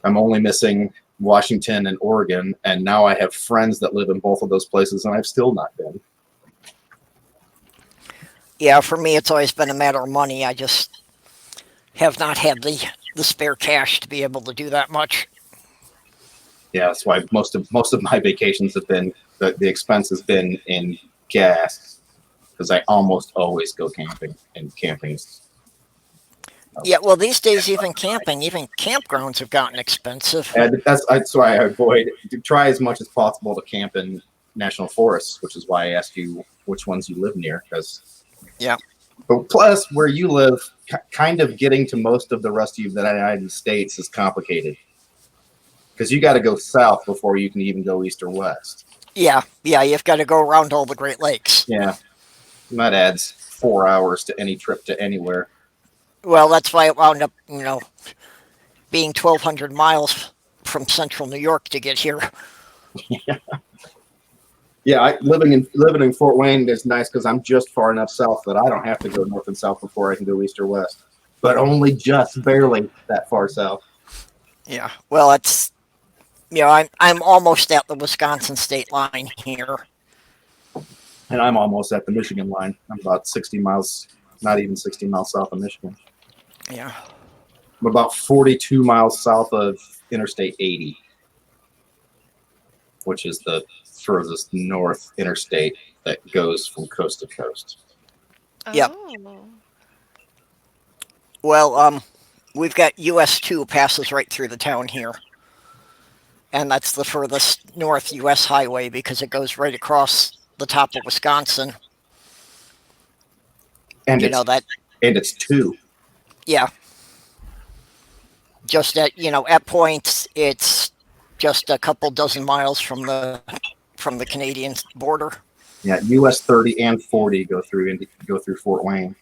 I'm only missing Washington and Oregon, and now I have friends that live in both of those places, and I've still not been. Yeah, for me, it's always been a matter of money. I just have not had the spare cash to be able to do that much. Yeah, that's why most of my vacations have been the expense has been in gas, because I almost always go camping, and camping's. Yeah, well, these days, even campgrounds have gotten expensive. And that's why I try as much as possible to camp in national forests, which is why I asked you which ones you live near. Yeah. But plus, where you live, kind of getting to most of the rest of the United States is complicated. Because you got to go south before you can even go east or west. Yeah, you've got to go around all the Great Lakes. Yeah. And that adds 4 hours to any trip to anywhere. Well, that's why it wound up, being 1,200 miles from central New York to get here. Yeah, living in Fort Wayne is nice because I'm just far enough south that I don't have to go north and south before I can go east or west. But only just barely that far south. Yeah, well, it's, I'm almost at the Wisconsin state line here. And I'm almost at the Michigan line. I'm about 60 miles, not even 60 miles south of Michigan. Yeah. I'm about 42 miles south of Interstate 80, which is the furthest north interstate that goes from coast to coast. Yep. Oh. Well, we've got US 2 passes right through the town here. and that's the furthest north U.S. highway because it goes right across the top of Wisconsin. And You it's know that, and it's 2. yeah. Just at points, it's just a couple dozen miles from the Canadian border. Yeah, US 30 and 40 go through Fort Wayne.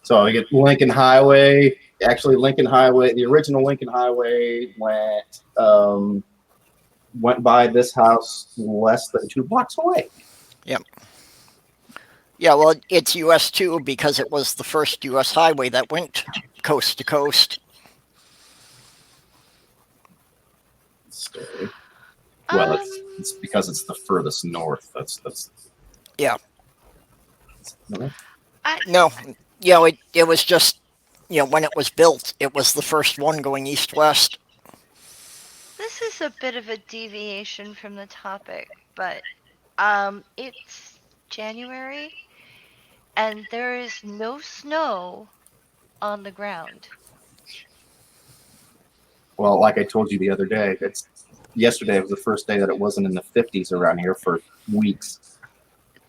So you get Lincoln Highway. Actually, Lincoln Highway, the original Lincoln Highway went by this house less than 2 blocks away. Yep. Yeah, well, it's US 2 because it was the first US highway that went coast to coast. Well, it's because it's the furthest north. That's Yeah. no. No, it was just, when it was built, it was the first one going east-west. This is a bit of a deviation from the topic, but it's January and there is no snow on the ground. Well, like I told you the other day, yesterday was the first day that it wasn't in the 50s around here for weeks.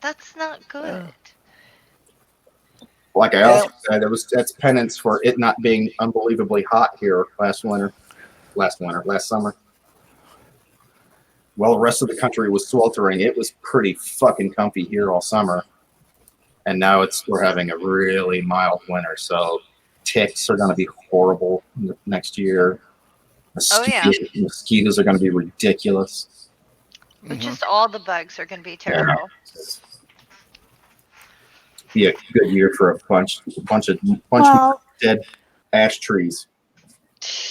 That's not good. Like I also said, that's penance for it not being unbelievably hot here last summer. Well, the rest of the country was sweltering. It was pretty fucking comfy here all summer, and now we're having a really mild winter. So ticks are going to be horrible next year. Mosquitoes are going to be ridiculous. Just all the bugs are going to be terrible. Yeah. Be a good year for a bunch of dead ash trees.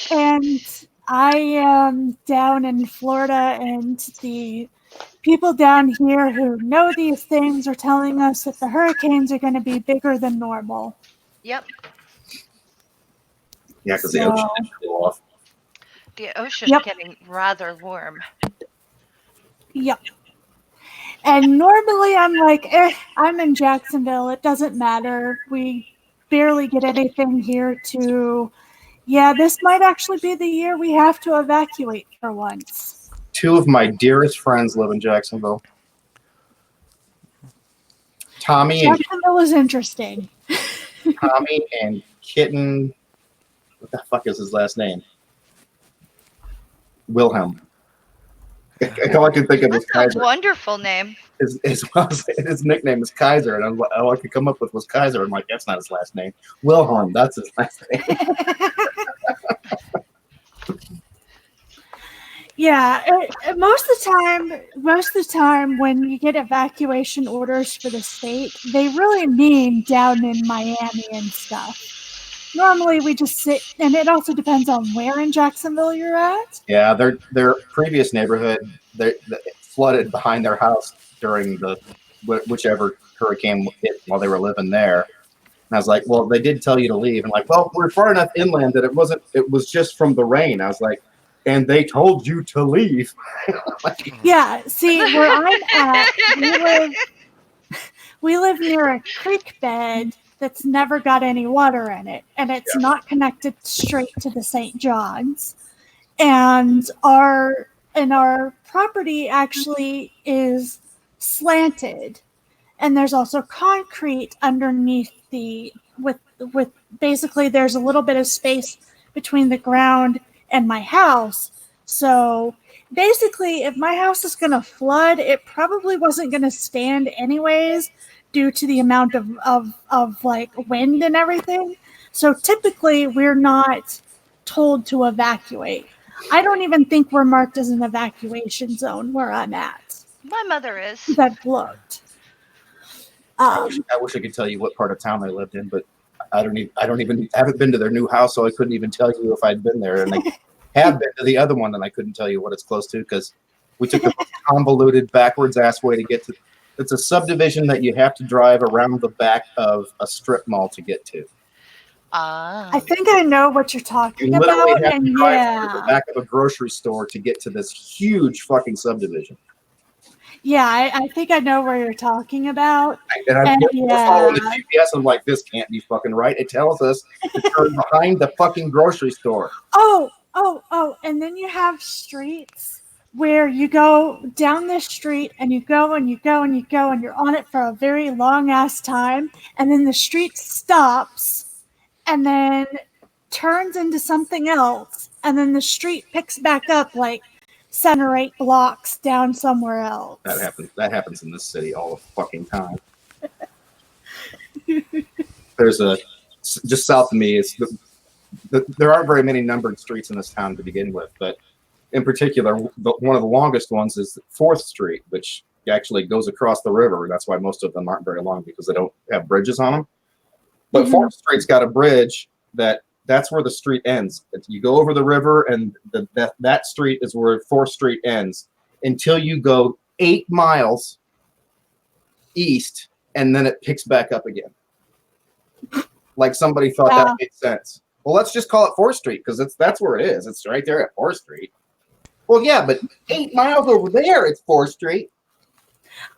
And I am down in Florida, and the people down here who know these things are telling us that the hurricanes are going to be bigger than normal. Yep. Yeah, because the ocean didn't cool off. The ocean's getting rather warm. Yep. And normally I'm like, I'm in Jacksonville. It doesn't matter. We barely get anything here to, this might actually be the year we have to evacuate for once. 2 of my dearest friends live in Jacksonville. Jacksonville is interesting. Tommy and Kitten, what the fuck is his last name? Wilhelm. All I can think of is Kaiser. Wonderful name. His nickname is Kaiser, and all I could come up with was Kaiser. I'm like, that's not his last name. Wilhelm, that's his last name. Yeah, most of the time when you get evacuation orders for the state, they really mean down in Miami and stuff. Normally we just sit, and it also depends on where in Jacksonville you're at. Yeah, their previous neighborhood, they flooded behind their house during whichever hurricane hit while they were living there. And I was like, well, they did tell you to leave. And like, well, we're far enough inland that it was just from the rain. I was like, and they told you to leave. Yeah, see, where I'm at, we live near a creek bed that's never got any water in it, and it's not connected straight to the St. John's. And our property actually is slanted, and there's also concrete underneath with basically there's a little bit of space between the ground and my house. So basically, if my house is going to flood, it probably wasn't going to stand anyways due to the amount of like wind and everything. So typically we're not told to evacuate. I don't even think we're marked as an evacuation zone where I'm at. My mother is. I've looked. I wish I could tell you what part of town I lived in, but I haven't been to their new house, so I couldn't even tell you if I'd been there. And I have been to the other one, and I couldn't tell you what it's close to because we took the convoluted, backwards ass way to get to. It's a subdivision that you have to drive around the back of a strip mall to get to. I think I know what you're talking about. Have to drive through the back of a grocery store to get to this huge fucking subdivision. Yeah, I think I know where you're talking about. And I'm following the GPS. I'm like, this can't be fucking right. It tells us to turn behind the fucking grocery store. Oh, Oh, and then you have streets where you go down this street and you go and you go and you go and you're on it for a very long ass time, and then the street stops and then turns into something else, and then the street picks back up like 7 or 8 blocks down somewhere else. That happens in this city all the fucking time. There's just south of me. There aren't very many numbered streets in this town to begin with, but in particular, one of the longest ones is 4th Street, which actually goes across the river. That's why most of them aren't very long, because they don't have bridges on them. But 4th Street's got a bridge that's where the street ends. You go over the river, and that street is where 4th Street ends until you go 8 miles east, and then it picks back up again. Like somebody thought that made sense. Well, let's just call it 4th Street because that's where it is. It's right there at 4th Street. Well, yeah, but 8 miles over there, it's 4th Street.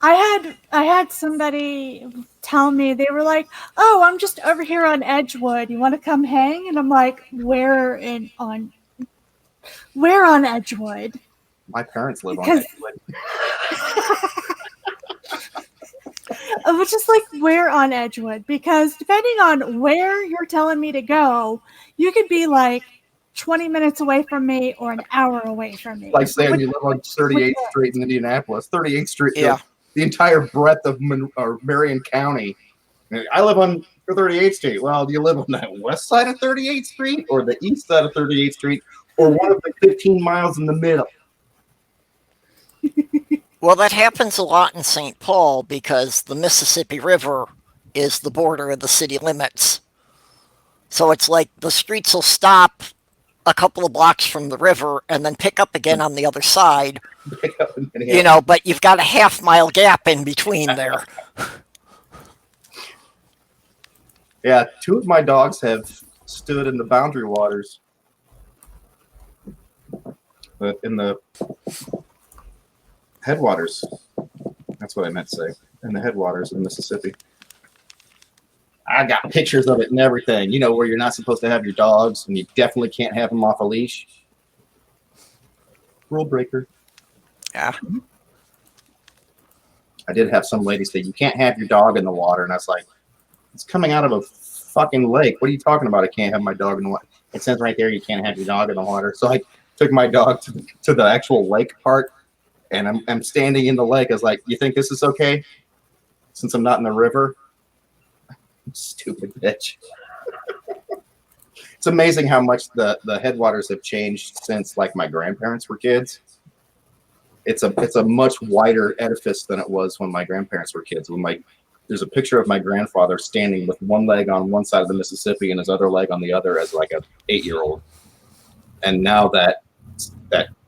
I had somebody tell me, they were like, "Oh, I'm just over here on Edgewood. You want to come hang?" And I'm like, "Where on Edgewood?" My parents live on Edgewood. I was just like, "Where on Edgewood?" Because depending on where you're telling me to go, you could be like 20 minutes away from me or an hour away from me. Like saying you live on 38th Street in Indianapolis. 38th Street, Yeah. The entire breadth of Marion County. I live on 38th Street. Well, do you live on the west side of 38th Street or the east side of 38th Street or one of the 15 miles in the middle? Well, that happens a lot in St. Paul because the Mississippi River is the border of the city limits. So it's like the streets will stop a couple of blocks from the river and then pick up again on the other side. But you've got a half-mile gap in between there. Yeah, 2 of my dogs have stood in the boundary waters. But in the headwaters. That's what I meant to say. In the headwaters of Mississippi. I got pictures of it and everything. You know, where you're not supposed to have your dogs and you definitely can't have them off a leash. Rule breaker. Yeah. I did have some lady say, "You can't have your dog in the water." And I was like, "It's coming out of a fucking lake. What are you talking about? I can't have my dog in the water." It says right there, you can't have your dog in the water. So I took my dog to the actual lake part, and I'm standing in the lake. I was like, "You think this is okay? Since I'm not in the river?" Stupid bitch. It's amazing how much the headwaters have changed since like my grandparents were kids. It's a much wider edifice than it was when my grandparents were kids. There's a picture of my grandfather standing with one leg on one side of the Mississippi and his other leg on the other as like a 8-year-old. And now that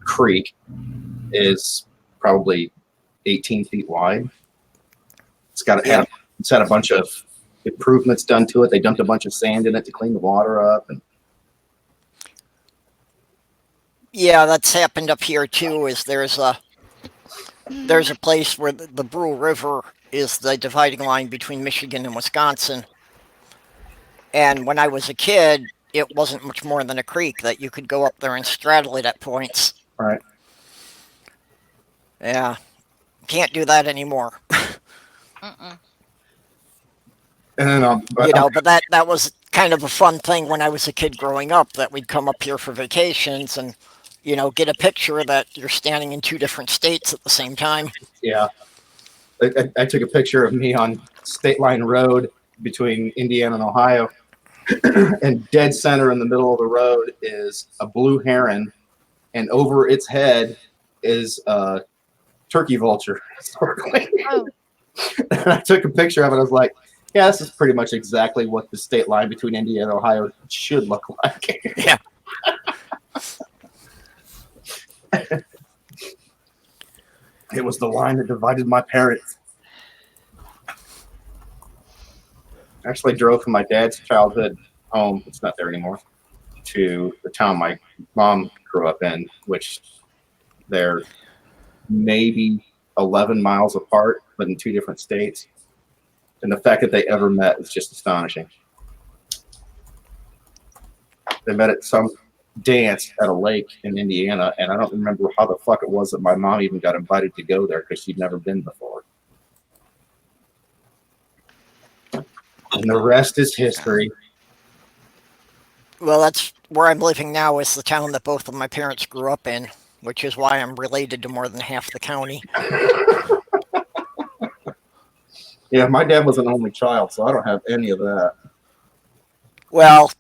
creek is probably 18 feet wide. It's had a bunch of improvements done to it. They dumped a bunch of sand in it to clean the water up. And yeah, that's happened up here too. There's a place where the Brule River is the dividing line between Michigan and Wisconsin. And when I was a kid, it wasn't much more than a creek that you could go up there and straddle it at points. all right. Yeah, can't do that anymore. And then But that was kind of a fun thing when I was a kid growing up, that we'd come up here for vacations and get a picture that you're standing in 2 different states at the same time. Yeah. I took a picture of me on State Line Road between Indiana and Ohio. And dead center in the middle of the road is a blue heron. And over its head is a turkey vulture snorkeling. Oh. And I took a picture of it. I was like, yeah, this is pretty much exactly what the state line between Indiana and Ohio should look like. Yeah. It was the line that divided my parents. I actually drove from my dad's childhood home, it's not there anymore, to the town my mom grew up in, which they're maybe 11 miles apart, but in 2 different states. And the fact that they ever met is just astonishing. They met at some dance at a lake in Indiana, and I don't remember how the fuck it was that my mom even got invited to go there because she'd never been before. And the rest is history. Well, that's where I'm living now, is the town that both of my parents grew up in, which is why I'm related to more than half the county. Yeah, my dad was an only child, so I don't have any of that. Well,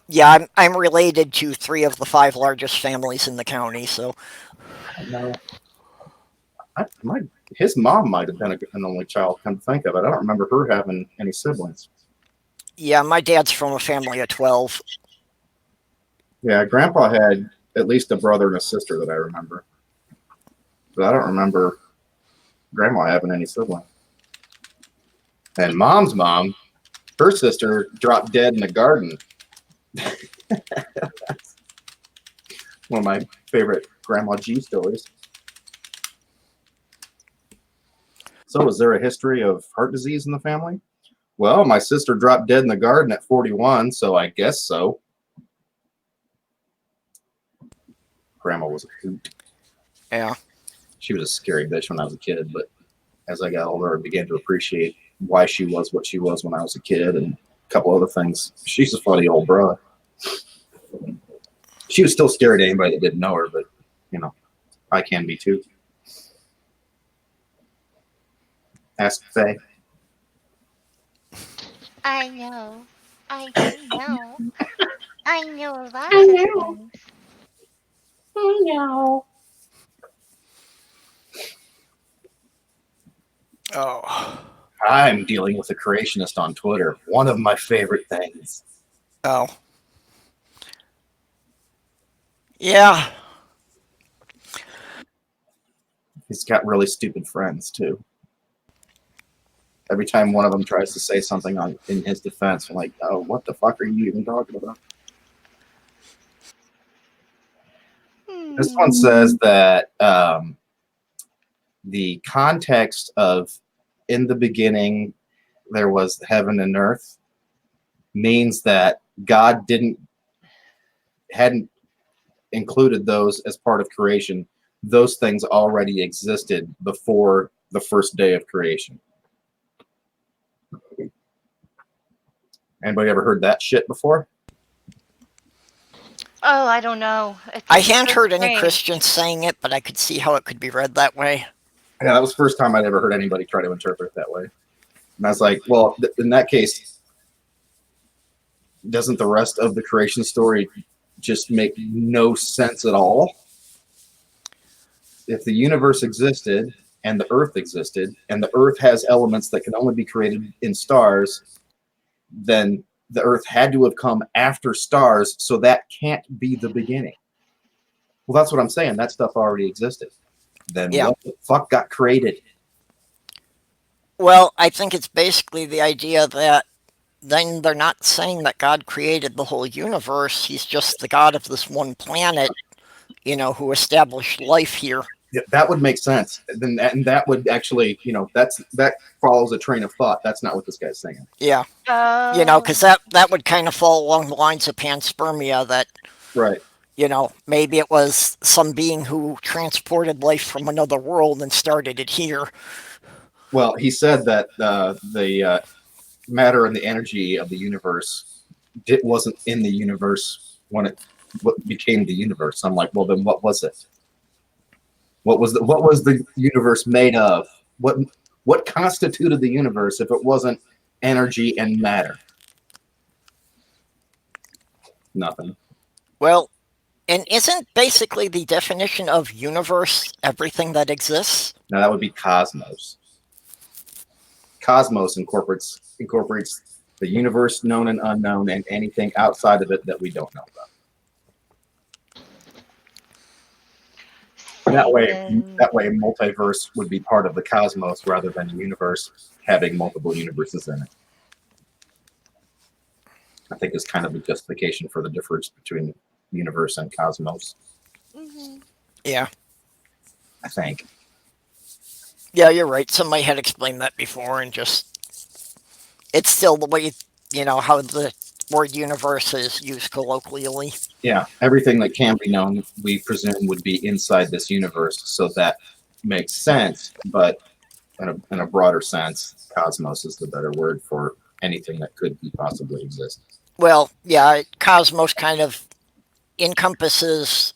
yeah, I'm related to 3 of the 5 largest families in the county, so No. His mom might have been an only child, come to think of it. I don't remember her having any siblings. yeah, my dad's from a family of 12. Yeah, Grandpa had at least a brother and a sister that I remember. But I don't remember Grandma having any siblings. And Mom's mom, her sister dropped dead in the garden. One of my favorite Grandma G stories. So is there a history of heart disease in the family? Well, my sister dropped dead in the garden at 41, so I guess so. Grandma was a hoot. Yeah. She was a scary bitch when I was a kid, but as I got older, I began to appreciate why she was what she was when I was a kid and a couple other things. She's a funny old broad. She was still scary to anybody that didn't know her, but, you know, I can be too. Ask Faye. I know. I do know. I know lots of things. I know. Oh. I'm dealing with a creationist on Twitter. One of my favorite things. Oh. Yeah. He's got really stupid friends, too. Every time one of them tries to say something in his defense, I'm like, oh, what the fuck are you even talking about? This one says that the context of in the beginning there was heaven and earth means that God hadn't included those as part of creation. Those things already existed before the first day of creation. Anybody ever heard that shit before? Oh, I don't know. I hadn't so heard any strange. Christians saying it, but I could see how it could be read that way. Yeah, that was the first time I'd ever heard anybody try to interpret it that way. And I was like, well, in that case, doesn't the rest of the creation story just make no sense at all? If the universe existed and the earth existed and the earth has elements that can only be created in stars, then the earth had to have come after stars, so that can't be the beginning. Well, that's what I'm saying. That stuff already existed. Then Yeah. what the fuck got created? Well, I think it's basically the idea that then they're not saying that God created the whole universe. He's just the God of this one planet, who established life here. Yeah, that would make sense. And that would actually, that follows a train of thought. That's not what this guy's saying. Yeah. Oh. Because that would kind of fall along the lines of panspermia, that, Right. maybe it was some being who transported life from another world and started it here. Well, he said that the matter and the energy of the universe wasn't in the universe when it became the universe. I'm like, well, then what was it? What was the universe made of? What constituted the universe if it wasn't energy and matter? Nothing. Well, and isn't basically the definition of universe everything that exists? Now that would be cosmos. Cosmos incorporates the universe, known and unknown, and anything outside of it that we don't know about. That way, multiverse would be part of the cosmos rather than a universe having multiple universes in it. I think it's kind of a justification for the difference between universe and cosmos. Mm-hmm. Yeah. I think. Yeah, you're right. Somebody had explained that before, and just it's still the way how the word universe is used colloquially. Yeah, everything that can be known, we presume, would be inside this universe, so that makes sense. But in a broader sense, cosmos is the better word for anything that could possibly exist. Well, yeah, cosmos kind of encompasses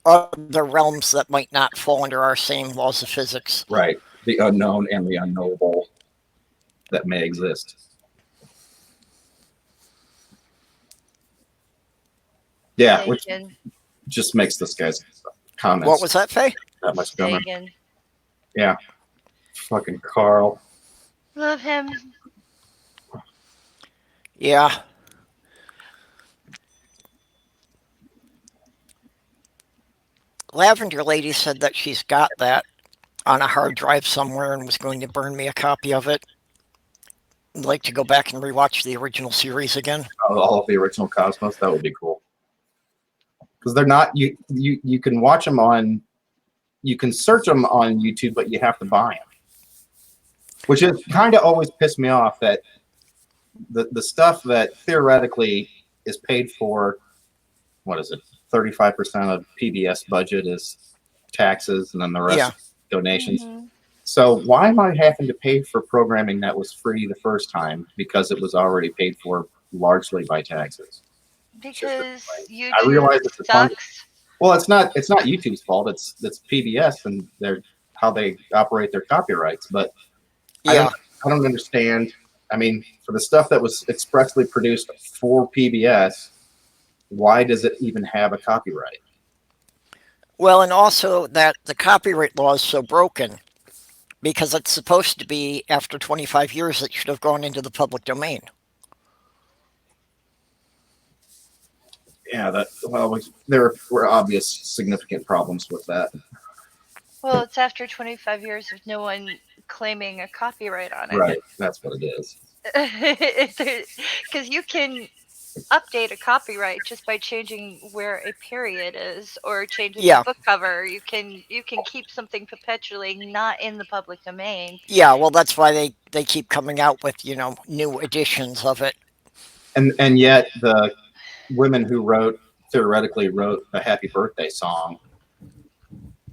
other realms that might not fall under our same laws of physics. Right, the unknown and the unknowable that may exist. Yeah, which Sagan. just makes this guy's comments What was that, Faye? that much dumber. Sagan. Yeah, fucking Carl. Love him. Yeah. Lavender Lady said that she's got that on a hard drive somewhere and was going to burn me a copy of it. I'd like to go back and rewatch the original series again. All of the original Cosmos, that would be cool. Because they're not, you can watch them on, you can search them on YouTube, but you have to buy them. Which is kind of always pissed me off, that the stuff that theoretically is paid for, what is it, 35% of PBS budget is taxes, and then the rest donations. Mhm. So why am I having to pay for programming that was free the first time, because it was already paid for largely by taxes? Because I realize YouTube it's a fun. sucks. Well, it's not YouTube's fault. It's PBS and how they operate their copyrights. But Yeah. I don't understand. I mean, for the stuff that was expressly produced for PBS, why does it even have a copyright? Well, and also that the copyright law is so broken because it's supposed to be after 25 years it should have gone into the public domain. Yeah, there were obvious significant problems with that. Well, it's after 25 years of no one claiming a copyright on it. Right, that's what it is. Because you can update a copyright just by changing where a period is or changing the book cover. You can keep something perpetually not in the public domain. Yeah, well, that's why they keep coming out with, new editions of it. And yet the women who theoretically wrote a happy birthday song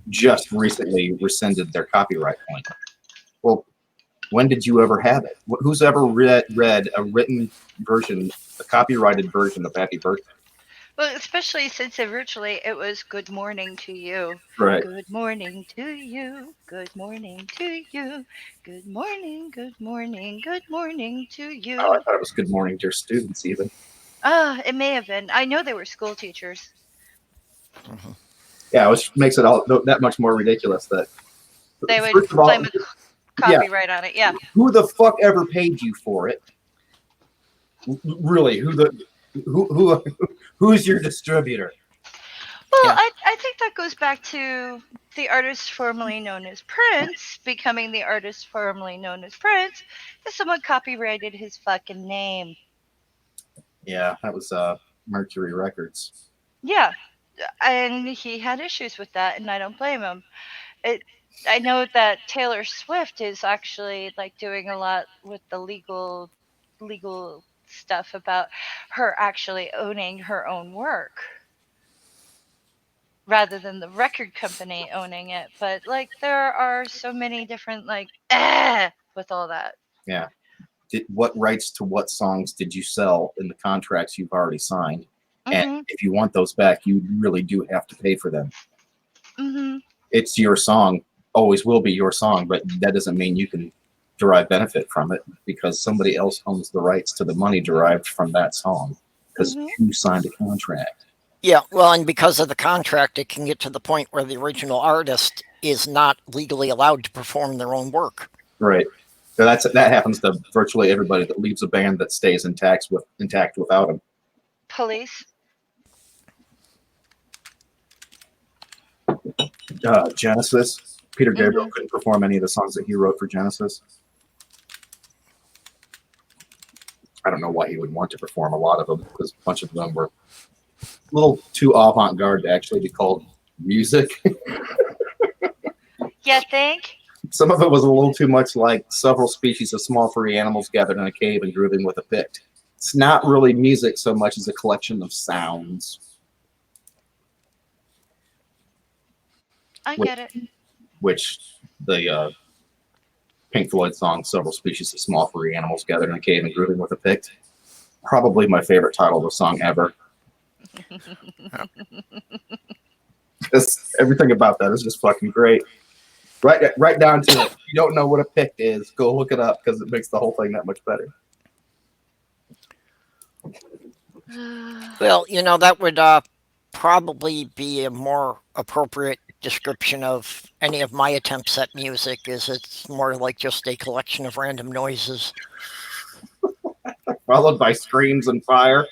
just recently rescinded their copyright claim. Well, when did you ever have it? Who's ever read a written version, a copyrighted version of Happy Birthday? Well, especially since originally it was "Good morning to you." Right. Good morning to you. Good morning to you. Good morning. Good morning. Good morning to you. Oh, I thought it was "Good morning, dear students," even. It may have been. I know they were school teachers. Mm-hmm. Yeah, which makes it all that much more ridiculous that they would claim a copyright on it. Yeah. Who the fuck ever paid you for it? Really? Who's your distributor? Well, I think that goes back to the artist formerly known as Prince becoming the artist formerly known as Prince, because someone copyrighted his fucking name. Yeah, that was Mercury Records. Yeah, and he had issues with that, and I don't blame him. I know that Taylor Swift is actually doing a lot with the legal stuff about her actually owning her own work rather than the record company owning it. But there are so many different with all that. Yeah. What rights to what songs did you sell in the contracts you've already signed? Mm-hmm. And if you want those back, you really do have to pay for them. Mm-hmm. It's your song, always will be your song, but that doesn't mean you can derive benefit from it because somebody else owns the rights to the money derived from that song because you signed a contract. Yeah, well, and because of the contract, it can get to the point where the original artist is not legally allowed to perform their own work. Right. So that happens to virtually everybody that leaves a band that stays intact without them. Police. Genesis. Peter Gabriel couldn't perform any of the songs that he wrote for Genesis. I don't know why he would want to perform a lot of them because a bunch of them were a little too avant-garde to actually be called music. You think? Some of it was a little too much like several species of small furry animals gathered in a cave and grooving with a pick. It's not really music so much as a collection of sounds. I get it. Which the Pink Floyd song, Several Species of Small Furry Animals Gathered in a Cave and Grooving with a Pict. Probably my favorite title of a song ever. Just everything about that is just fucking great. Right down to it. If you don't know what a pict is, go look it up because it makes the whole thing that much better. Well, that would probably be a more appropriate description of any of my attempts at music. Is it's more like just a collection of random noises, Followed by screams and fire.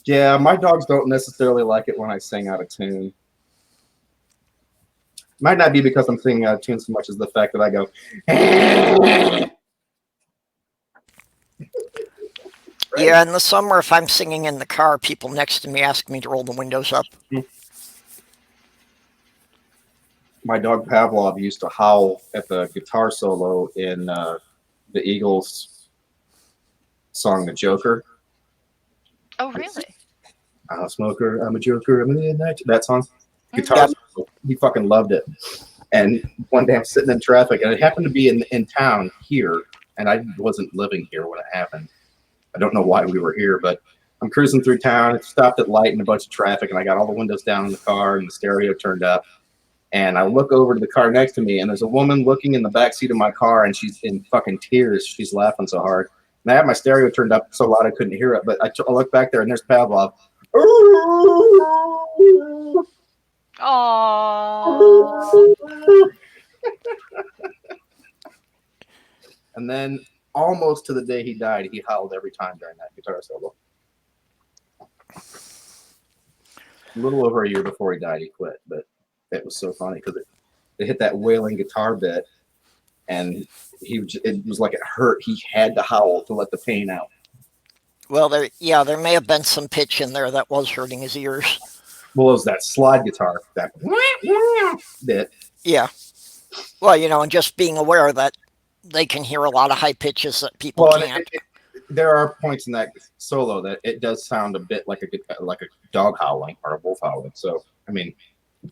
Yeah, my dogs don't necessarily like it when I sing out of tune. Might not be because I'm singing out of tune so much as the fact that I go. Yeah, in the summer, if I'm singing in the car, people next to me ask me to roll the windows up. My dog Pavlov used to howl at the guitar solo in the Eagles song "The Joker." Oh, really? I'm a smoker, I'm a joker, I'm a night. That song, guitar solo, he fucking loved it. And one day I'm sitting in traffic, and it happened to be in town here, and I wasn't living here when it happened. I don't know why we were here, but I'm cruising through town. It stopped at light and a bunch of traffic, and I got all the windows down in the car and the stereo turned up. And I look over to the car next to me, and there's a woman looking in the back seat of my car, and she's in fucking tears. She's laughing so hard. And I had my stereo turned up so loud I couldn't hear it, but I look back there, and there's Pavlov. Aww. And then almost to the day he died, he howled every time during that guitar solo. A little over a year before he died, he quit, but it was so funny because it hit that wailing guitar bit, and it was like it hurt. He had to howl to let the pain out. Well, there may have been some pitch in there that was hurting his ears. Well, it was that slide guitar, that bit. Yeah. Well, and just being aware that they can hear a lot of high pitches that people can't. There are points in that solo that it does sound a bit like a dog howling or a wolf howling. So, I mean,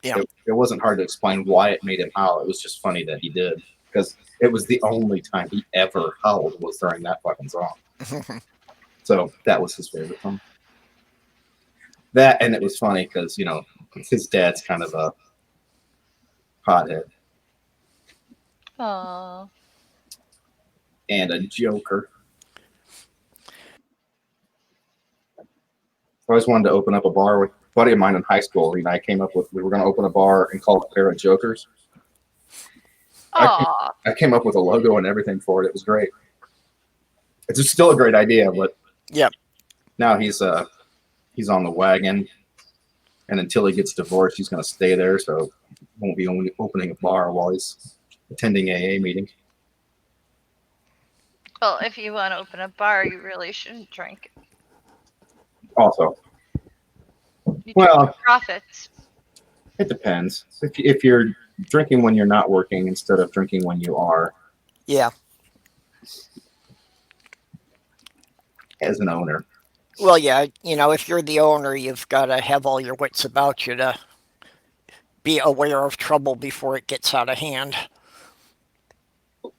yeah, it wasn't hard to explain why it made him howl. It was just funny that he did, because it was the only time he ever howled was during that fucking song. So that was his favorite song. That, and it was funny because, his dad's kind of a pothead. Aww. And a joker. I always wanted to open up a bar with a buddy of mine in high school. We were going to open a bar and call it Pair of Jokers. I came up with a logo and everything for it. It was great. It's still a great idea, but yeah. Now he's on the wagon, and until he gets divorced, he's going to stay there. So he won't be opening a bar while he's attending AA meetings. Well, if you want to open a bar, you really shouldn't drink. Also, Profits. It depends. If you're drinking when you're not working instead of drinking when you are. Yeah. As an owner. Well, yeah, if you're the owner, you've got to have all your wits about you to be aware of trouble before it gets out of hand.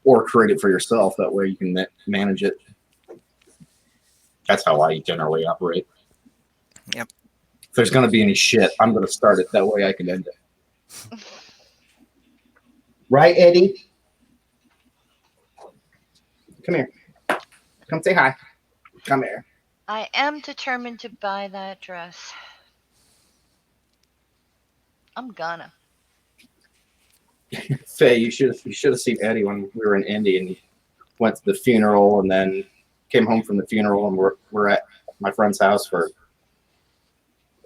Or create it for yourself. That way you can manage it. That's how I generally operate. Yep. If there's going to be any shit, I'm going to start it. That way I can end it. Right, Eddie? Come here. Come say hi. Come here. I am determined to buy that dress. I'm gonna. Faye, you should have seen Eddie when we were in Indy, and he went to the funeral and then came home from the funeral, and we're at my friend's house for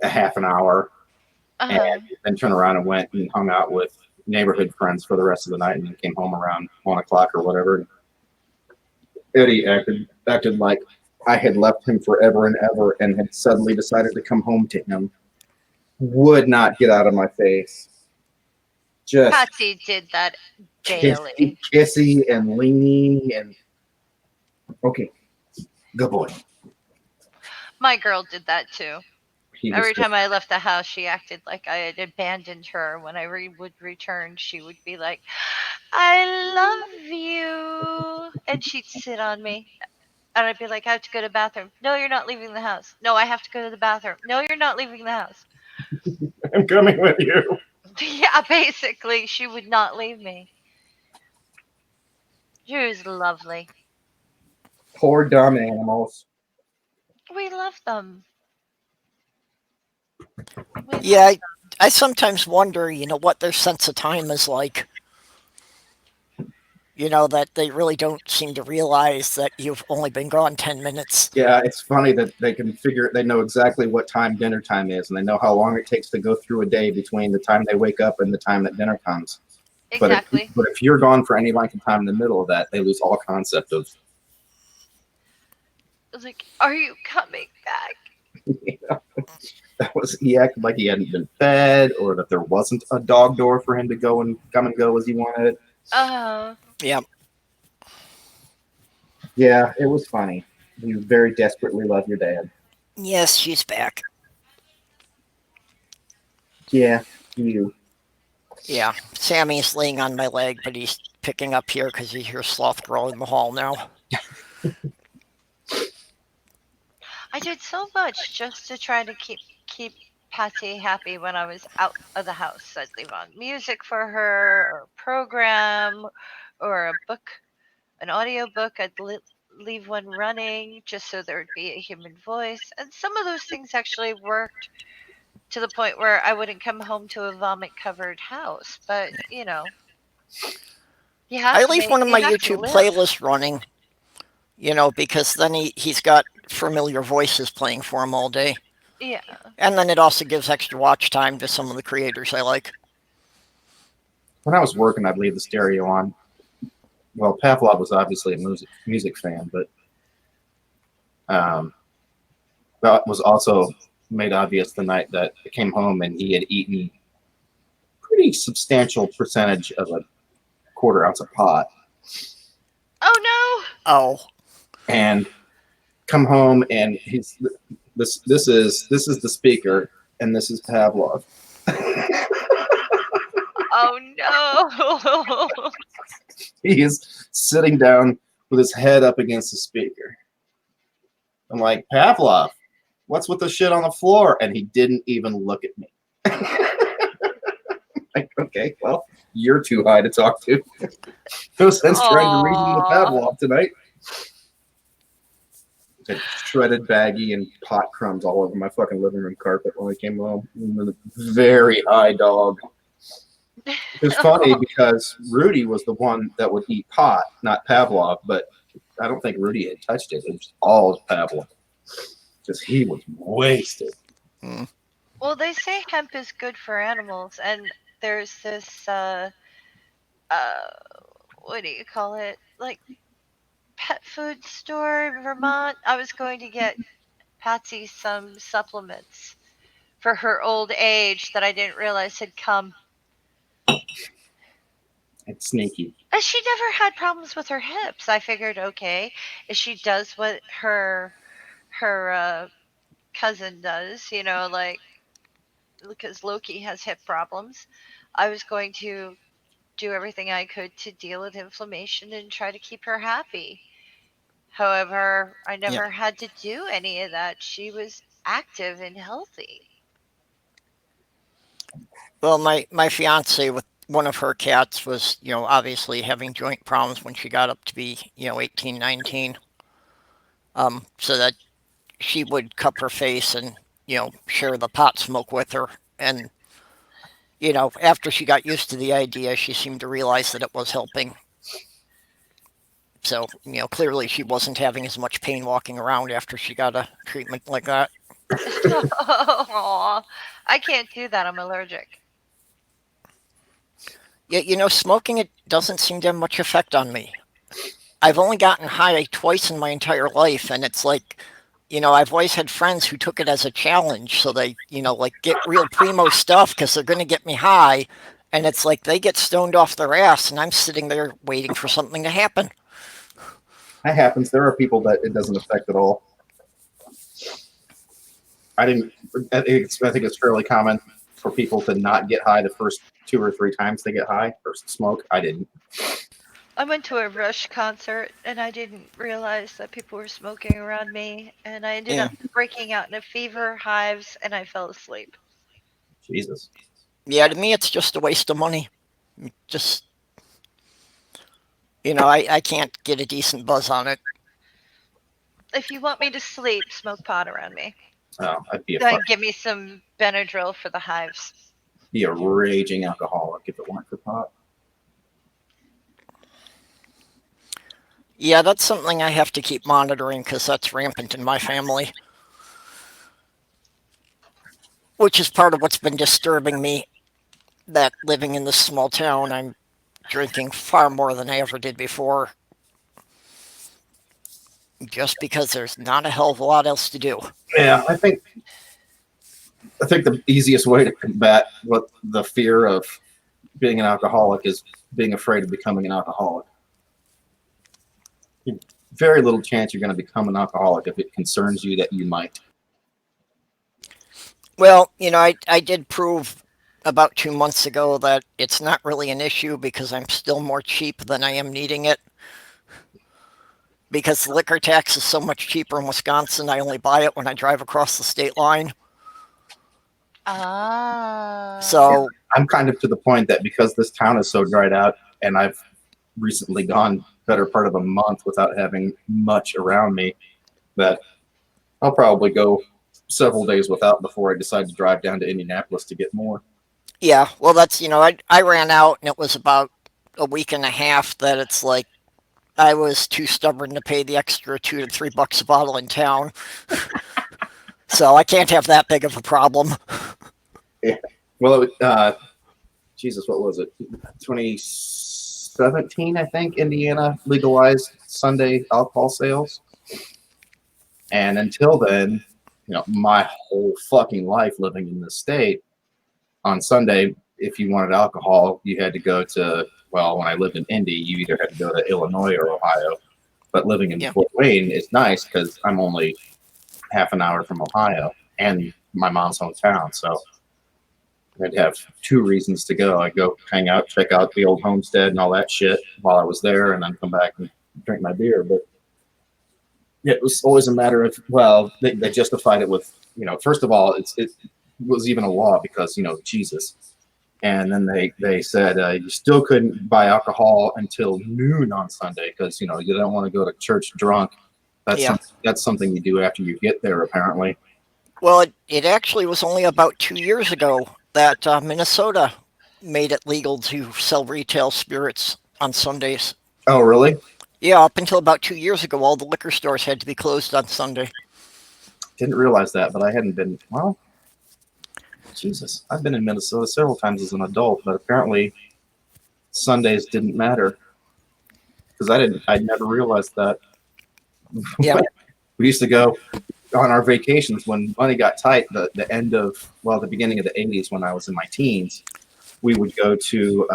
a half an hour, and then turned around and went and hung out with neighborhood friends for the rest of the night, and then came home around 1 o'clock or whatever. Eddie acted like I had left him forever and ever and had suddenly decided to come home to him. Would not get out of my face. just Patsy did that daily. kissy and leaning and okay, good boy. My girl did that too. He was Every time I left the house, she acted like I had abandoned her. When I would return, she would be like, I love you. And she'd sit on me. And I'd be like, I have to go to the bathroom. No, you're not leaving the house. No, I have to go to the bathroom. No, you're not leaving the house. I'm coming with you. Yeah, basically, she would not leave me. She was lovely. Poor dumb animals. We love them. We Yeah, love I sometimes wonder, what their sense of time is like. That they really don't seem to realize that you've only been gone 10 minutes. Yeah, it's funny that they know exactly what time dinner time is, and they know how long it takes to go through a day between the time they wake up and the time that dinner comes. Exactly. But if you're gone for any length of time in the middle of that, they lose all concept of. I was like, are you coming back? He acted like he hadn't been fed, or that there wasn't a dog door for him to go and come and go as he wanted. Yeah. Yeah, it was funny. You very desperately love your dad. Yes, she's back. Yeah, you. Yeah, Sammy's laying on my leg, but he's picking up here because he hears Sloth Girl in the hall now. I did so much just to try to keep Patsy happy when I was out of the house. I'd leave on music for her, or a program, or a book, an audio book. I'd leave one running just so there would be a human voice. And some of those things actually worked to the point where I wouldn't come home to a vomit-covered house. But, you have I to leave one of you my have to YouTube live. playlists running, because then he's got familiar voices playing for him all day. Yeah. And then it also gives extra watch time to some of the creators I like. When I was working, I'd leave the stereo on. Well, Pavlov was obviously a music fan, but that was also made obvious the night that I came home and he had eaten a pretty substantial percentage of a quarter ounce of pot. Oh Oh. And come home and this is the speaker and this is Pavlov. Oh no. He is sitting down with his head up against the speaker. I'm like, Pavlov, what's with the shit on the floor? And he didn't even look at me. Like, okay, well, you're too high to talk to. No sense trying to reason with Pavlov tonight. Had shredded baggie and pot crumbs all over my fucking living room carpet when I came home. Very high dog. It was funny because Rudy was the one that would eat pot, not Pavlov, but I don't think Rudy had touched it. It was all Pavlov. Because he was wasted. Well, they say hemp is good for animals, and there's this what do you call it? Like pet food store in Vermont. I was going to get Patsy some supplements for her old age that I didn't realize had come. It's sneaky. And she never had problems with her hips. I figured, okay, if she does what her cousin does, like, because Loki has hip problems, I was going to do everything I could to deal with inflammation and try to keep her happy. However, I never had to do any of that. She was active and healthy. Well, my fiance with one of her cats was, obviously having joint problems when she got up to be, 18, 19. So that she would cup her face and, share the pot smoke with her. And, after she got used to the idea, she seemed to realize that it was helping. So, clearly she wasn't having as much pain walking around after she got a treatment like that. Aw, I can't do that. I'm allergic. Yeah, smoking, it doesn't seem to have much effect on me. I've only gotten high twice in my entire life, and it's like, I've always had friends who took it as a challenge, so they, like get real primo stuff because they're going to get me high, And it's like they get stoned off their ass, and I'm sitting there waiting for something to happen. That happens. There are people that it doesn't affect at all. I think it's fairly common for people to not get high the first 2 or 3 times they get high or smoke. I didn't. I went to a Rush concert and I didn't realize that people were smoking around me, and I ended Yeah. up breaking out in a fever, hives, and I fell asleep. Jesus. Yeah, to me, it's just a waste of money. Just, I can't get a decent buzz on it. If you want me to sleep, smoke pot around me. Oh, I'd Then give me some Benadryl for the hives. be a raging alcoholic if it weren't for pot. Yeah, that's something I have to keep monitoring because that's rampant in my family. Which is part of what's been disturbing me, that living in this small town, I'm drinking far more than I ever did before. Just because there's not a hell of a lot else to do. Yeah, I think the easiest way to combat what the fear of being an alcoholic is being afraid of becoming an alcoholic. Very little chance you're going to become an alcoholic if it concerns you that you might. Well, I did prove about 2 months ago that it's not really an issue because I'm still more cheap than I am needing it. Because the liquor tax is so much cheaper in Wisconsin, I only buy it when I drive across the state line. Ah. So I'm kind of to the point that because this town is so dried out, and I've recently gone better part of a month without having much around me, that I'll probably go several days without before I decide to drive down to Indianapolis to get more. yeah, well, that's, I ran out, and it was about a week and a half that it's like I was too stubborn to pay the extra $2 to $3 a bottle in town. So I can't have that big of a problem. Yeah. Well, Jesus, what was it? 2017, I think, Indiana legalized Sunday alcohol sales. And until then, my whole fucking life living in this state, on Sunday, if you wanted alcohol, you had to go to, well, when I lived in Indy, you either had to go to Illinois or Ohio. But living in Fort Wayne is nice because I'm only half an hour from Ohio and my mom's hometown. So I'd have 2 reasons to go. I'd go hang out, check out the old homestead and all that shit while I was there, and then come back and drink my beer. But yeah, it was always a matter of, well, they justified it with, first of all, it was even a law because, Jesus. And then they said you still couldn't buy alcohol until noon on Sunday because, you don't want to go to church drunk. That's something you do after you get there, apparently. Well, it actually was only about 2 years ago that Minnesota made it legal to sell retail spirits on Sundays. Oh, really? Yeah, up until about 2 years ago, all the liquor stores had to be closed on Sunday. Didn't realize that, but I hadn't been, well, Jesus. I've been in Minnesota several times as an adult, but apparently Sundays didn't matter because I never realized that. Yeah. We used to go on our vacations when money got tight, the beginning of the 80s when I was in my teens, we would go to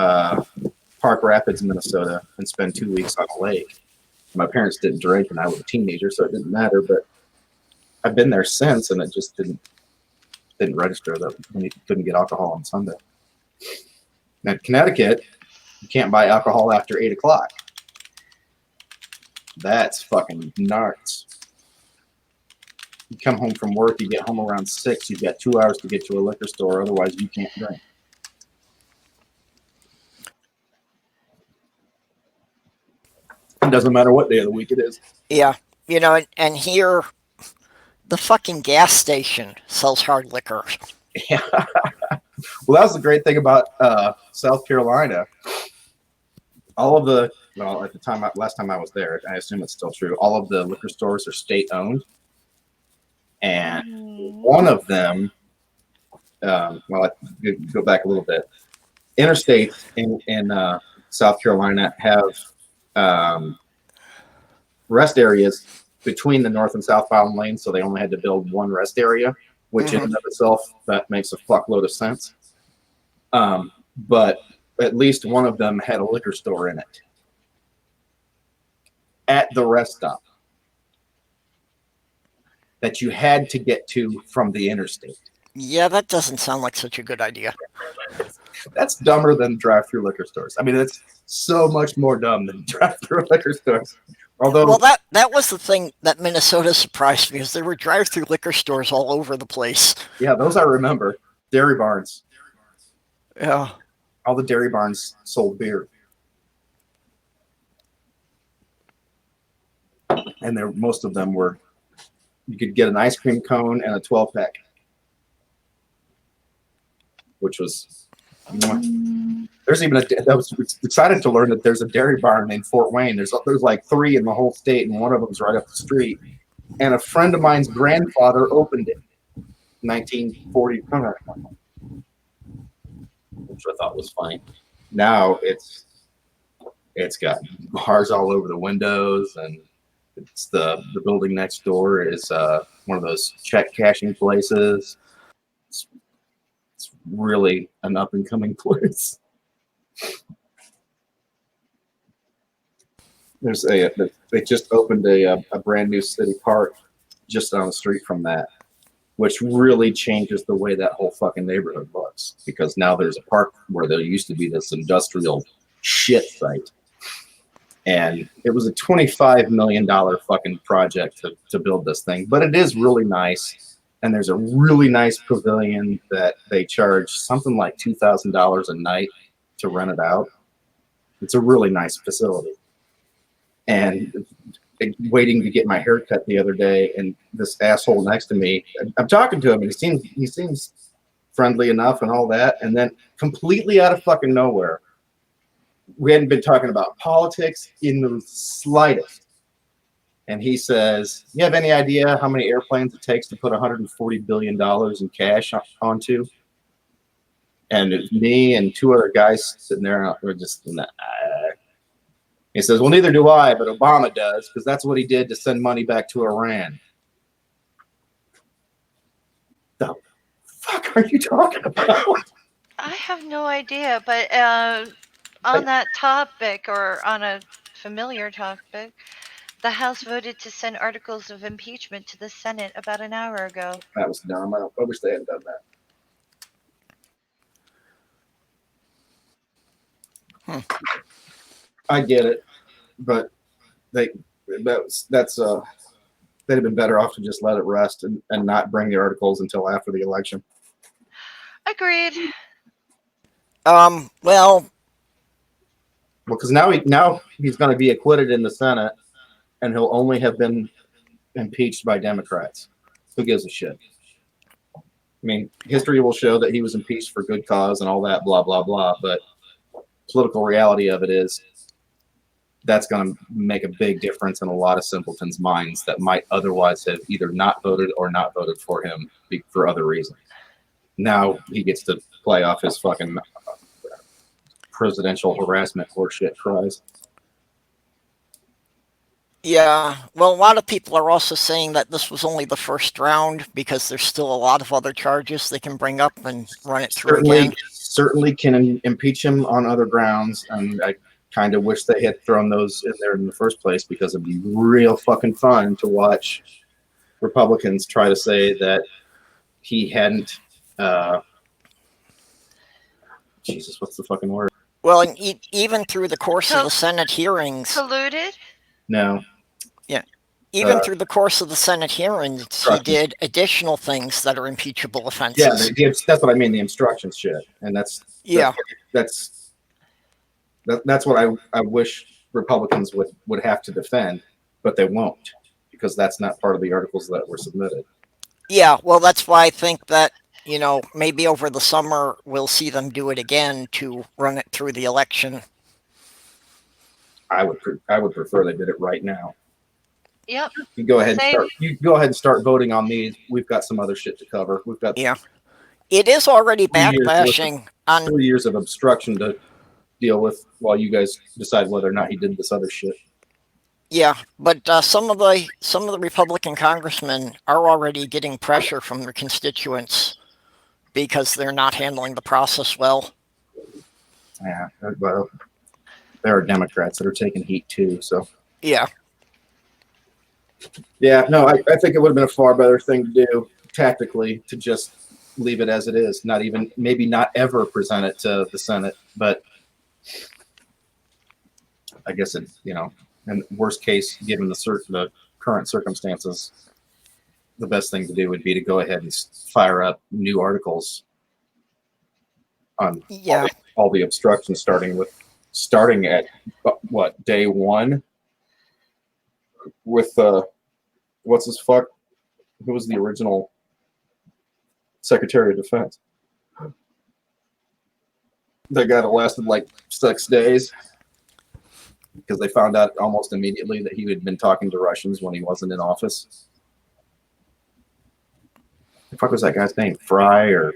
Park Rapids, Minnesota, and spend 2 weeks on a lake. My parents didn't drink, and I was a teenager, so it didn't matter. But I've been there since, and it just didn't register that we couldn't get alcohol on Sunday. Now, in Connecticut, you can't buy alcohol after 8 o'clock. That's fucking nuts. You come home from work, you get home around 6, you've got 2 hours to get to a liquor store, otherwise you can't drink. It doesn't matter what day of the week it is. Yeah, and here, the fucking gas station sells hard liquor. Yeah. Well, that was the great thing about South Carolina. All of the, well, at the time, last time I was there, I assume it's still true, all of the liquor stores are state-owned. And one of them, well, I go back a little bit. Interstates in South Carolina have rest areas between the north and southbound lanes, so they only had to build one rest area, which in and of itself, that makes a fuckload of sense. but at least one of them had a liquor store in it at the rest stop that you had to get to from the interstate. Yeah, that doesn't sound like such a good idea. That's dumber than drive-through liquor stores. I mean, it's so much more dumb than drive-through liquor stores. Although, well, that was the thing that Minnesota surprised me, is there were drive-through liquor stores all over the place. yeah, those I remember. Dairy barns. Yeah. All the dairy barns sold beer. And most of them were, you could get an ice cream cone and a 12-pack. Which was, there's even I was excited to learn that there's a dairy barn in Fort Wayne. There's like 3 in the whole state, and one of them's right up the street. And a friend of mine's grandfather opened it, 1940, which I thought was funny. Now it's got bars all over the windows, and it's the building next door is one of those check cashing places. It's really an up and coming place. They just opened a brand new city park just down the street from that, which really changes the way that whole fucking neighborhood looks, because now there's a park where there used to be this industrial shit site. And it was a $25 million fucking project to build this thing, but it is really nice. And there's a really nice pavilion that they charge something like $2,000 a night to rent it out. It's a really nice facility. And waiting to get my hair cut the other day, and this asshole next to me, I'm talking to him, and he seems friendly enough and all that, and then completely out of fucking nowhere, we hadn't been talking about politics in the slightest. And he says, you have any idea how many airplanes it takes to put $140 billion in cash onto? And it's me and 2 other guys sitting there, and we're just, nah. He says, well, neither do I, but Obama does, because that's what he did to send money back to Iran. The fuck are you talking about? I have no idea, but on that topic, or on a familiar topic, the House voted to send articles of impeachment to the Senate about an hour ago. That was dumb. I wish they hadn't done that. I get it, but they'd have been better off to just let it rest and not bring the articles until after the election. Agreed. Well, because now he's going to be acquitted in the Senate, and he'll only have been impeached by Democrats. Who gives a shit? I mean, history will show that he was impeached for good cause and all that, blah, blah, blah. But political reality of it is that's going to make a big difference in a lot of simpletons' minds that might otherwise have either not voted or not voted for him for other reasons. Now he gets to play off his fucking presidential harassment horseshit cries. yeah, well, a lot of people are also saying that this was only the first round, because there's still a lot of other charges they can bring up and run it through again. Certainly can impeach him on other grounds, and I kind of wish they had thrown those in there in the first place, because it'd be real fucking fun to watch Republicans try to say that he hadn't Jesus, what's the fucking word? Well, and even through the course of the Senate hearings... Colluded? No. Yeah. Even through the course of the Senate hearings, he did additional things that are impeachable offenses. Yeah, that's what I mean, the obstruction shit. And that's what I wish Republicans would have to defend, but they won't, because that's not part of the articles that were submitted. Yeah, well, that's why I think that, maybe over the summer we'll see them do it again to run it through the election. I would prefer they did it right now. Yep. You go ahead and start voting on these. We've got some other shit to cover. We've got It is already backlashing on 3 years of obstruction to deal with while you guys decide whether or not he did this other shit. Yeah, but some of the Republican congressmen are already getting pressure from their constituents because they're not handling the process well. Yeah, well, there are Democrats that are taking heat too. So Yeah. yeah, no, I think it would have been a far better thing to do tactically to just leave it as it is. Not even maybe not ever present it to the Senate, but I guess it in worst case, given the current circumstances, the best thing to do would be to go ahead and fire up new articles on Yeah. all the obstructions, starting at what day one with what's his fuck, who was the original Secretary of Defense. That guy that lasted like 6 days because they found out almost immediately that he had been talking to Russians when he wasn't in office. The fuck was that guy's name? Fry or?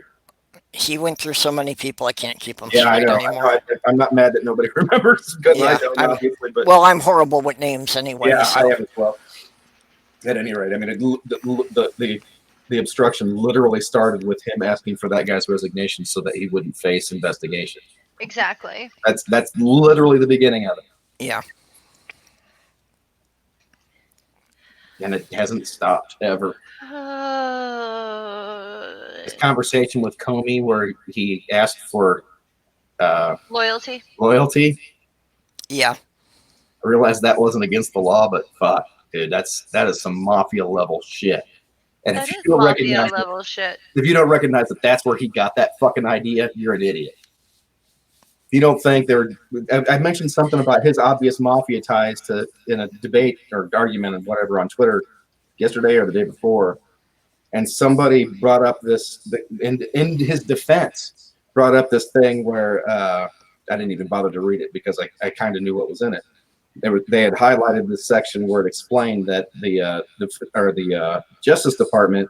He went through so many people, I can't keep him Yeah, I straight know. anymore. I'm not mad that nobody remembers because Yeah, I don't, obviously. But well, I'm horrible with names anyway. yeah, So. I am as well. At any rate, I mean, the obstruction literally started with him asking for that guy's resignation so that he wouldn't face investigation. Exactly. That's literally the beginning of it, Yeah. and it hasn't stopped ever. This conversation with Comey, where he asked for Loyalty. Yeah. I realized that wasn't against the law, but fuck, dude, that is some mafia level shit. And That if you is don't mafia recognize level shit. if you don't recognize that that's where he got that fucking idea, you're an idiot. If you don't think I mentioned something about his obvious mafia ties in a debate or argument and whatever on Twitter yesterday or the day before, and somebody brought up in his defense, brought up this thing where I didn't even bother to read it because I kind of knew what was in it. They had highlighted this section where it explained that the Justice Department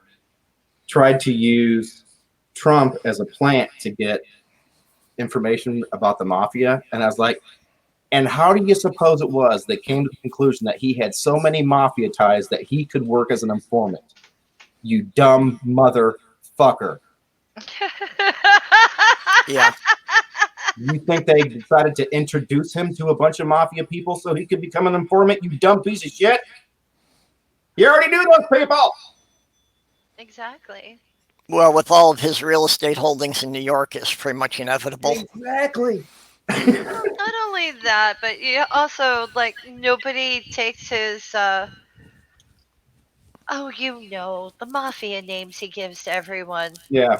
tried to use Trump as a plant to get information about the mafia, and I was like, and how do you suppose it was they came to the conclusion that he had so many mafia ties that he could work as an informant? You dumb motherfucker. Yeah. You think they decided to introduce him to a bunch of mafia people so he could become an informant? You dumb piece of shit. You already knew those people. Exactly. Well, with all of his real estate holdings in New York, it's pretty much inevitable. Exactly. Not only that, but you also like nobody takes his the mafia names he gives to everyone. Yeah.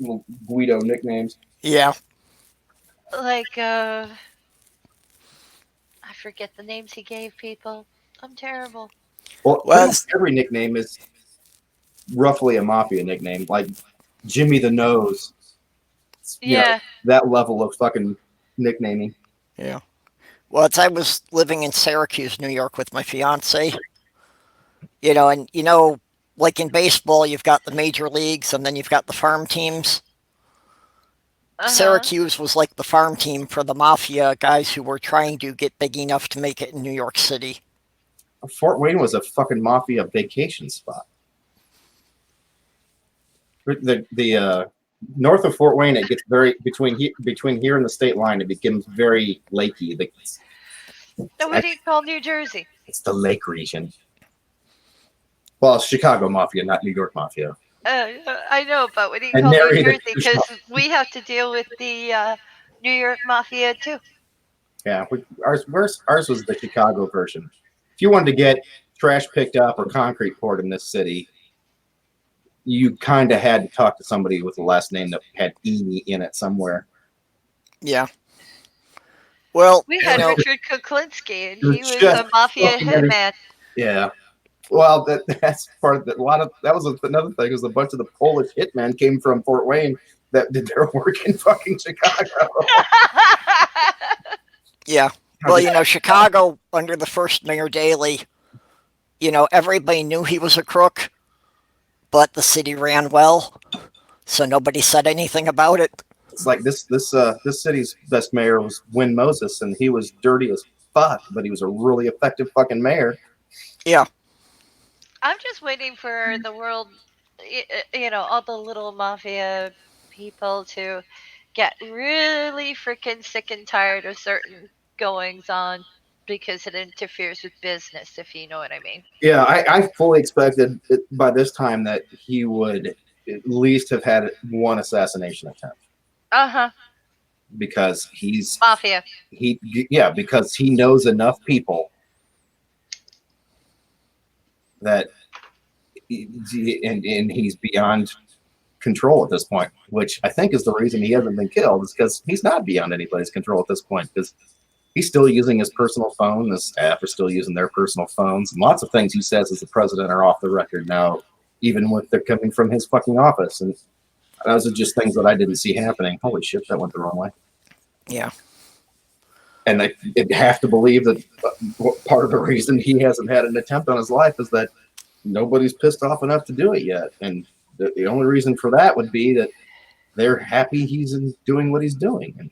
Little Guido nicknames. Yeah. Like I forget the names he gave people. I'm terrible. Well, Well, every nickname is roughly a mafia nickname, like Jimmy the Nose. Yeah. That level of fucking nicknaming. Yeah. Well, I was living in Syracuse, New York with my fiance. And like in baseball, you've got the major leagues and then you've got the farm teams. Syracuse was like the farm team for the mafia guys who were trying to get big enough to make it in New York City. Fort Wayne was a fucking mafia vacation spot. The north of Fort Wayne, it gets very between here and the state line, it becomes very lakey. Now, what do you call New Jersey? It's the lake region. Well, it's Chicago Mafia, not New York Mafia. I know, but what do you call New Jersey? Because we have to deal with the New York Mafia too. Yeah, ours was the Chicago version. If you wanted to get trash picked up or concrete poured in this city, you kind of had to talk to somebody with a last name that had E in it somewhere. Yeah. Well, we had Richard Kuklinski, and he was a mafia hitman. Yeah. Well, that's part of the, that was another thing. Was a bunch of the Polish hitmen came from Fort Wayne that did their work in fucking Chicago. Yeah. Well, Chicago under the first Mayor Daley, everybody knew he was a crook, but the city ran well, so nobody said anything about it. It's like this city's best mayor was Win Moses, and he was dirty as fuck, but he was a really effective fucking mayor. Yeah. I'm just waiting for the world, all the little mafia people to get really freaking sick and tired of certain goings on because it interferes with business, if you know what I mean. Yeah, I fully expected by this time that he would at least have had one assassination attempt Uh-huh. because Mafia. because he knows enough people that and he's beyond control at this point, which I think is the reason he hasn't been killed, is because he's not beyond anybody's control at this point, because he's still using his personal phone. The staff are still using their personal phones. And lots of things he says as the president are off the record now, even when they're coming from his fucking office. And those are just things that I didn't see happening. Holy shit, that went the wrong way. Yeah. And I have to believe that part of the reason he hasn't had an attempt on his life is that nobody's pissed off enough to do it yet. And the only reason for that would be that they're happy he's doing what he's doing. And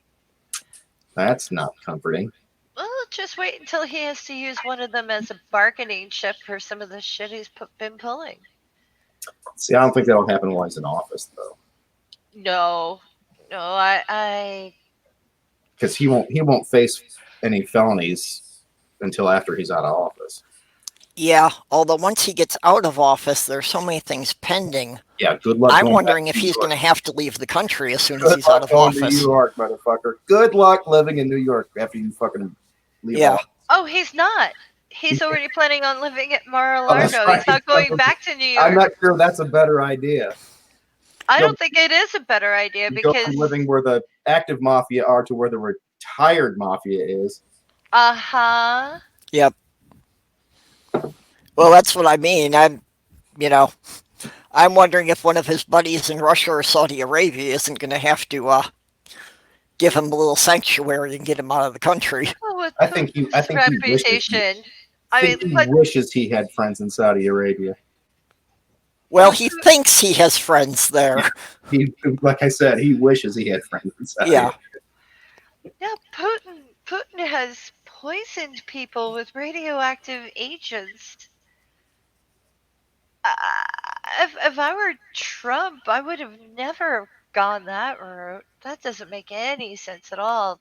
that's not comforting. Well, just wait until he has to use one of them as a bargaining chip for some of the shit he's been pulling. See, I don't think that'll happen while he's in office, though. No, I Because he won't face any felonies until after he's out of office. Yeah, although once he gets out of office, there's so many things pending. Yeah, good luck. I'm wondering if he's going to have to leave the country as soon as Good he's out luck of going to office. New York, motherfucker. Good luck living in New York after you fucking leave Yeah. office. Oh, he's not. He's already planning on living at Mar-a-Lago. that's right. He's not going back to New York. I'm not sure that's a better idea. I don't think it is a better idea You go because from living where the active mafia are to where the retired mafia is. uh-huh. Yep. Well, that's what I mean. I'm wondering if one of his buddies in Russia or Saudi Arabia isn't going to have to give him a little sanctuary and get him out of the country. Well, with I think he reputation. he wishes he had friends in Saudi Arabia. Well, he thinks he has friends there. He, like I said, he wishes he had friends in Saudi Yeah. Arabia. Yeah, Putin has poisoned people with radioactive agents. If I were Trump, I would have never gone that route. That doesn't make any sense at all.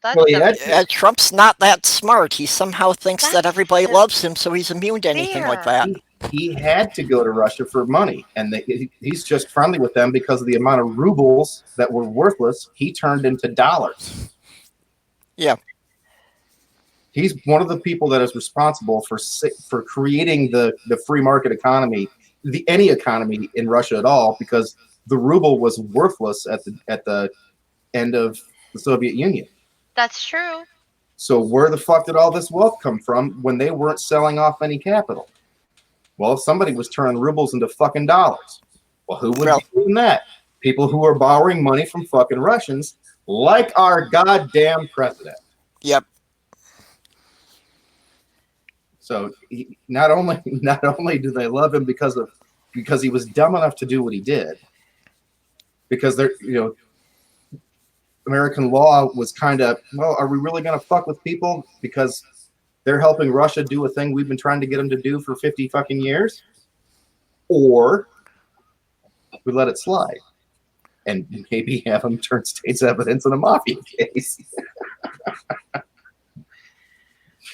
Trump's not that smart. He somehow thinks that That's everybody the loves him, so he's immune to anything like that. He had to go to Russia for money, and he's just friendly with them because of the amount of rubles that were worthless he turned into dollars. Yeah. He's one of the people that is responsible for creating the free market economy, any economy in Russia at all, because the ruble was worthless at the end of the Soviet Union. That's true. So where the fuck did all this wealth come from when they weren't selling off any capital? Well, somebody was turning rubles into fucking dollars. Well, who would be doing that? People who are borrowing money from fucking Russians, like our goddamn president. Yep. So not only do they love him because he was dumb enough to do what he did, because they're American law was kind of, well, are we really going to fuck with people because they're helping Russia do a thing we've been trying to get them to do for 50 fucking years? Or we let it slide and maybe have them turn state's evidence in a mafia case.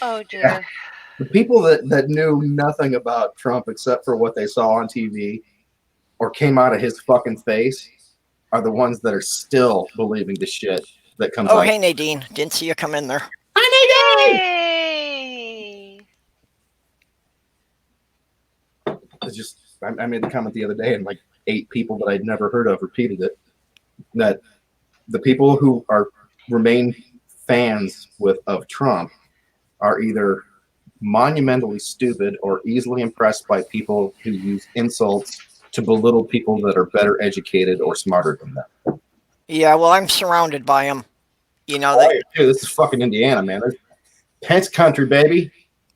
Oh, dear. The people that knew nothing about Trump except for what they saw on TV or came out of his fucking face are the ones that are still believing the shit that comes out. Oh, hey, Nadine. Didn't see you come in there. Hi, Nadine! Hey! I made the comment the other day, and like 8 people that I'd never heard of repeated it, that the people who remain fans of Trump are either monumentally stupid or easily impressed by people who use insults to belittle people that are better educated or smarter than them. Yeah, well, I'm surrounded by them. Dude, this is fucking Indiana, man. Pence country, baby.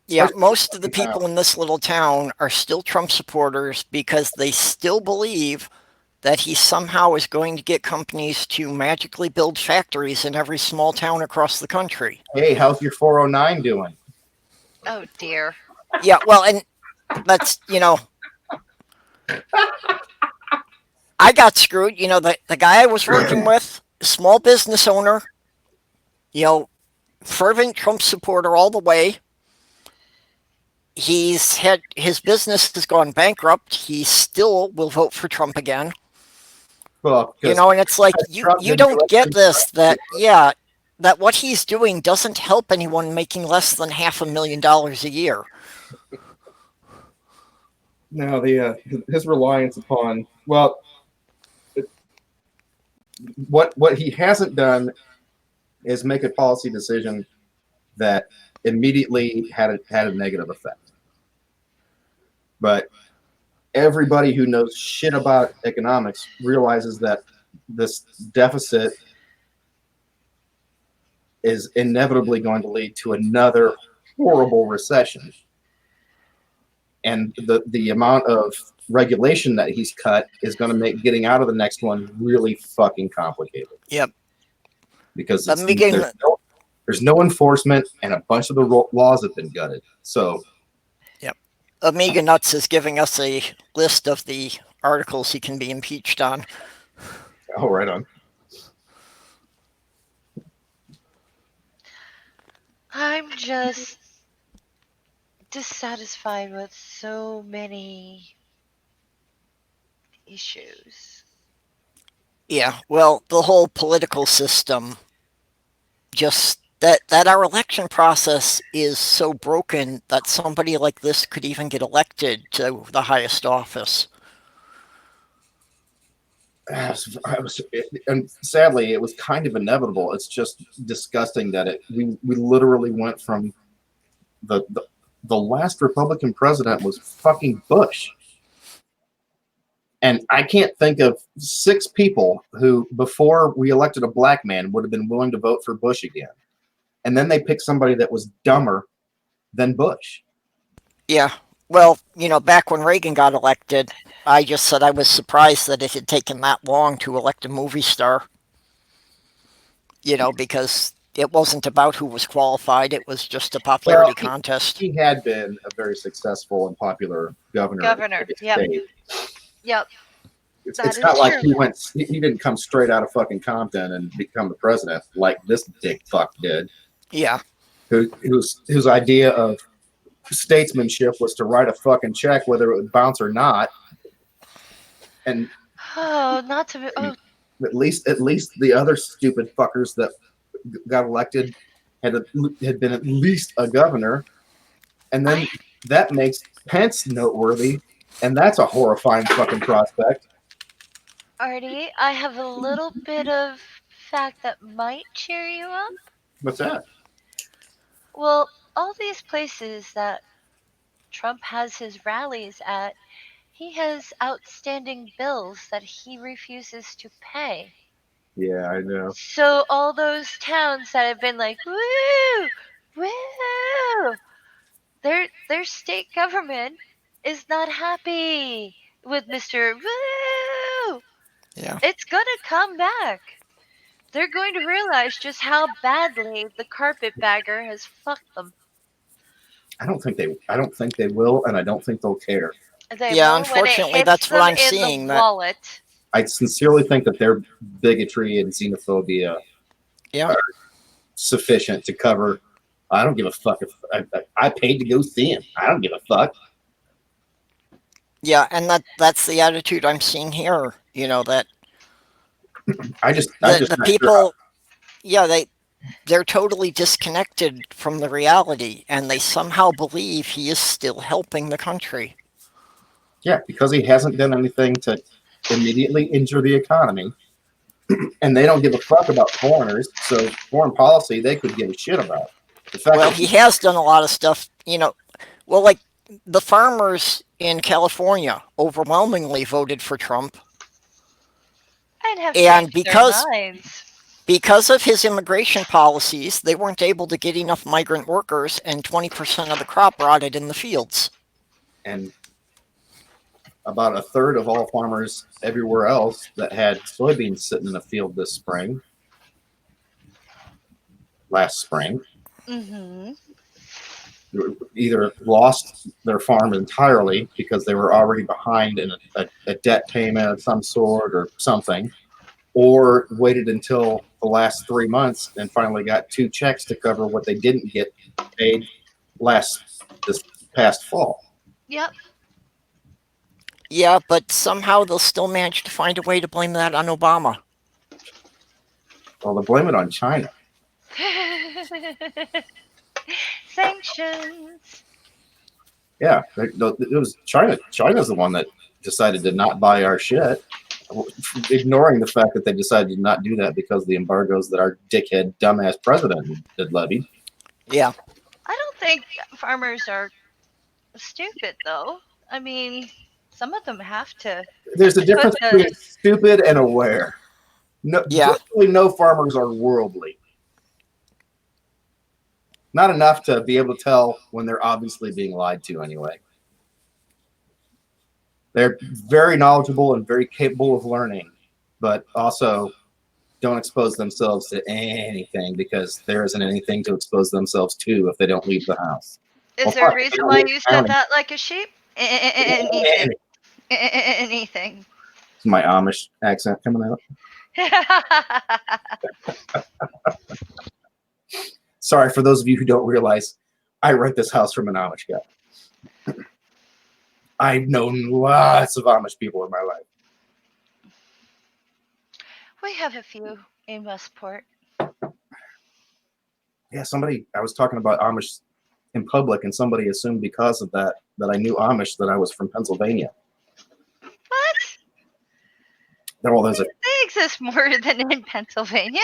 Yeah, most of the people in this little town are still Trump supporters because they still believe that he somehow is going to get companies to magically build factories in every small town across the country. Hey, how's your 409 doing? Oh, dear. Yeah, well, and that's, I got screwed. The guy I was working with small business owner, you know, fervent Trump supporter all the way. He's had his business has gone bankrupt. He still will vote for Trump again. Well, You know, and it's like Trump you didn't don't elect get him. this that yeah, that what he's doing doesn't help anyone making less than $500,000 a year. Now the his reliance upon what he hasn't done is make a policy decision that immediately had a negative effect. But everybody who knows shit about economics realizes that this deficit is inevitably going to lead to another horrible recession. And the amount of regulation that he's cut is going to make getting out of the next one really fucking complicated. Yep. Because Amiga, there's no enforcement, and a bunch of the laws have been gutted. So, yep. AmigaNuts is giving us a list of the articles he can be impeached on. oh, right on. I'm just dissatisfied with so many issues. Yeah, well, the whole political system, just that our election process is so broken that somebody like this could even get elected to the highest office. And sadly, it was kind of inevitable. It's just disgusting that we literally went from the last Republican president was fucking Bush. And I can't think of 6 people who, before we elected a black man, would have been willing to vote for Bush again. And then they picked somebody that was dumber than Bush. Yeah, well, you know, back when Reagan got elected, I just said I was surprised that it had taken that long to elect a movie star. You know, because it wasn't about who was qualified, it was just a popularity contest. He had been a very successful and popular governor. Yep. Yep. It's not like he didn't come straight out of fucking Compton and become the president like this dick fuck did. Yeah. Whose idea of statesmanship was to write a fucking check whether it would bounce or not. And at least the other stupid fuckers that got elected had been at least a governor. And then that makes Pence noteworthy, and that's a horrifying fucking prospect. Artie, I have a little bit of fact that might cheer you up. What's that? Well, all these places that Trump has his rallies at, he has outstanding bills that he refuses to pay. Yeah, I know. So all those towns that have been like, woo, woo, their state government is not happy with Mr. Woo. Yeah. It's gonna come back. They're going to realize just how badly the carpetbagger has fucked them. I don't think they will, and I don't think they'll care. Yeah, unfortunately, that's what I'm seeing. I sincerely think that their bigotry and xenophobia are sufficient to cover. I don't give a fuck if I paid to go see him. I don't give a fuck. Yeah, and that's the attitude I'm seeing here. You know that the people, they're totally disconnected from the reality, and they somehow believe he is still helping the country. Yeah, because he hasn't done anything to immediately injure the economy, and they don't give a fuck about foreigners. So foreign policy they could give a shit about. Well, he has done a lot of stuff. You know, well, like the farmers in California overwhelmingly voted for Trump. And because of his immigration policies, they weren't able to get enough migrant workers, and 20% of the crop rotted in the fields. And about a third of all farmers everywhere else that had soybeans sitting in a field last spring, either lost their farm entirely because they were already behind in a debt payment of some sort or something, or waited until the last 3 months and finally got 2 checks to cover what they didn't get paid this past fall. Yep. Yeah, but somehow they'll still manage to find a way to blame that on Obama. Well, they blame it on China. Sanctions. Yeah, it was China. China's the one that decided to not buy our shit, ignoring the fact that they decided to not do that because of the embargoes that our dickhead, dumbass president had levied. Yeah. I don't think farmers are stupid, though. I mean, some of them have to. There's a difference But, between stupid and aware. No, Yeah. virtually no farmers are worldly. Not enough to be able to tell when they're obviously being lied to anyway. They're very knowledgeable and very capable of learning, but also don't expose themselves to anything because there isn't anything to expose themselves to if they don't leave the house. Is there a reason why you said that like a sheep? Anything. Anything. Is my Amish accent coming out? Sorry, for those of you who don't realize, I rent this house from an Amish guy. I've known lots of Amish people in my life. We have a few in Westport. Yeah, I was talking about Amish in public, and somebody assumed because of that I knew Amish, that I was from Pennsylvania. What? Well, They exist more than in Pennsylvania.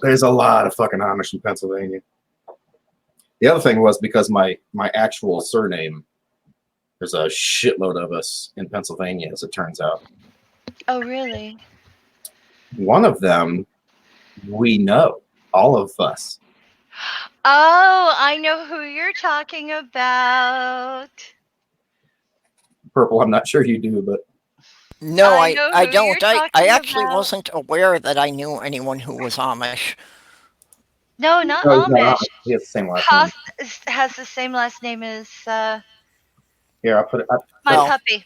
there's a lot of fucking Amish in Pennsylvania. The other thing was because my actual surname, there's a shitload of us in Pennsylvania, as it turns out. Oh, really? One of them, we know, all of us. Oh, I know who you're talking about. Purple, I'm not sure you do, but No, I know I who don't. you're I talking actually about. wasn't aware that I knew anyone who was Amish. No, not no, he's not Amish. Amish. He has the same last name. Haas has the same last name as Here, I'll put it. my Well, puppy.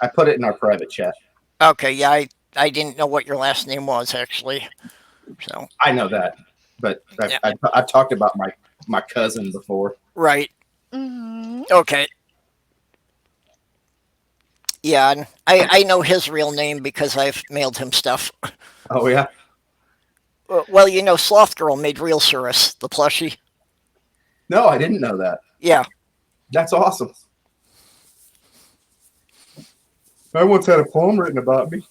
I put it in our private chat. Okay, yeah, I didn't know what your last name was, actually. So, I know that, but Yeah. I talked about my cousin before. right. Mm-hmm. Okay. Yeah, and I know his real name because I've mailed him stuff. Oh yeah. Well, you know, Sloth Girl made Real Cirrus, the plushie. No, I didn't know that. Yeah. That's awesome. I once had a poem written about me.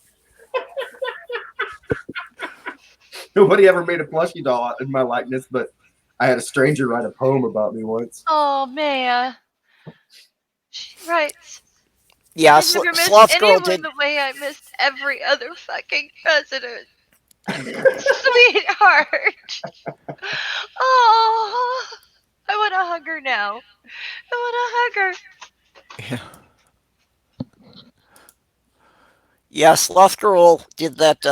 Nobody ever made a plushie doll in my likeness, but I had a stranger write a poem about me once. Oh, Maya. She writes, Yeah, I never missed Sloth Girl anyone did. the way I missed every other fucking president. Sweetheart. Oh, I want to hug her now. I want to hug her. Yeah. Yeah, Sloth Girl did that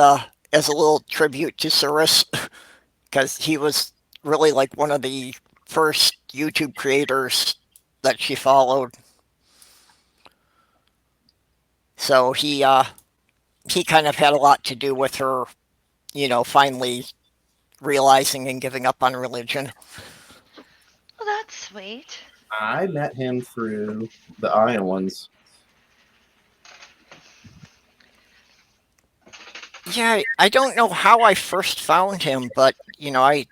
as a little tribute to Cirrus because he was really like one of the first YouTube creators that she followed. So he kind of had a lot to do with her, you know, finally realizing and giving up on religion. Well, that's sweet. I met him through the Iowans. Yeah, I don't know how I first found him, but you know, I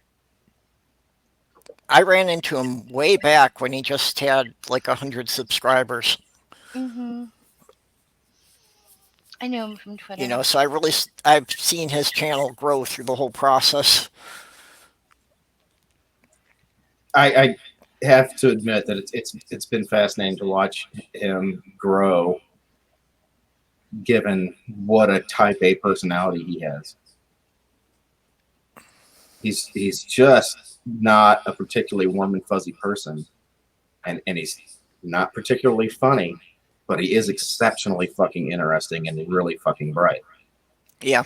ran into him way back when he just had like 100 subscribers. Mm-hmm. I knew him from Twitter. You know, so I've seen his channel grow through the whole process. I have to admit that it's been fascinating to watch him grow, given what a type A personality he has. He's just not a particularly warm and fuzzy person, and he's not particularly funny, but he is exceptionally fucking interesting and really fucking bright. Yeah.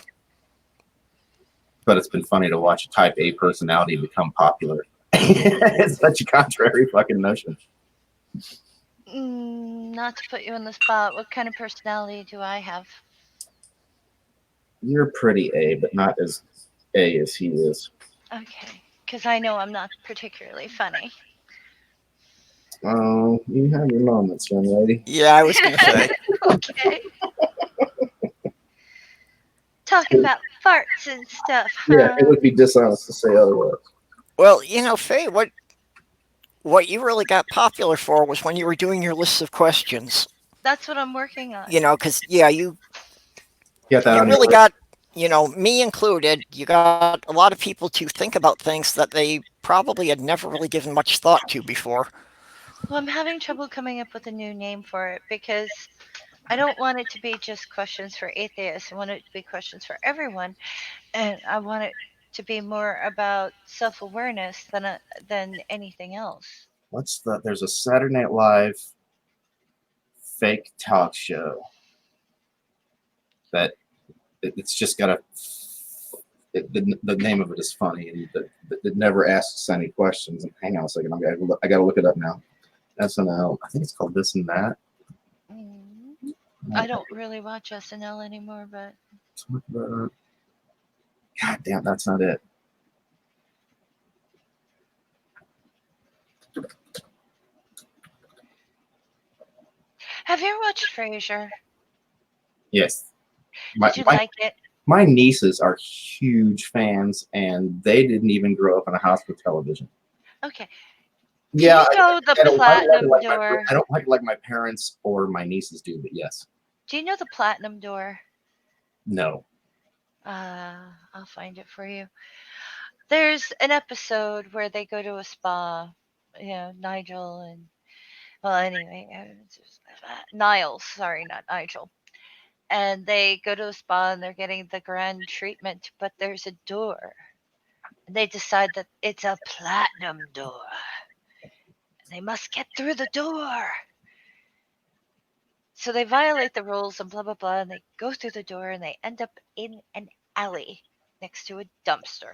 But it's been funny to watch a type A personality become popular. It's such a contrary fucking notion. Not to put you on the spot, what kind of personality do I have? You're pretty A, but not as A as he is. Okay, because I know I'm not particularly funny. Oh, you have your moments, young lady. Yeah, I was gonna say. Okay. Talking about farts and stuff, Yeah, huh? it would be dishonest to say otherwise. Well, Faye, what you really got popular for was when you were doing your lists of questions. That's what I'm working on. Because you Get that on your really list. got, me included, you got a lot of people to think about things that they probably had never really given much thought to before. Well, I'm having trouble coming up with a new name for it because I don't want it to be just questions for atheists. I want it to be questions for everyone, and I want it to be more about self-awareness than anything else. There's a Saturday Night Live fake talk show that it's just got the name of it is funny, and it never asks any questions. And hang on a second, I gotta look it up now. SNL, I think it's called This and That. I don't really watch SNL anymore, but God damn, that's not it. have you ever watched Frasier? Yes. Did you like it? My nieces are huge fans, and they didn't even grow up in a house with television. Okay. Yeah, Do you know the Platinum Door? I don't like my parents or my nieces do, but yes. Do you know the Platinum Door? No. I'll find it for you. There's an episode where they go to a spa. Nigel and well, anyway, Niles. Sorry, not Nigel. And they go to a spa and they're getting the grand treatment, but there's a door. And they decide that it's a platinum door. They must get through the door. So they violate the rules and blah, blah, blah. And they go through the door and they end up in an alley next to a dumpster.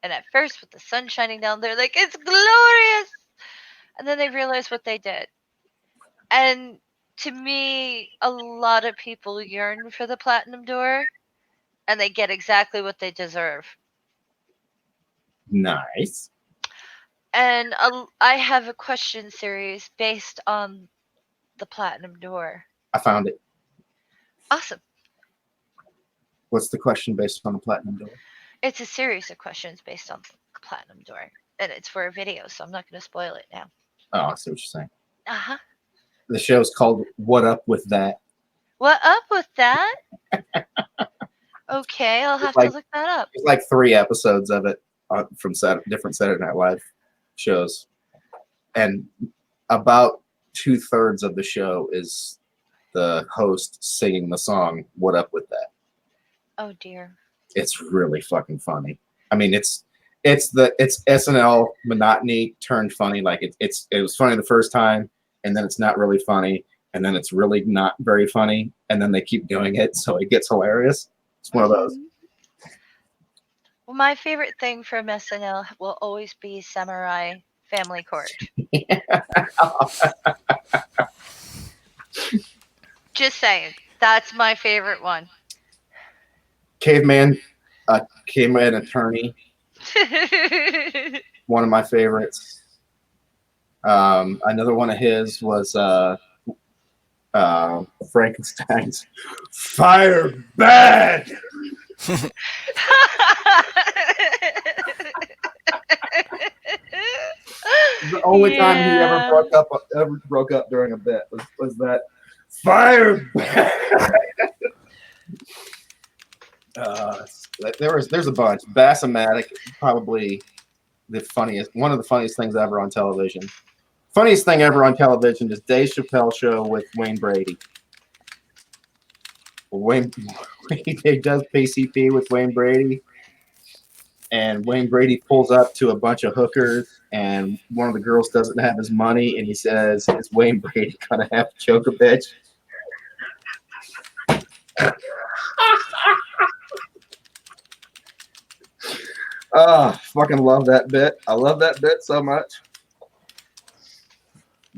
And at first, with the sun shining down, they're like, it's glorious. And then they realize what they did. And to me, a lot of people yearn for the platinum door, and they get exactly what they deserve. Nice. And I have a question series based on the platinum door. I found it. Awesome. What's the question based on the platinum door? It's a series of questions based on the platinum door, and it's for a video, so I'm not going to spoil it now. Oh, I see what you're saying. Uh-huh. The show's called What Up With That. What up with that? Okay, I'll have to look that up. There's like 3 episodes of it from different Saturday Night Live shows. And about 2/3 of the show is the host singing the song What Up With That. Oh, dear. It's really fucking funny. I mean, it's SNL monotony turned funny. Like it was funny the first time, and then it's not really funny, and then it's really not very funny, and then they keep doing it, so it gets hilarious. It's one of those. Well, my favorite thing from SNL will always be Samurai Family Court. Just saying, that's my favorite one. Caveman Attorney, one of my favorites. Another one of his was Frankenstein's Fire Bad. The only time he ever broke up during a bit was that Fire Bad. There's a bunch. Bassomatic, probably one of the funniest things ever on television. Funniest thing ever on television is Dave Chappelle show with Wayne Brady. He does PCP with Wayne Brady, and Wayne Brady pulls up to a bunch of hookers, and one of the girls doesn't have his money, and he says, "Is Wayne Brady gonna have to choke a bitch?" Oh, fucking love that bit. I love that bit so much.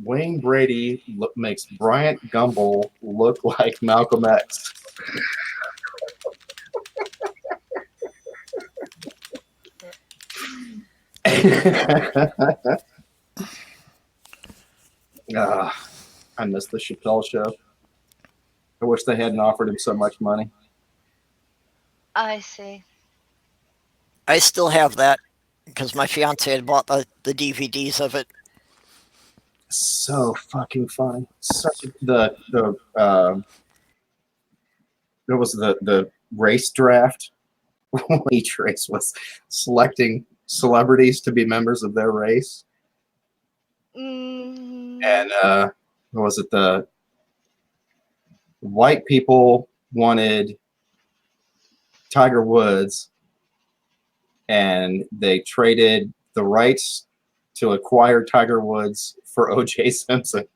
Wayne Brady makes Bryant Gumbel look like Malcolm X. I miss the Chappelle show. I wish they hadn't offered him so much money. I see. I still have that because my fiance had bought the DVDs of it. So fucking funny. Such it was the race draft. Each race was selecting celebrities to be members of their race. And what was it? The white people wanted Tiger Woods, and they traded the rights to acquire Tiger Woods for O.J. Simpson.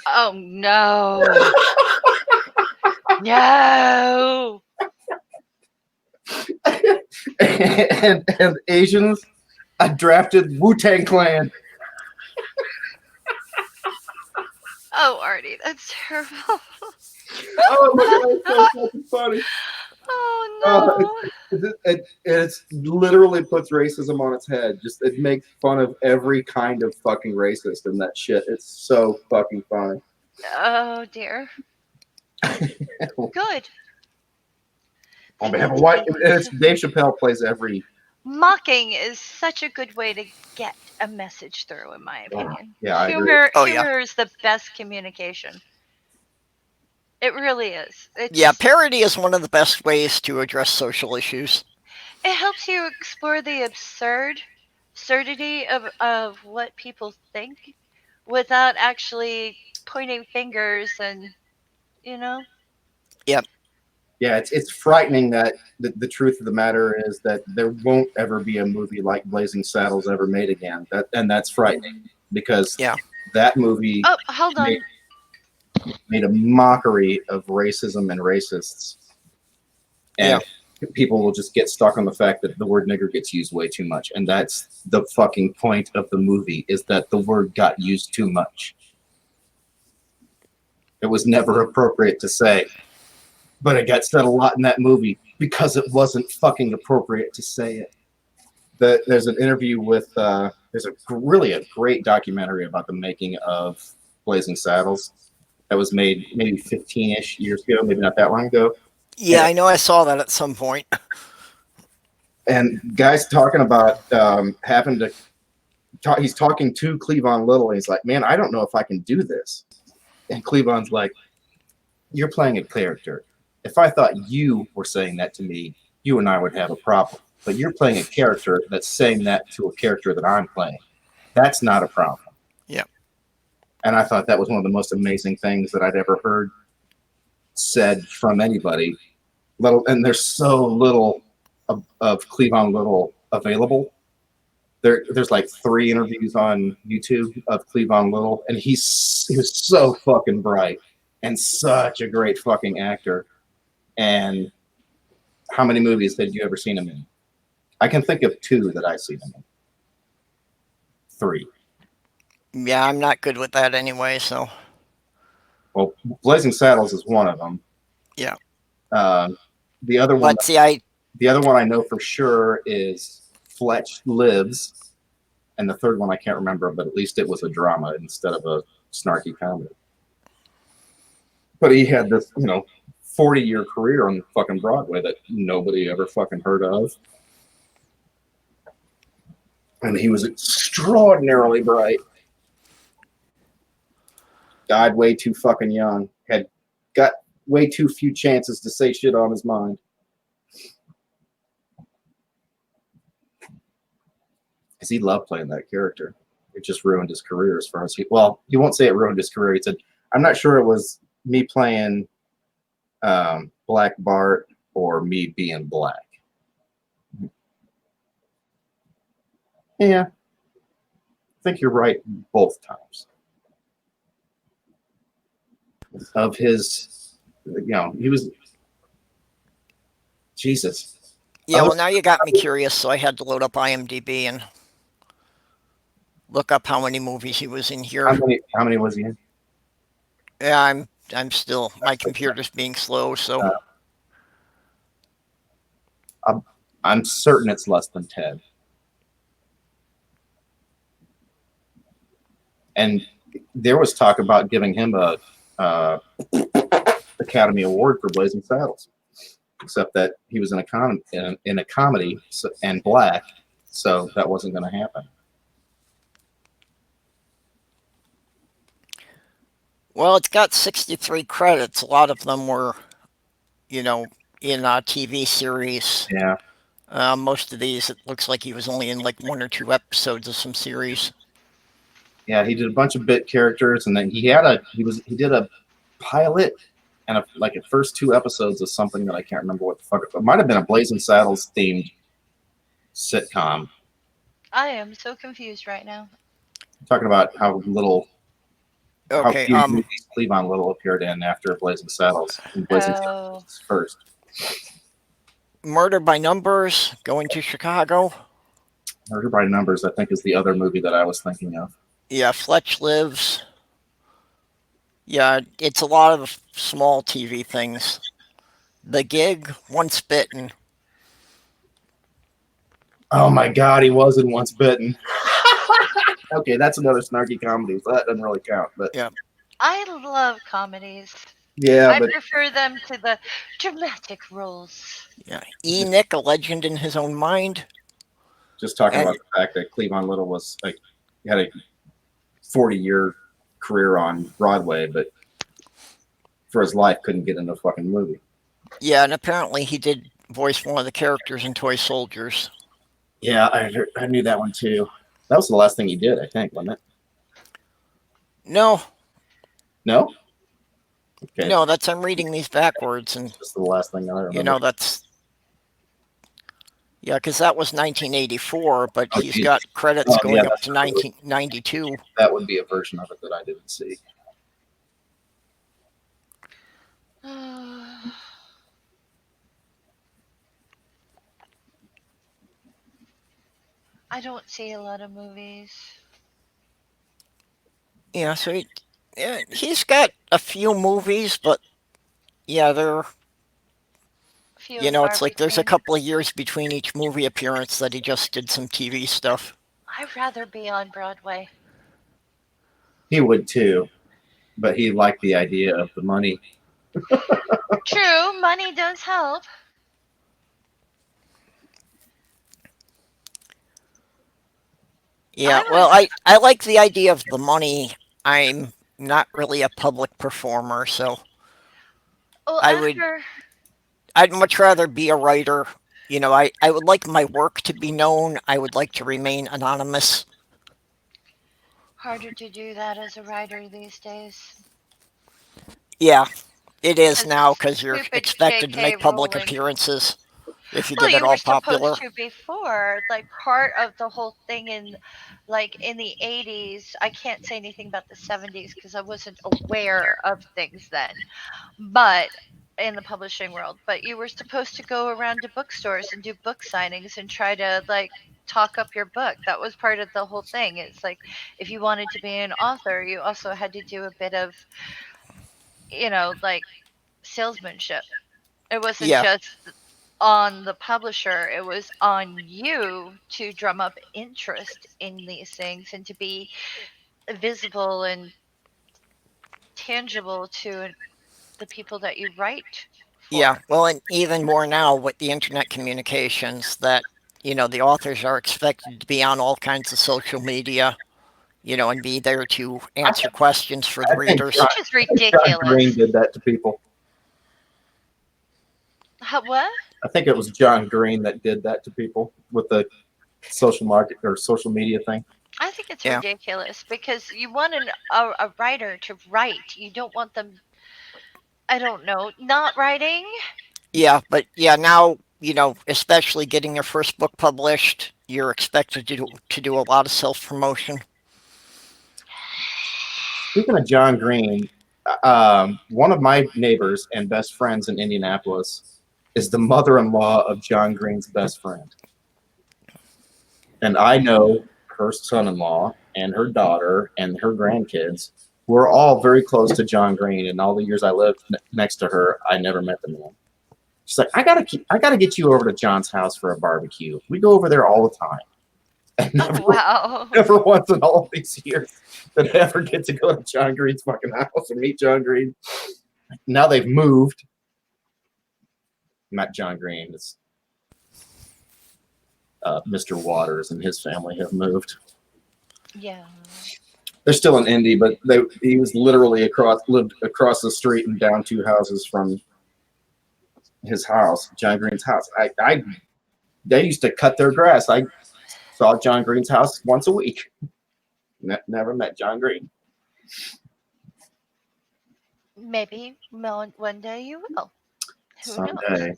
Oh no. No. and Asians drafted Wu-Tang Clan. Oh, Artie, that's terrible. Oh my god, it's so fucking funny. Oh no. It's literally puts racism on its head. Just it makes fun of every kind of fucking racist in that shit. It's so fucking funny. Oh dear. Good. On behalf of white, it's Dave Chappelle plays every. Mocking is such a good way to get a message through, in my opinion. Yeah, I agree. Humor, Oh, yeah. humor is the best communication. It really is. Yeah, parody is one of the best ways to address social issues. It helps you explore the absurdity of what people think without actually pointing fingers and, you know. Yep. Yeah, it's frightening that the truth of the matter is that there won't ever be a movie like Blazing Saddles ever made again. That's frightening because that movie Oh, hold on. made a mockery of racism and racists. And people will just get stuck on the fact that the word nigger gets used way too much. And that's the fucking point of the movie, is that the word got used too much. It was never appropriate to say. But it got said a lot in that movie because it wasn't fucking appropriate to say it. There's an interview with, there's really a great documentary about the making of Blazing Saddles that was made maybe 15-ish years ago, maybe not that long ago. Yeah, I know I saw that at some point. And guys talking about having to talk, he's talking to Cleavon Little, and he's like, man, I don't know if I can do this. And Cleavon's like, you're playing a character. If I thought you were saying that to me, you and I would have a problem. But you're playing a character that's saying that to a character that I'm playing. That's not a problem. Yeah. And I thought that was one of the most amazing things that I'd ever heard said from anybody. And there's so little of Cleavon Little available. There's like 3 interviews on YouTube of Cleavon Little, and he was so fucking bright and such a great fucking actor. And how many movies had you ever seen him in? I can think of 2 that I've seen him in. 3. Yeah, I'm not good with that anyway, so. Well, Blazing Saddles is one of them. Yeah. The other one. But see, the other one I know for sure is Fletch Lives, and the third one I can't remember, but at least it was a drama instead of a snarky comedy. But he had this, 40-year career on fucking Broadway that nobody ever fucking heard of. And he was extraordinarily bright. Died way too fucking young. Had got way too few chances to say shit on his mind. Because he loved playing that character. It just ruined his career as far as he won't say it ruined his career. He said, I'm not sure it was me playing Black Bart or me being black. Yeah. I think you're right both times. Of his, he was, Jesus. yeah, well, now you got me curious, so I had to load up IMDb and look up how many movies he was in here. How many was he in? Yeah, I'm still, my computer's being slow, so. I'm certain it's less than Ted. And there was talk about giving him a Academy Award for Blazing Saddles, except that he was in a comedy and black, so that wasn't going to happen. Well, it's got 63 credits. A lot of them were, in a TV series. Yeah. Most of these, it looks like he was only in like 1 or 2 episodes of some series. Yeah, he did a bunch of bit characters, and then he did a pilot and the first 2 episodes of something that I can't remember what the fuck it might have been, a Blazing Saddles themed sitcom. I am so confused right now. Talking about how little. Okay. How few movies Cleavon Little appeared in after Blazing Saddles. And Blazing Saddles first. Murder by Numbers, Going to Chicago. Murder by Numbers, I think, is the other movie that I was thinking of. Yeah, Fletch Lives. Yeah, it's a lot of small TV things. The Gig, Once Bitten. Oh my God, he was in Once Bitten. Okay, that's another snarky comedy, so that doesn't really count. But yeah, I love comedies. Yeah, I but prefer them to the dramatic roles. Yeah, E. Nick, A Legend in His Own Mind. Just talking about the fact that Cleavon Little was had a 40-year career on Broadway, but for his life couldn't get into a fucking movie. Yeah, and apparently he did voice one of the characters in Toy Soldiers. Yeah, I knew that one too. That was the last thing he did, I think, wasn't it? No. No? Okay. No, I'm reading these backwards, and that's the last thing I remember. Yeah, because that was 1984, but he's got credits going up to 1992. That would be a version of it that I didn't see. I don't see a lot of movies. Yeah, so he's got a few movies, but yeah, they're it's like there's a couple of years between each movie appearance that he just did some TV stuff. I'd rather be on Broadway. He would too, but he liked the idea of the money. True, money does help. Yeah, well, I like the idea of the money. I'm not really a public performer, so I'd much rather be a writer. I would like my work to be known. I would like to remain anonymous. Harder to do that as a writer these days. Yeah, it is now because you're expected to make public appearances if you get at all popular. You were supposed to before. Like part of the whole thing in the 80s, I can't say anything about the 70s because I wasn't aware of things then. But in the publishing world, but you were supposed to go around to bookstores and do book signings and try to talk up your book. That was part of the whole thing. It's like if you wanted to be an author, you also had to do a bit of salesmanship. It wasn't just on the publisher, it was on you to drum up interest in these things and to be visible and tangible to the people that you write for. Yeah, well, and even more now with the internet communications that, the authors are expected to be on all kinds of social media, and be there to answer questions for the readers. Which is ridiculous. John Green did that to people. What? I think it was John Green that did that to people with the social market or social media thing. I think it's ridiculous because you want a writer to write. You don't want them, I don't know, not writing. Yeah, but now, especially getting your first book published, you're expected to do a lot of self-promotion. Speaking of John Green, one of my neighbors and best friends in Indianapolis is the mother-in-law of John Green's best friend. And I know her son-in-law and her daughter and her grandkids who are all very close to John Green. And all the years I lived next to her, I never met the man. She's like, I gotta get you over to John's house for a barbecue. We go over there all the time. And Oh, wow. never once in all of these years did I ever get to go to John Green's fucking house and meet John Green. Now they've moved. Not John Green. It's Mr. Waters and his family have moved. Yeah. They're still in Indy, but he was literally lived across the street and down 2 houses from his house, John Green's house. They used to cut their grass. I saw John Green's house once a week. Never met John Green. Maybe one day you will. Who knows? Someday.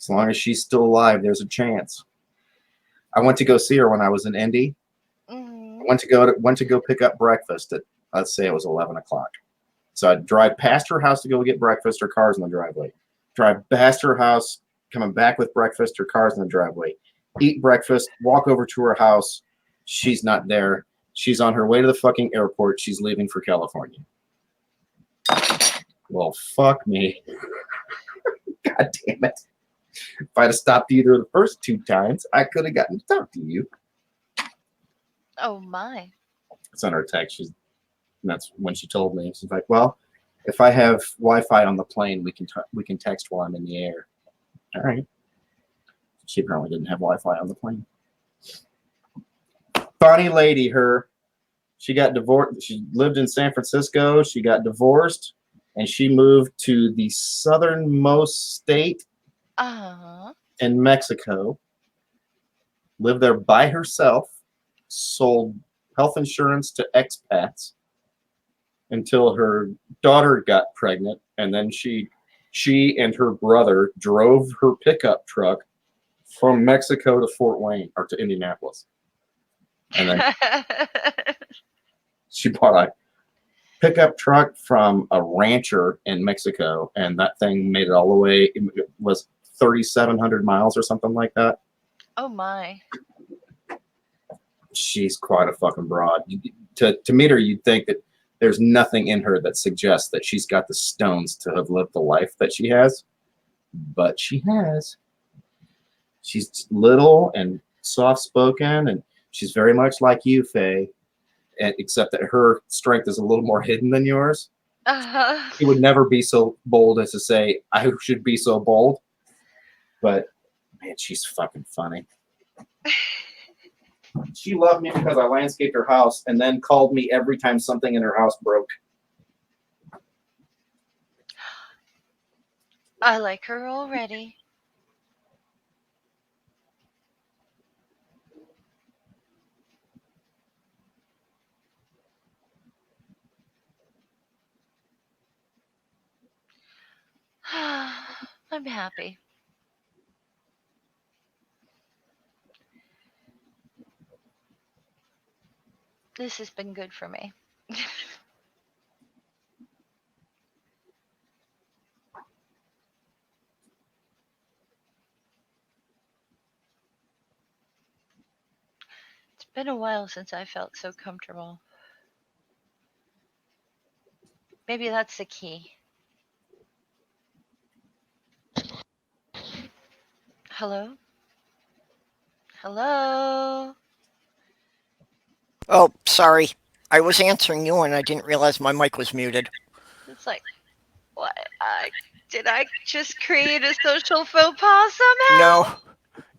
As long as she's still alive, there's a chance. I went to go see her when I was in Indy. Mhm. Went to go pick up breakfast at, let's say it was 11 o'clock. So I'd drive past her house to go get breakfast. Her car's in the driveway. Drive past her house, coming back with breakfast. Her car's in the driveway. Eat breakfast. Walk over to her house. She's not there. She's on her way to the fucking airport. She's leaving for California. Well, fuck me. God damn it. If I'd have stopped either of the first 2 times, I could have gotten to talk to you. Oh, my. Sent her a text. That's when she told me. She's like, well, if I have Wi-Fi on the plane, we can text while I'm in the air. All right. She apparently didn't have Wi-Fi on the plane. Funny lady, her. She got divorced. She lived in San Francisco. She got divorced, and she moved to the southernmost state in Mexico. Lived there by herself. Sold health insurance to expats until her daughter got pregnant, and then she and her brother drove her pickup truck from Mexico to Fort Wayne or to Indianapolis. And then she bought a pickup truck from a rancher in Mexico, and that thing made it all the way. It was 3,700 miles or something like that. Oh, my. She's quite a fucking broad. To meet her, you'd think that there's nothing in her that suggests that she's got the stones to have lived the life that she has, but she has. She's little and soft-spoken, and she's very much like you, Faye, except that her strength is a little more hidden than yours. She would never be so bold as to say, I should be so bold, but man, she's fucking funny. She loved me because I landscaped her house and then called me every time something in her house broke. I like her already. I'm happy. This has been good for me. It's been a while since I felt so comfortable. Maybe that's the key. Hello? Hello? Oh, sorry. I was answering you and I didn't realize my mic was muted. It's like, what? Did I just create a social faux pas somehow?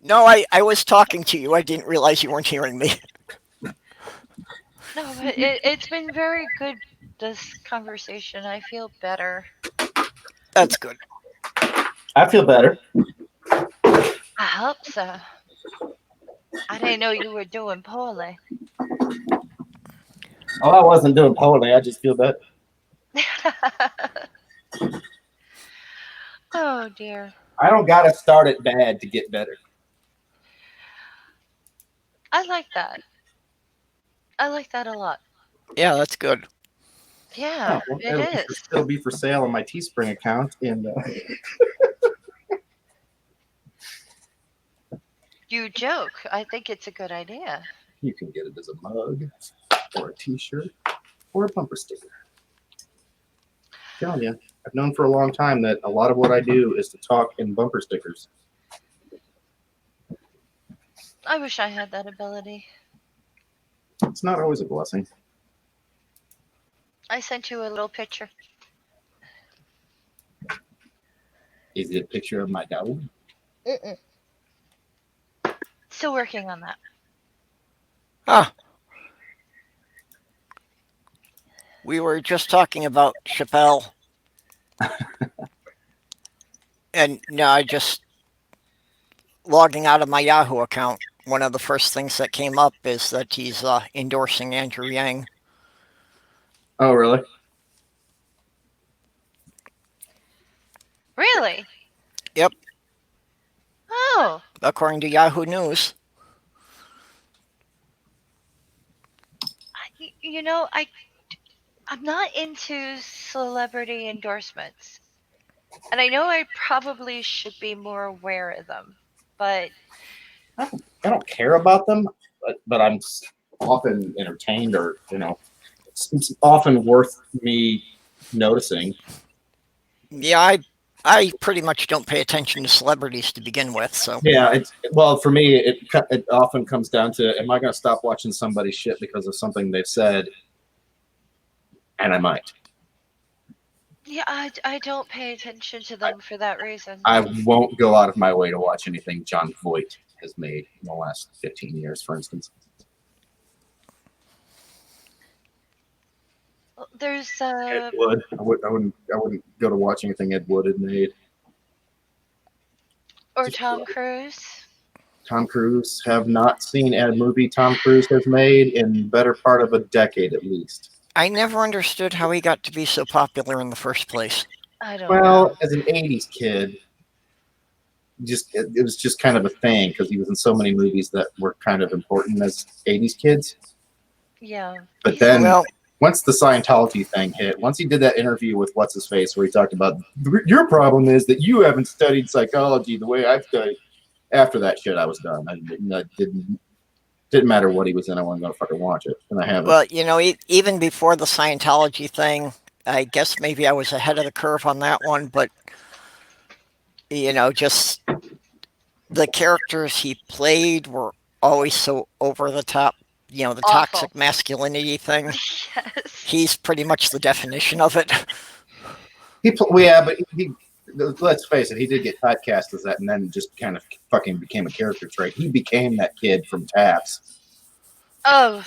No, I was talking to you. I didn't realize you weren't hearing me. No, but it's been very good, this conversation. I feel better. That's good. I feel better. I hope so. I didn't know you were doing poorly. Oh, I wasn't doing poorly. I just feel better. Oh, dear. I don't got to start it bad to get better. I like that. I like that a lot. Yeah, that's good. Yeah, well, it is. It'll be for sale on my Teespring account. You joke. I think it's a good idea. You can get it as a mug, or a T-shirt, or a bumper sticker. I'm telling you, I've known for a long time that a lot of what I do is to talk in bumper stickers. I wish I had that ability. It's not always a blessing. I sent you a little picture. Is it a picture of my dog? Still working on that. Huh. We were just talking about Chappelle. And no, I just logging out of my Yahoo account. One of the first things that came up is that he's endorsing Andrew Yang. Oh, really? Really? Yep. Oh. According to Yahoo News. You know, I'm not into celebrity endorsements. And I know I probably should be more aware of them. But I don't care about them, but I'm often entertained, or it's often worth me noticing. Yeah, I pretty much don't pay attention to celebrities to begin with, so. Yeah, for me, it often comes down to, am I going to stop watching somebody's shit because of something they've said? And I might. yeah, I don't pay attention to them for that reason. I won't go out of my way to watch anything John Voight has made in the last 15 years, for instance. There's Ed Wood. I wouldn't go to watch anything Ed Wood had made. or Tom Cruise. Tom Cruise. Have not seen a movie Tom Cruise has made in better part of a decade at least. I never understood how he got to be so popular in the first place. I don't know. Well, as an 80s kid, it was just kind of a thing because he was in so many movies that were kind of important as 80s kids. Yeah. But then Well, once the Scientology thing hit, once he did that interview with What's-His-Face where he talked about, your problem is that you haven't studied psychology the way I've studied. After that shit, I was done. I didn't matter what he was in. I wasn't going to fucking watch it. And I haven't. well, even before the Scientology thing, I guess maybe I was ahead of the curve on that one, but, just the characters he played were always so over the top. The Awful. toxic masculinity thing. Yes. He's pretty much the definition of it. But let's face it, he did get typecast as that, and then just kind of fucking became a character trait. He became that kid from Taps. Oh,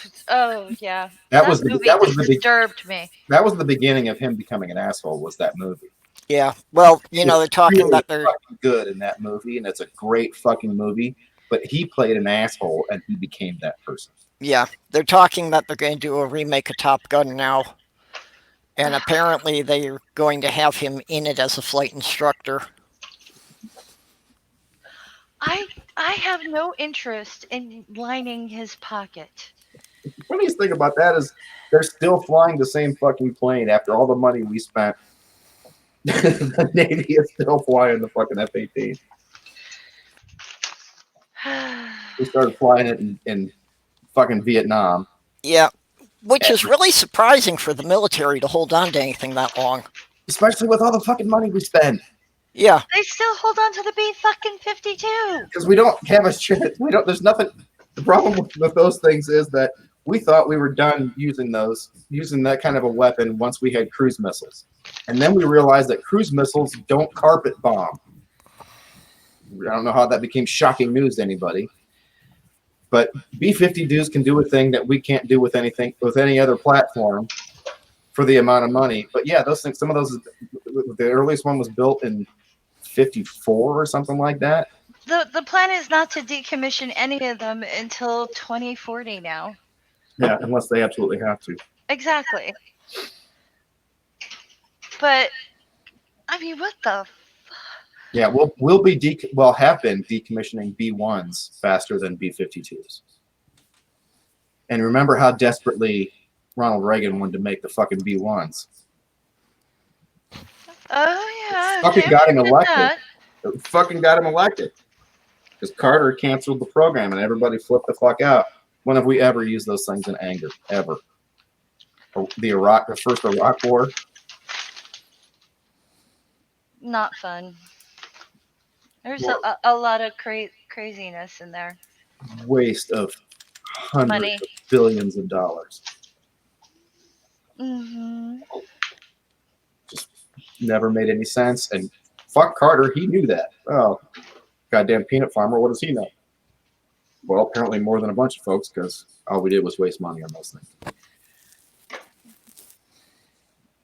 yeah. That was the disturbed me. That was the beginning of him becoming an asshole. Was that movie? Yeah. Well, they're talking about their fucking good in that movie, and it's a great fucking movie. But he played an asshole, and he became that person. Yeah, they're talking that they're going to do a remake of Top Gun now. And apparently they're going to have him in it as a flight instructor. I have no interest in lining his pocket. The funniest thing about that is they're still flying the same fucking plane after all the money we spent. The Navy is still flying the fucking F-18. We started flying it in fucking Vietnam. Yeah, which is really surprising for the military to hold on to anything that long. Especially with all the fucking money we spend. Yeah. They still hold on to the B-52. Because we don't have a shit. There's nothing. The problem with those things is that we thought we were done using that kind of a weapon once we had cruise missiles. And then we realized that cruise missiles don't carpet bomb. I don't know how that became shocking news to anybody. But B-52s can do a thing that we can't do with any other platform for the amount of money. But yeah, those things, some of those, the earliest one was built in 54 or something like that. The plan is not to decommission any of them until 2040 now. Yeah, unless they absolutely have to. Exactly. But I mean, what the? Yeah, we'll have been decommissioning B1s faster than B-52s. And remember how desperately Ronald Reagan wanted to make the fucking B1s. Oh yeah. Fucking got him elected. That. It fucking got him elected. Because Carter canceled the program and everybody flipped the fuck out. When have we ever used those things in anger? Ever. The first Iraq War. Not fun. There's More a lot of craziness in there. waste of hundreds Money. of billions of dollars. Hmm. Just never made any sense. And fuck Carter, he knew that. Oh, goddamn peanut farmer, what does he know? Well, apparently more than a bunch of folks, because all we did was waste money on those things.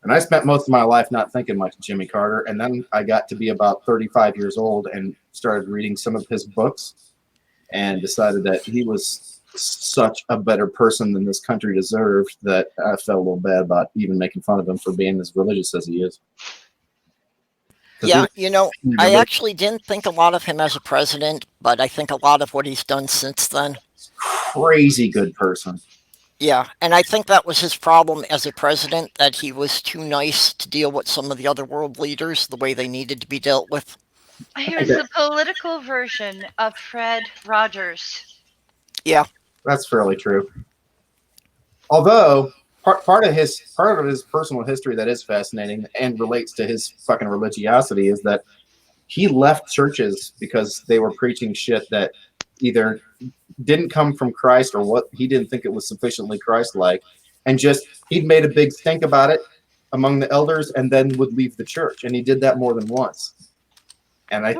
And I spent most of my life not thinking much of Jimmy Carter, and then I got to be about 35 years old and started reading some of his books and decided that he was such a better person than this country deserved that I felt a little bad about even making fun of him for being as religious as he is. Yeah, I actually didn't think a lot of him as a president, but I think a lot of what he's done since then. Crazy good person. Yeah, and I think that was his problem as a president, that he was too nice to deal with some of the other world leaders the way they needed to be dealt with. He was the political version of Fred Rogers. Yeah. That's fairly true. Although part of his personal history that is fascinating and relates to his fucking religiosity is that he left churches because they were preaching shit that either didn't come from Christ or what he didn't think it was sufficiently Christ-like, and just he'd made a big stink about it among the elders and then would leave the church, and he did that more than once. And I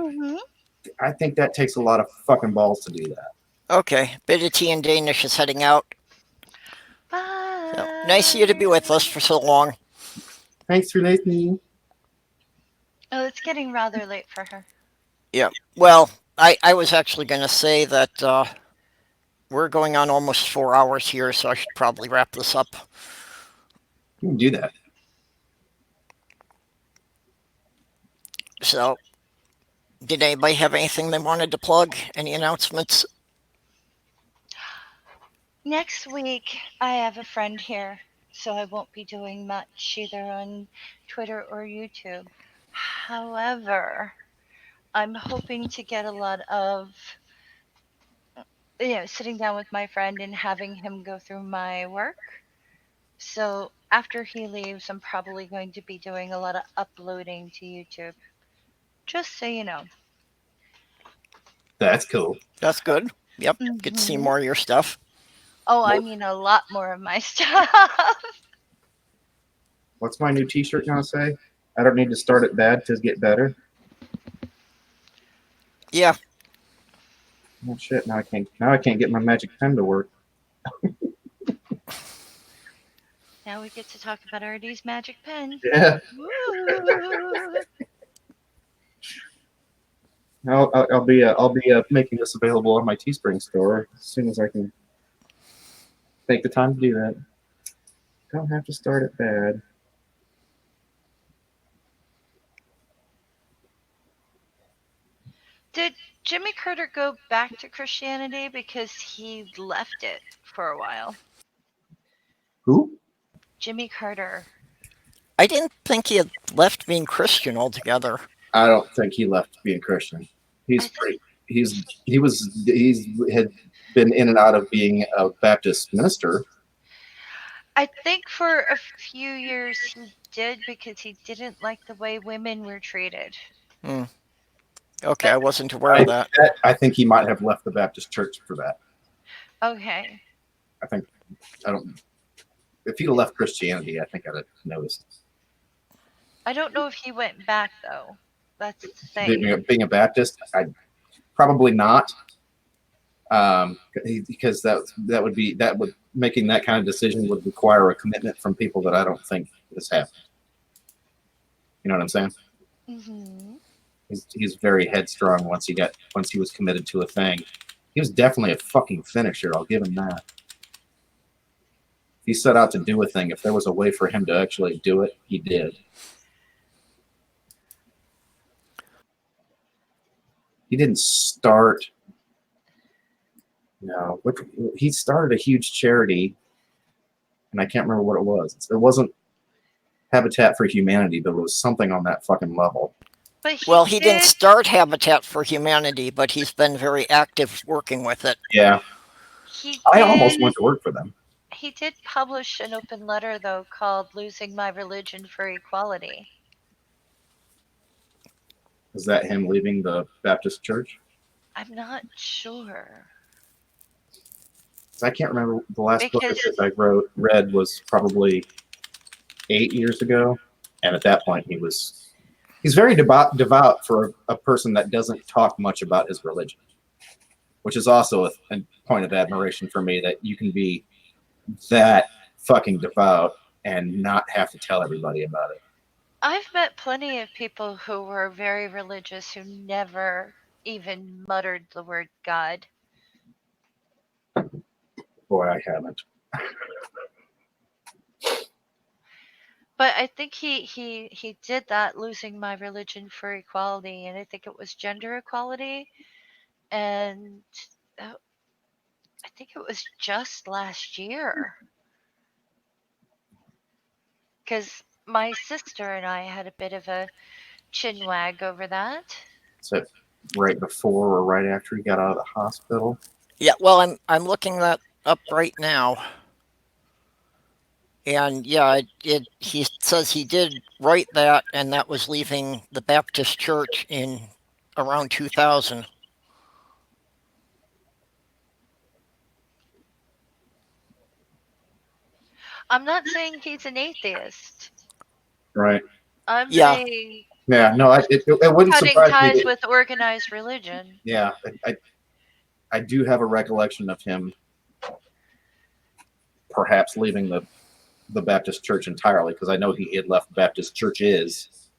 think that takes a lot of fucking balls to do that. Okay, bit of tea and Danish is heading out. Bye. So, nice of you to be with us for so long. Thanks for listening. Oh, it's getting rather late for her. Yeah, well, I was actually going to say that we're going on almost 4 hours here, so I should probably wrap this up. You can do that. So, did anybody have anything they wanted to plug? Any announcements? Next week, I have a friend here, so I won't be doing much either on Twitter or YouTube. However, I'm hoping to get a lot of, sitting down with my friend and having him go through my work. So after he leaves, I'm probably going to be doing a lot of uploading to YouTube. Just so you know. That's cool. That's good. Yep, get to see more of your stuff. Oh, I mean a lot more of my stuff. What's my new t-shirt gonna say? I don't need to start it bad to get better. Yeah. Oh shit, now I can't get my magic pen to work. Now we get to talk about Artie's magic pen. Yeah. I'll be making this available on my Teespring store as soon as I can take the time to do that. Don't have to start it bad. Did Jimmy Carter go back to Christianity because he left it for a while? Who? Jimmy Carter. I didn't think he had left being Christian altogether. I don't think he left being Christian. He had been in and out of being a Baptist minister. I think for a few years he did because he didn't like the way women were treated. Okay, I wasn't aware of that. I think he might have left the Baptist church for that. Okay. If he'd have left Christianity, I think I'd have noticed. I don't know if he went back though. That's the thing. Being a Baptist, probably not. Because that would making that kind of decision would require a commitment from people that I don't think has happened. You know what I'm saying? Mm-hmm. He's very headstrong once he was committed to a thing. He was definitely a fucking finisher. I'll give him that. If he set out to do a thing, if there was a way for him to actually do it, he did. He didn't start. No, he started a huge charity, and I can't remember what it was. It wasn't Habitat for Humanity, but it was something on that fucking level. But he didn't start Habitat for Humanity, but he's been very active working with it. Yeah. I almost went to work for them. He did publish an open letter, though, called Losing My Religion for Equality. Is that him leaving the Baptist church? I'm not sure. 'Cause I can't remember, the last book of Because his I read was probably 8 years ago, and at that point he's very devout for a person that doesn't talk much about his religion, which is also a point of admiration for me, that you can be that fucking devout and not have to tell everybody about it. I've met plenty of people who were very religious who never even muttered the word God. Boy, I haven't. But I think he did that, losing my religion for equality, and I think it was gender equality, and uh, I think it was just last year, because my sister and I had a bit of a chin wag over that. So right before or right after he got out of the hospital. Yeah, well, I'm looking that up right now, and yeah, he says he did write that, and that was leaving the Baptist Church in around 2000. I'm not saying he's an atheist. Right. I'm Yeah, saying Yeah. No, it wouldn't cutting surprise me. ties with organized religion. Yeah, I do have a recollection of him perhaps leaving the Baptist church entirely, because I know he had left Baptist churches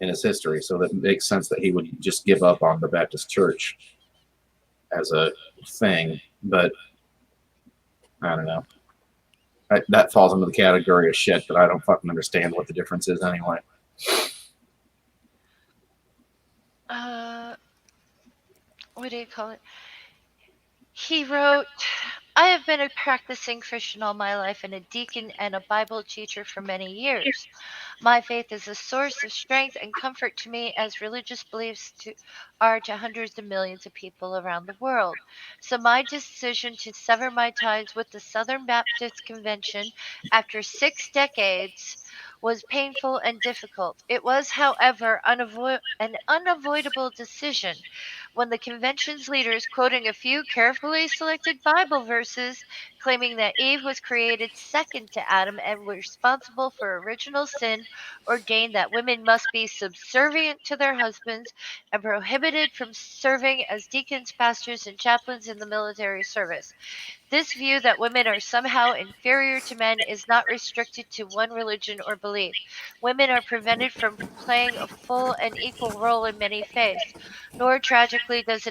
in his history, so that makes sense that he would just give up on the Baptist church as a thing. But I don't know. That falls into the category of shit that I don't fucking understand what the difference is anyway. Uh, what do you call it? He wrote, I have been a practicing Christian all my life and a deacon and a Bible teacher for many years. My faith is a source of strength and comfort to me, as religious beliefs are to hundreds of millions of people around the world. So my decision to sever my ties with the Southern Baptist Convention after 6 decades was painful and difficult. It was, however, an unavoidable decision. When the convention's leaders, quoting a few carefully selected Bible verses, claiming that Eve was created second to Adam and was responsible for original sin, ordained that women must be subservient to their husbands and prohibited from serving as deacons, pastors, and chaplains in the military service. This view that women are somehow inferior to men is not restricted to one religion or belief. Women are prevented from playing a full and equal role in many faiths, nor tragically does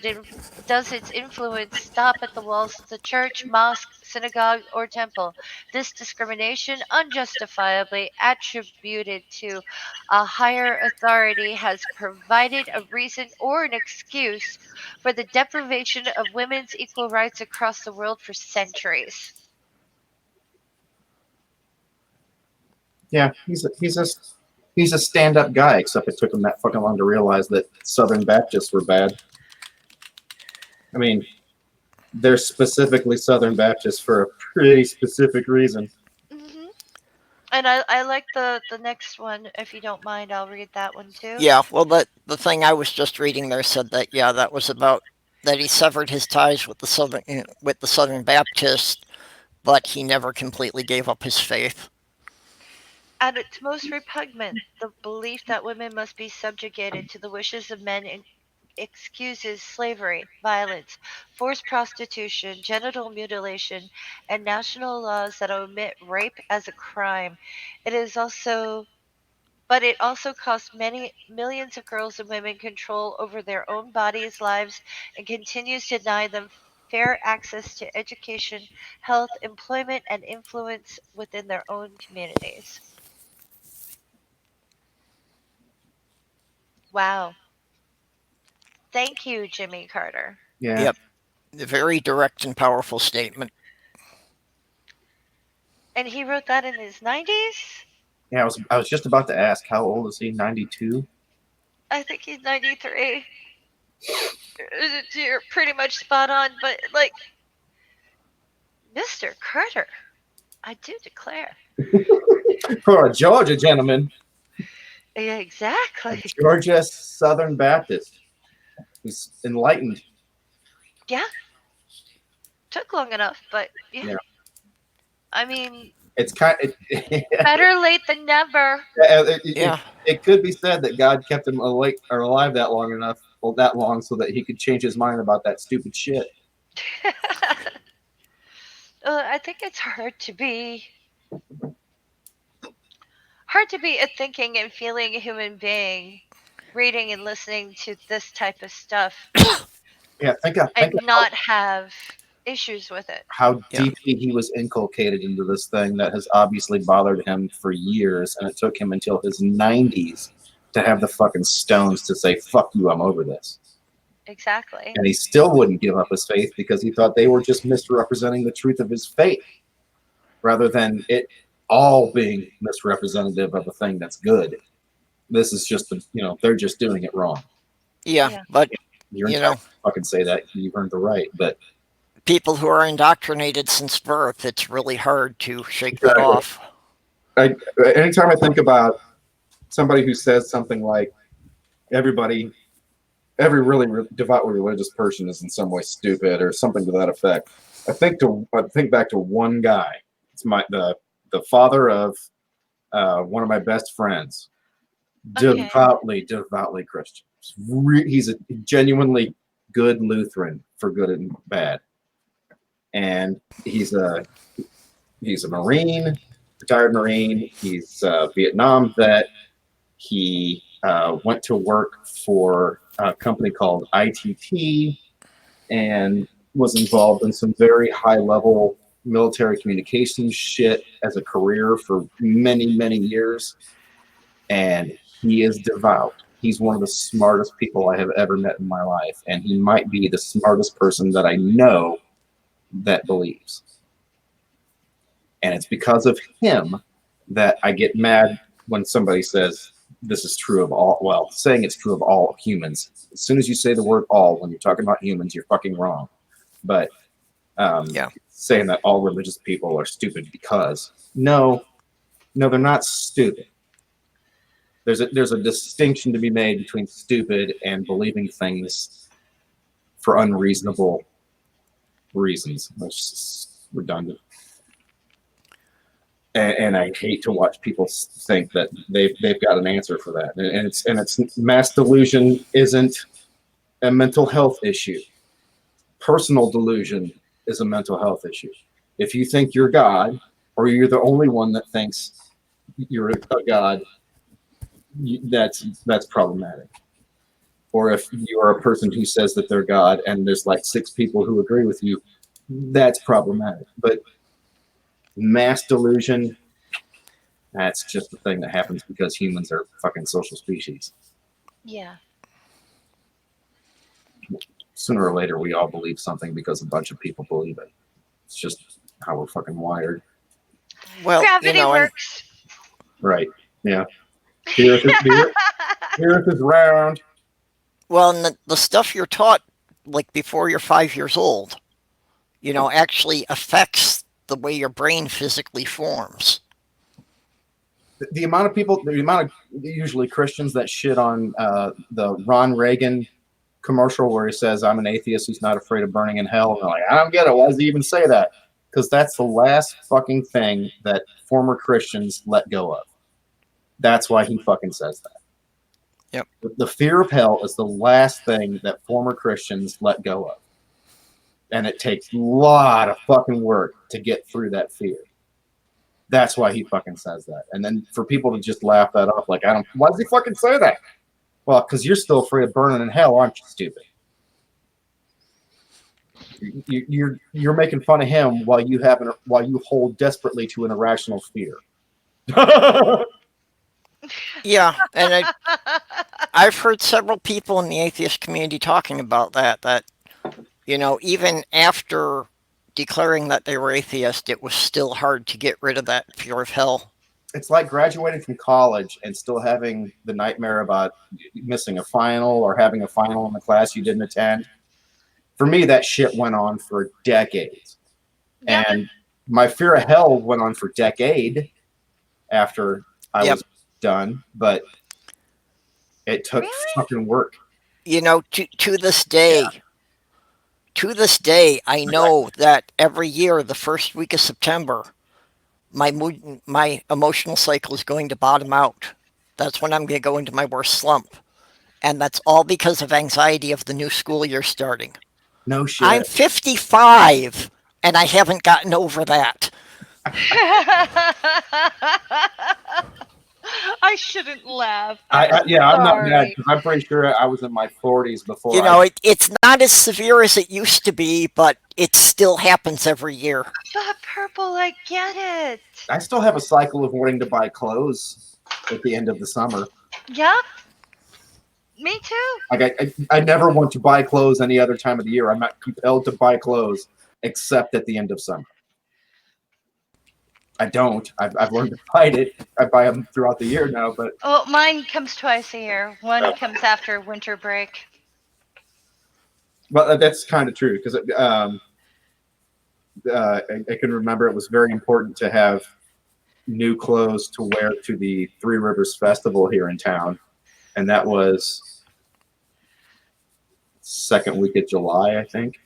its influence stop at the walls of the church, mosque, synagogue, or temple. This discrimination, unjustifiably attributed to a higher authority, has provided a reason or an excuse for the deprivation of women's equal rights across the world for centuries. Yeah, he's a stand-up guy, except it took him that fucking long to realize that Southern Baptists were bad. I mean, they're specifically Southern Baptists for a pretty specific reason. hmm And I like the next one. If you don't mind, I'll read that one too. yeah. Well, the thing I was just reading there said that yeah, that was about that he severed his ties with the Southern Baptist, but he never completely gave up his faith. At its most repugnant, the belief that women must be subjugated to the wishes of men excuses slavery, violence, forced prostitution, genital mutilation, and national laws that omit rape as a crime. It is also But it also costs many millions of girls and women control over their own bodies, lives, and continues to deny them fair access to education, health, employment, and influence within their own communities. Wow. Thank you, Jimmy Carter. Yeah, Yep, a very direct and powerful statement. And he wrote that in his 90s? yeah. I was just about to ask, how old is he? 92. I think he's 93. You're pretty much spot on, but like, Mr. Carter, I do declare. For a Georgia gentleman. Yeah, A exactly. Georgia Southern Baptist who's enlightened. Yeah, took long enough, but yeah. Yeah. I mean, It's kind. better late than never. Yeah. It could be said that God kept him awake or alive that long enough, well, that long, so that he could change his mind about that stupid shit. I think it's hard to be a thinking and feeling human being, reading and listening to this type of stuff Yeah, think of and not have issues with it. how Yeah. deeply he was inculcated into this thing that has obviously bothered him for years, and it took him until his 90s to have the fucking stones to say, "Fuck you, I'm over this." Exactly. And he still wouldn't give up his faith because he thought they were just misrepresenting the truth of his faith, rather than it all being misrepresentative of a thing that's good. This is just they're just doing it wrong. Yeah. Yeah. But, You're you entitled know, to fucking say that. You've earned the right. But people who are indoctrinated since birth, it's really hard to shake that off. anytime I think about somebody who says something like, every really devoutly religious person is in some way stupid or something to that effect, I think back to one guy. It's the father of one of my best friends. Okay. Devoutly Christian. He's a genuinely good Lutheran for good and bad, and he's a Marine, retired Marine. He's a Vietnam vet. He went to work for a company called ITT and was involved in some very high level military communications shit as a career for many, many years. And he is devout. He's one of the smartest people I have ever met in my life. And he might be the smartest person that I know that believes. And it's because of him that I get mad when somebody says this is true of all. Well, saying it's true of all humans. As soon as you say the word all, when you're talking about humans, you're fucking wrong. But saying that all religious people are stupid because no, they're not stupid. There's a distinction to be made between stupid and believing things for unreasonable reasons. That's just redundant. And I hate to watch people think that they've got an answer for that. And it's mass delusion isn't a mental health issue. Personal delusion is a mental health issue. If you think you're God, or you're the only one that thinks you're a God, that's problematic. Or if you are a person who says that they're God and there's like 6 people who agree with you, that's problematic. But mass delusion, that's just the thing that happens because humans are fucking social species. Yeah. Sooner or later, we all believe something because a bunch of people believe it. It's just how we're fucking wired. Well, Gravity works. Right. Yeah. The earth is round. Well, and the stuff you're taught, like before you're 5 years old, actually affects the way your brain physically forms. The amount of usually Christians that shit on the Ron Reagan commercial where he says, "I'm an atheist who's not afraid of burning in hell," and they're like, "I don't get it. Why does he even say that?" Because that's the last fucking thing that former Christians let go of. That's why he fucking says that. Yep. The fear of hell is the last thing that former Christians let go of. And it takes a lot of fucking work to get through that fear. That's why he fucking says that. And then for people to just laugh that off, like, why does he fucking say that? Well, because you're still afraid of burning in hell, aren't you, stupid? You're making fun of him while you hold desperately to an irrational fear. Yeah, and I've heard several people in the atheist community talking about that, even after declaring that they were atheist, it was still hard to get rid of that fear of hell. It's like graduating from college and still having the nightmare about missing a final or having a final in the class you didn't attend. For me, that shit went on for decades. Yep. And my fear of hell went on for decade after I was done. But It took Really? fucking work. You know, to this day, I know that every year, the first week of September, my emotional cycle is going to bottom out. That's when I'm going to go into my worst slump. And that's all because of anxiety of the new school year starting. No I'm shit. 55 and I haven't gotten over that. I shouldn't laugh. Yeah, I'm not mad sorry. because I'm pretty sure I was in my 40s before You know, it's not as severe as it used to be, but it still happens every year. But Purple, I get it. I still have a cycle of wanting to buy clothes at the end of the summer. Yep. Me too. Like I never want to buy clothes any other time of the year. I'm not compelled to buy clothes except at the end of summer. I don't. I've learned to fight it. I buy them throughout the year now, but Well, mine comes twice a year. One comes after winter break. well, that's kind of true because I can remember it was very important to have new clothes to wear to the Three Rivers Festival here in town, and that was second week of July, I think.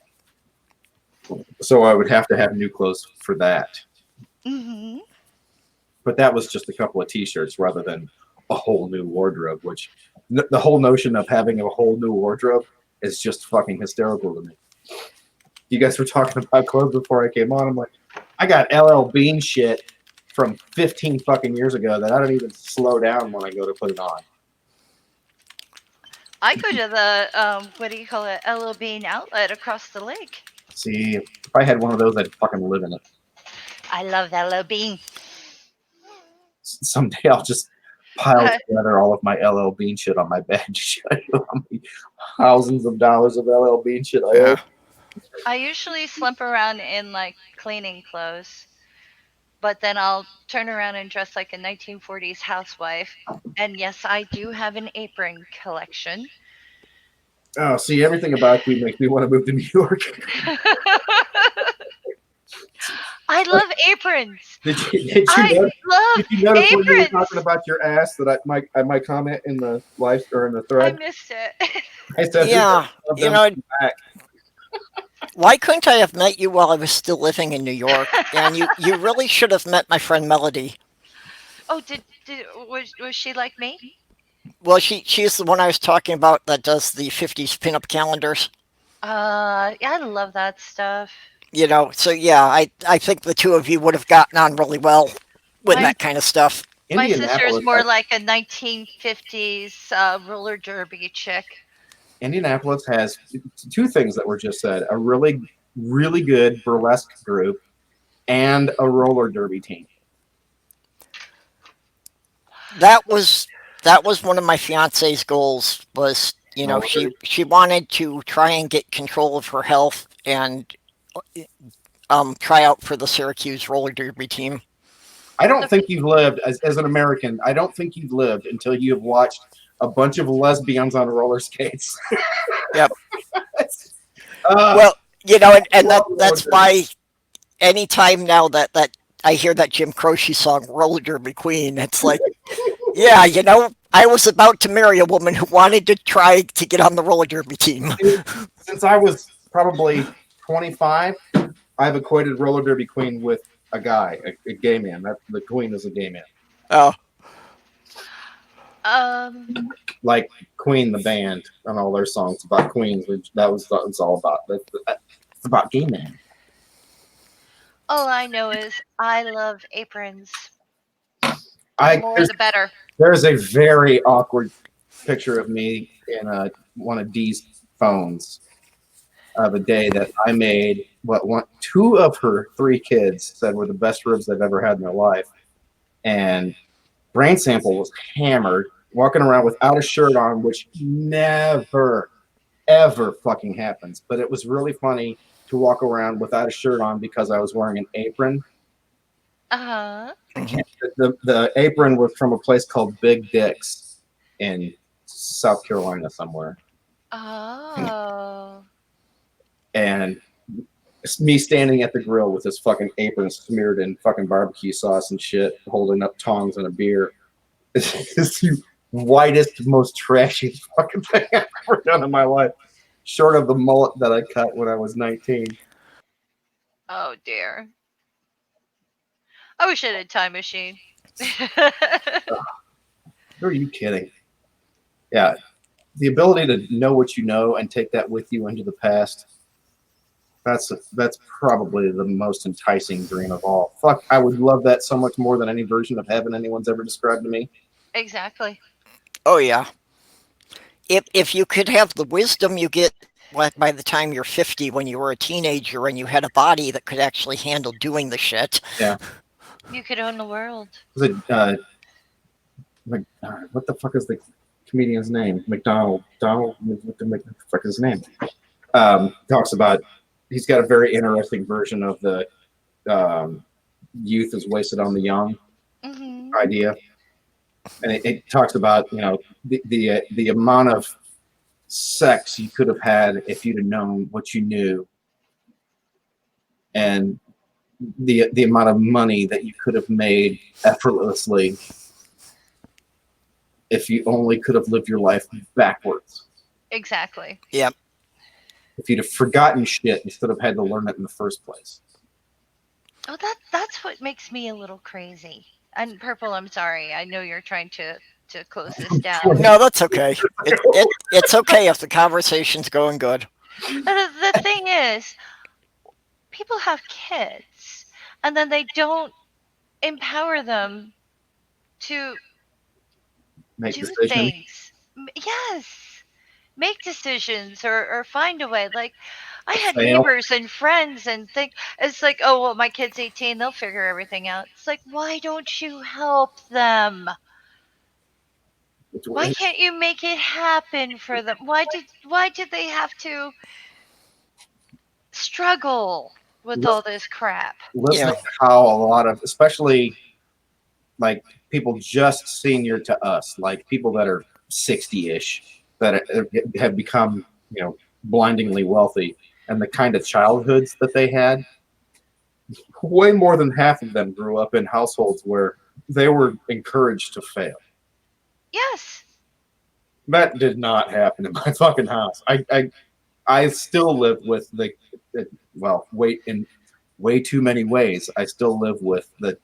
So I would have to have new clothes for that. Mm-hmm. But that was just a couple of T-shirts rather than a whole new wardrobe. Which the whole notion of having a whole new wardrobe is just fucking hysterical to me. You guys were talking about clothes before I came on. I'm like, I got LL Bean shit from 15 fucking years ago that I don't even slow down when I go to put it on. I go to the what do you call it, LL Bean outlet across the lake. See, if I had one of those, I'd fucking live in it. I love LL Bean. Someday I'll just pile together all of my LL Bean shit on my bed to show you how many thousands of dollars of LL Bean shit I owe. I usually slump around in like cleaning clothes, but then I'll turn around and dress like a 1940s housewife. And yes, I do have an apron collection. Oh, see, everything about you makes me want to move to New York. I love aprons. Did you I love notice when you were aprons. talking about your ass that I might comment in the live or in the I thread? missed it. I said, Yeah, "Who you know, back?" why couldn't I have met you while I was still living in New York? And you really should have met my friend Melody. Oh, was she like me? Well, she's the one I was talking about that does the 50s pinup calendars. Yeah, I love that stuff. You know, so yeah, I think the two of you would have gotten on really well with My- that kind of stuff. My sister is Indianapolis more has- like a 1950s roller derby chick. Indianapolis has two things that were just said: a really, really good burlesque group and a roller derby team. That was one of my fiance's goals. Was, you know, she wanted to try and get control of her health and try out for the Syracuse roller derby team. I don't think you've lived as an American. I don't think you've lived until you have watched a bunch of lesbians on roller skates. Yep. Uh, Well, you know, and that's why anytime now that I hear that Jim Croce song "Roller Derby Queen," it's like, yeah, you know, I was about to marry a woman who wanted to try to get on the roller derby team. Since I was probably 25, I've equated roller derby queen with a guy, a gay man. The queen is a gay man. Oh, Like Queen, the band, and all their songs about queens, which that was all about. It's about gay men. all I know is I love aprons. The more There's, the better. there's a very awkward picture of me in one of Dee's phones of a day that I made two of her three kids said were the best ribs they've ever had in their life. And Brain Sample was hammered, walking around without a shirt on, which never, ever fucking happens. But it was really funny to walk around without a shirt on because I was wearing an apron. Uh-huh. The apron was from a place called Big Dick's in South Carolina somewhere. Oh. And it's me standing at the grill with this fucking apron smeared in fucking barbecue sauce and shit, holding up tongs and a beer. whitest, most trashy fucking thing I've ever done in my life, short of the mullet that I cut when I was 19. Oh dear. I wish I had a time machine. Who are you kidding? Yeah, the ability to know what you know and take that with you into the past. That's probably the most enticing dream of all. Fuck, I would love that so much more than any version of heaven anyone's ever described to me. Exactly. Oh yeah. If you could have the wisdom you get like by the time you're 50 when you were a teenager and you had a body that could actually handle doing the shit. Yeah. You could own the world. Was it, what the fuck is the comedian's name? McDonald. Donald, what the fuck is his name? Talks about, he's got a very interesting version of the youth is wasted on the young idea. And it talks about, you know, the amount of sex you could have had if you'd have known what you knew, and the amount of money that you could have made effortlessly if you only could have lived your life backwards. Exactly. Yep. If you'd have forgotten shit instead of had to learn it in the first place. Oh, that's what makes me a little crazy. And Purple, I'm sorry. I know you're trying to close this down. No, that's okay. It's okay if the conversation's going good. The thing is, people have kids, and then they don't empower them to Make do decisions. things. Yes, make decisions or find a way. Like, I had Fail. neighbors and friends and think it's like, oh well, my kid's 18, they'll figure everything out. It's like, why don't you help them? Why can't you make it happen for them? Why did they have to struggle with all this crap? Listening to how a lot of, especially like people just senior to us, like people that are 60-ish, that have become, you know, blindingly wealthy, and the kind of childhoods that they had, way more than half of them grew up in households where they were encouraged to fail. Yes. That did not happen in my fucking house. I still live with in way too many ways, I still live with the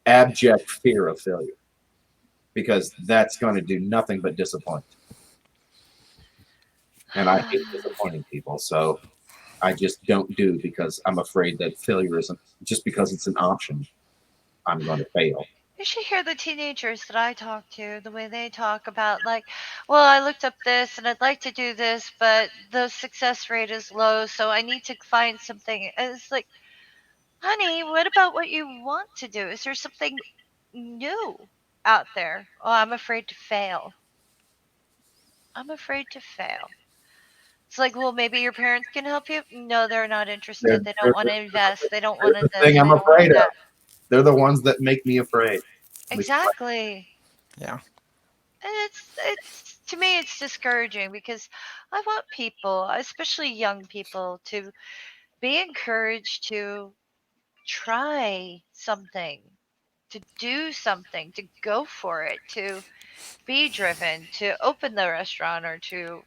abject fear of failure, because that's going to do nothing but disappoint. And I hate disappointing people, so I just don't do, because I'm afraid that failure isn't, just because it's an option, I'm going to fail. You should hear the teenagers that I talk to, the way they talk about, like, well, I looked up this and I'd like to do this, but the success rate is low, so I need to find something. And it's like, honey, what about what you want to do? Is there something new out there? Oh, I'm afraid to fail. I'm afraid to fail. It's like, well, maybe your parents can help you. No, they're not interested. They don't want to invest. They don't want to this. Thing I'm They don't want afraid of. that. They're the ones that make me afraid. Exactly. Yeah. And it's to me it's discouraging, because I want people, especially young people, to be encouraged to try something, to do something, to go for it, to be driven, to open the restaurant, or to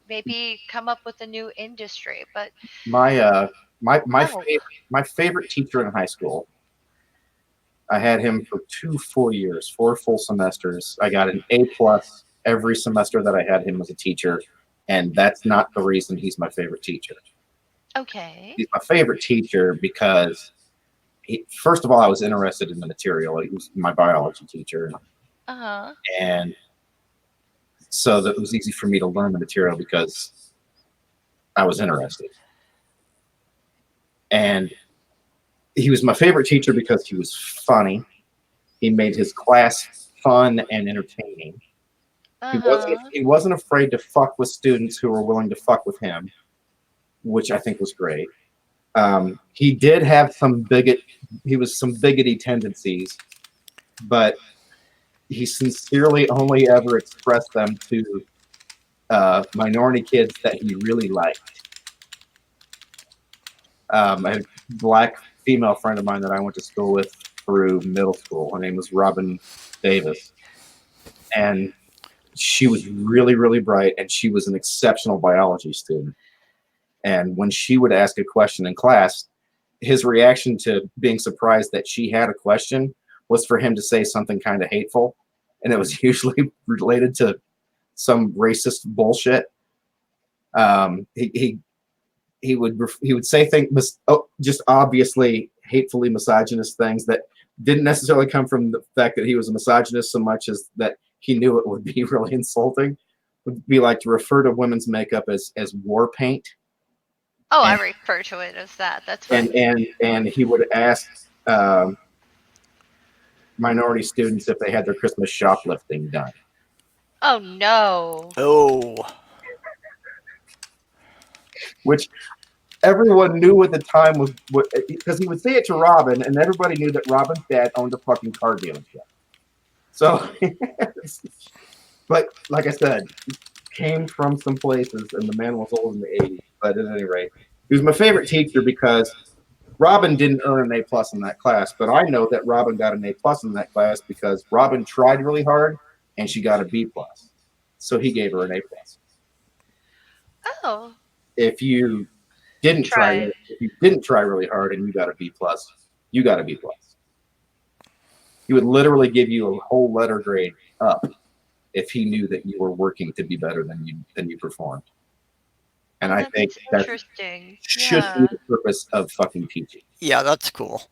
maybe come up with a new industry. But My no. my favorite teacher in high school, I had him for 2 full years, 4 full semesters. I got an A+ every semester that I had him as a teacher, and that's not the reason he's my favorite teacher. Okay. He's my favorite teacher because, first of all, I was interested in the material. He was my biology teacher, Uh-huh. and so that it was easy for me to learn the material because I was interested. And he was my favorite teacher because he was funny. He made his class fun and entertaining. He wasn't afraid to fuck with students who were willing to fuck with him, which I think was great. He did have some bigoty tendencies, but he sincerely only ever expressed them to minority kids that he really liked. I had a black female friend of mine that I went to school with through middle school. Her name was Robin Davis. and she was really, really bright, and she was an exceptional biology student. And when she would ask a question in class, his reaction to being surprised that she had a question was for him to say something kind of hateful, and it was usually related to some racist bullshit. He would say things, just obviously hatefully misogynist things that didn't necessarily come from the fact that he was a misogynist so much as that he knew it would be really insulting. Would be like to refer to women's makeup as war paint. Oh, And- I refer to it as that. That's fine. And he would ask minority students if they had their Christmas shoplifting done. Oh no. Oh, Which everyone knew at the time was because he would say it to Robin, and everybody knew that Robin's dad owned a fucking car dealership. So, but like I said, he came from some places, and the man was old in the 80s. But at any rate, he was my favorite teacher because Robin didn't earn an A+ in that class, but I know that Robin got an A+ in that class because Robin tried really hard, and she got a B+. So he gave her an A+. Oh. If you didn't try really hard and you got a B+, you got a B+. He would literally give you a whole letter grade up if he knew that you were working to be better than you performed. And I think that interesting. should be the purpose of fucking teaching. yeah, that's cool.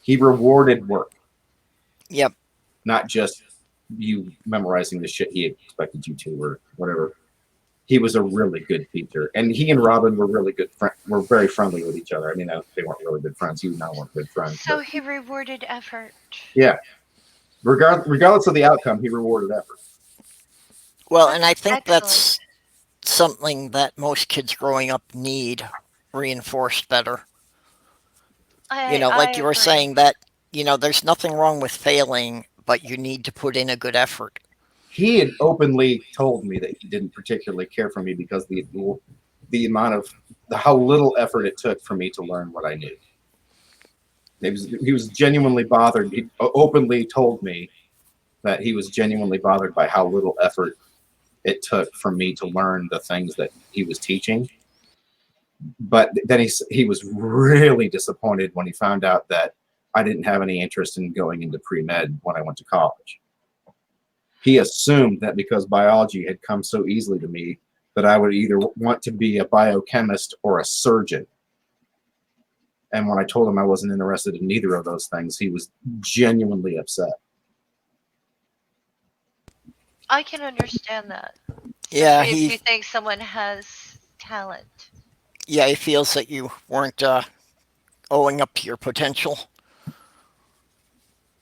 He rewarded work, Yep. not just you memorizing the shit he expected you to or whatever. He was a really good teacher, and he and Robin were really good friends. Were very friendly with each other. I mean, they weren't really good friends. You and I weren't good friends. So but he rewarded effort. yeah, regardless of the outcome, he rewarded effort. Well, and I think Excellent. that's something that most kids growing up need reinforced better. Like you were agree. saying that, there's nothing wrong with failing, but you need to put in a good effort. He had openly told me that he didn't particularly care for me because the amount of how little effort it took for me to learn what I knew. He was genuinely bothered. He openly told me that he was genuinely bothered by how little effort it took for me to learn the things that he was teaching. But then he was really disappointed when he found out that I didn't have any interest in going into pre-med when I went to college. He assumed that because biology had come so easily to me that I would either want to be a biochemist or a surgeon. And when I told him I wasn't interested in neither of those things, he was genuinely upset. I can understand that. Yeah, Especially if you think someone has talent. Yeah, he feels that you weren't owing up to your potential.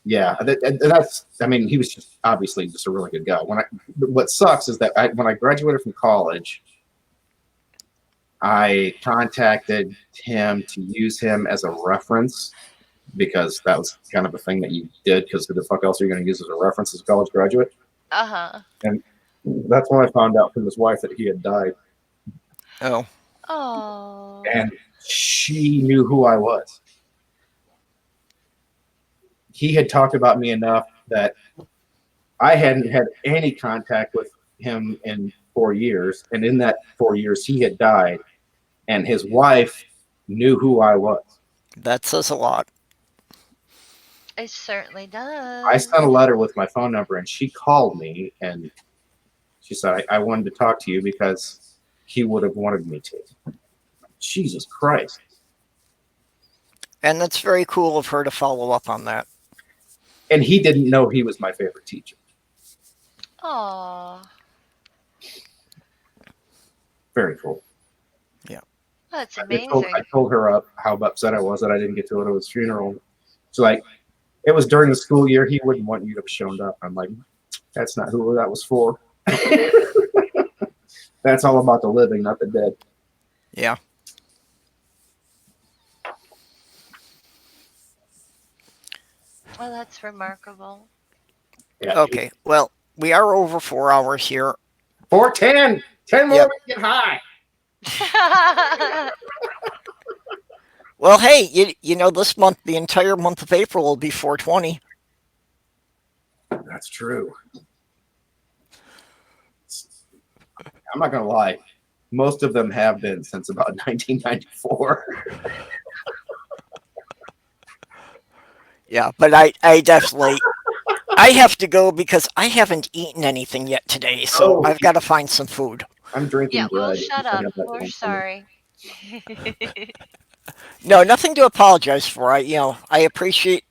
Yeah, that's. I mean, he was just obviously just a really good guy. What sucks is that when I graduated from college, I contacted him to use him as a reference because that was kind of a thing that you did. Because who the fuck else are you going to use as a reference as a college graduate? And that's when I found out from his wife that he had died. Oh. Oh. And she knew who I was. He had talked about me enough that I hadn't had any contact with him in 4 years. And in that 4 years, he had died. And his wife knew who I was. That says a lot. It certainly does. I sent a letter with my phone number, and she called me, and she said, I wanted to talk to you because he would have wanted me to. Jesus Christ. And that's very cool of her to follow up on that. And he didn't know he was my favorite teacher. Aww. Very cool. Yeah. That's amazing. I told her how upset I was that I didn't get to go to his funeral. She's like, it was during the school year. He wouldn't want you to have shown up. I'm like, that's not who that was for. That's all about the living, not the dead. Yeah. Well, that's remarkable. Yeah. Okay. Well, we are over 4 hours here. 4:10. 10 more Yep. to get high. Well, hey, this month, the entire month of April will be 420. That's true. I'm not gonna lie. Most of them have been since about 1994. Yeah, but I definitely I have to go because I haven't eaten anything yet today, so Oh, I've got to find some food. I'm drinking Yeah, well, bread. shut I up. have that We're going for me. sorry. No, nothing to apologize for. I appreciate,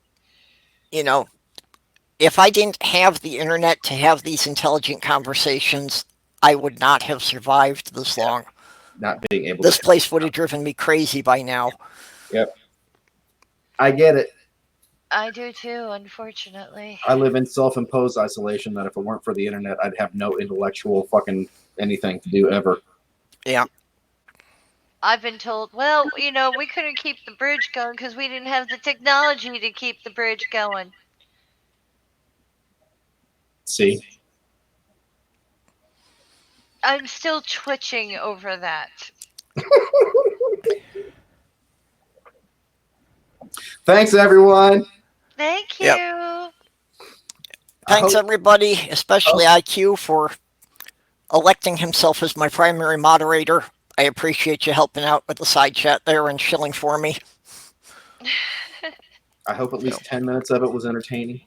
if I didn't have the internet to have these intelligent conversations, I would not have survived this long. Not being able This to. place would have driven me crazy by now. Yep. I get it. I do too, unfortunately. I live in self-imposed isolation that if it weren't for the internet, I'd have no intellectual fucking anything to do ever. Yeah. I've been told, well, we couldn't keep the bridge going because we didn't have the technology to keep the bridge going. See? I'm still twitching over that. Thanks, everyone. Thank you. Yep. Thanks, hope- everybody, especially IQ, for electing himself as my primary moderator. I appreciate you helping out with the side chat there and shilling for me. I hope at least 10 minutes of it was entertaining.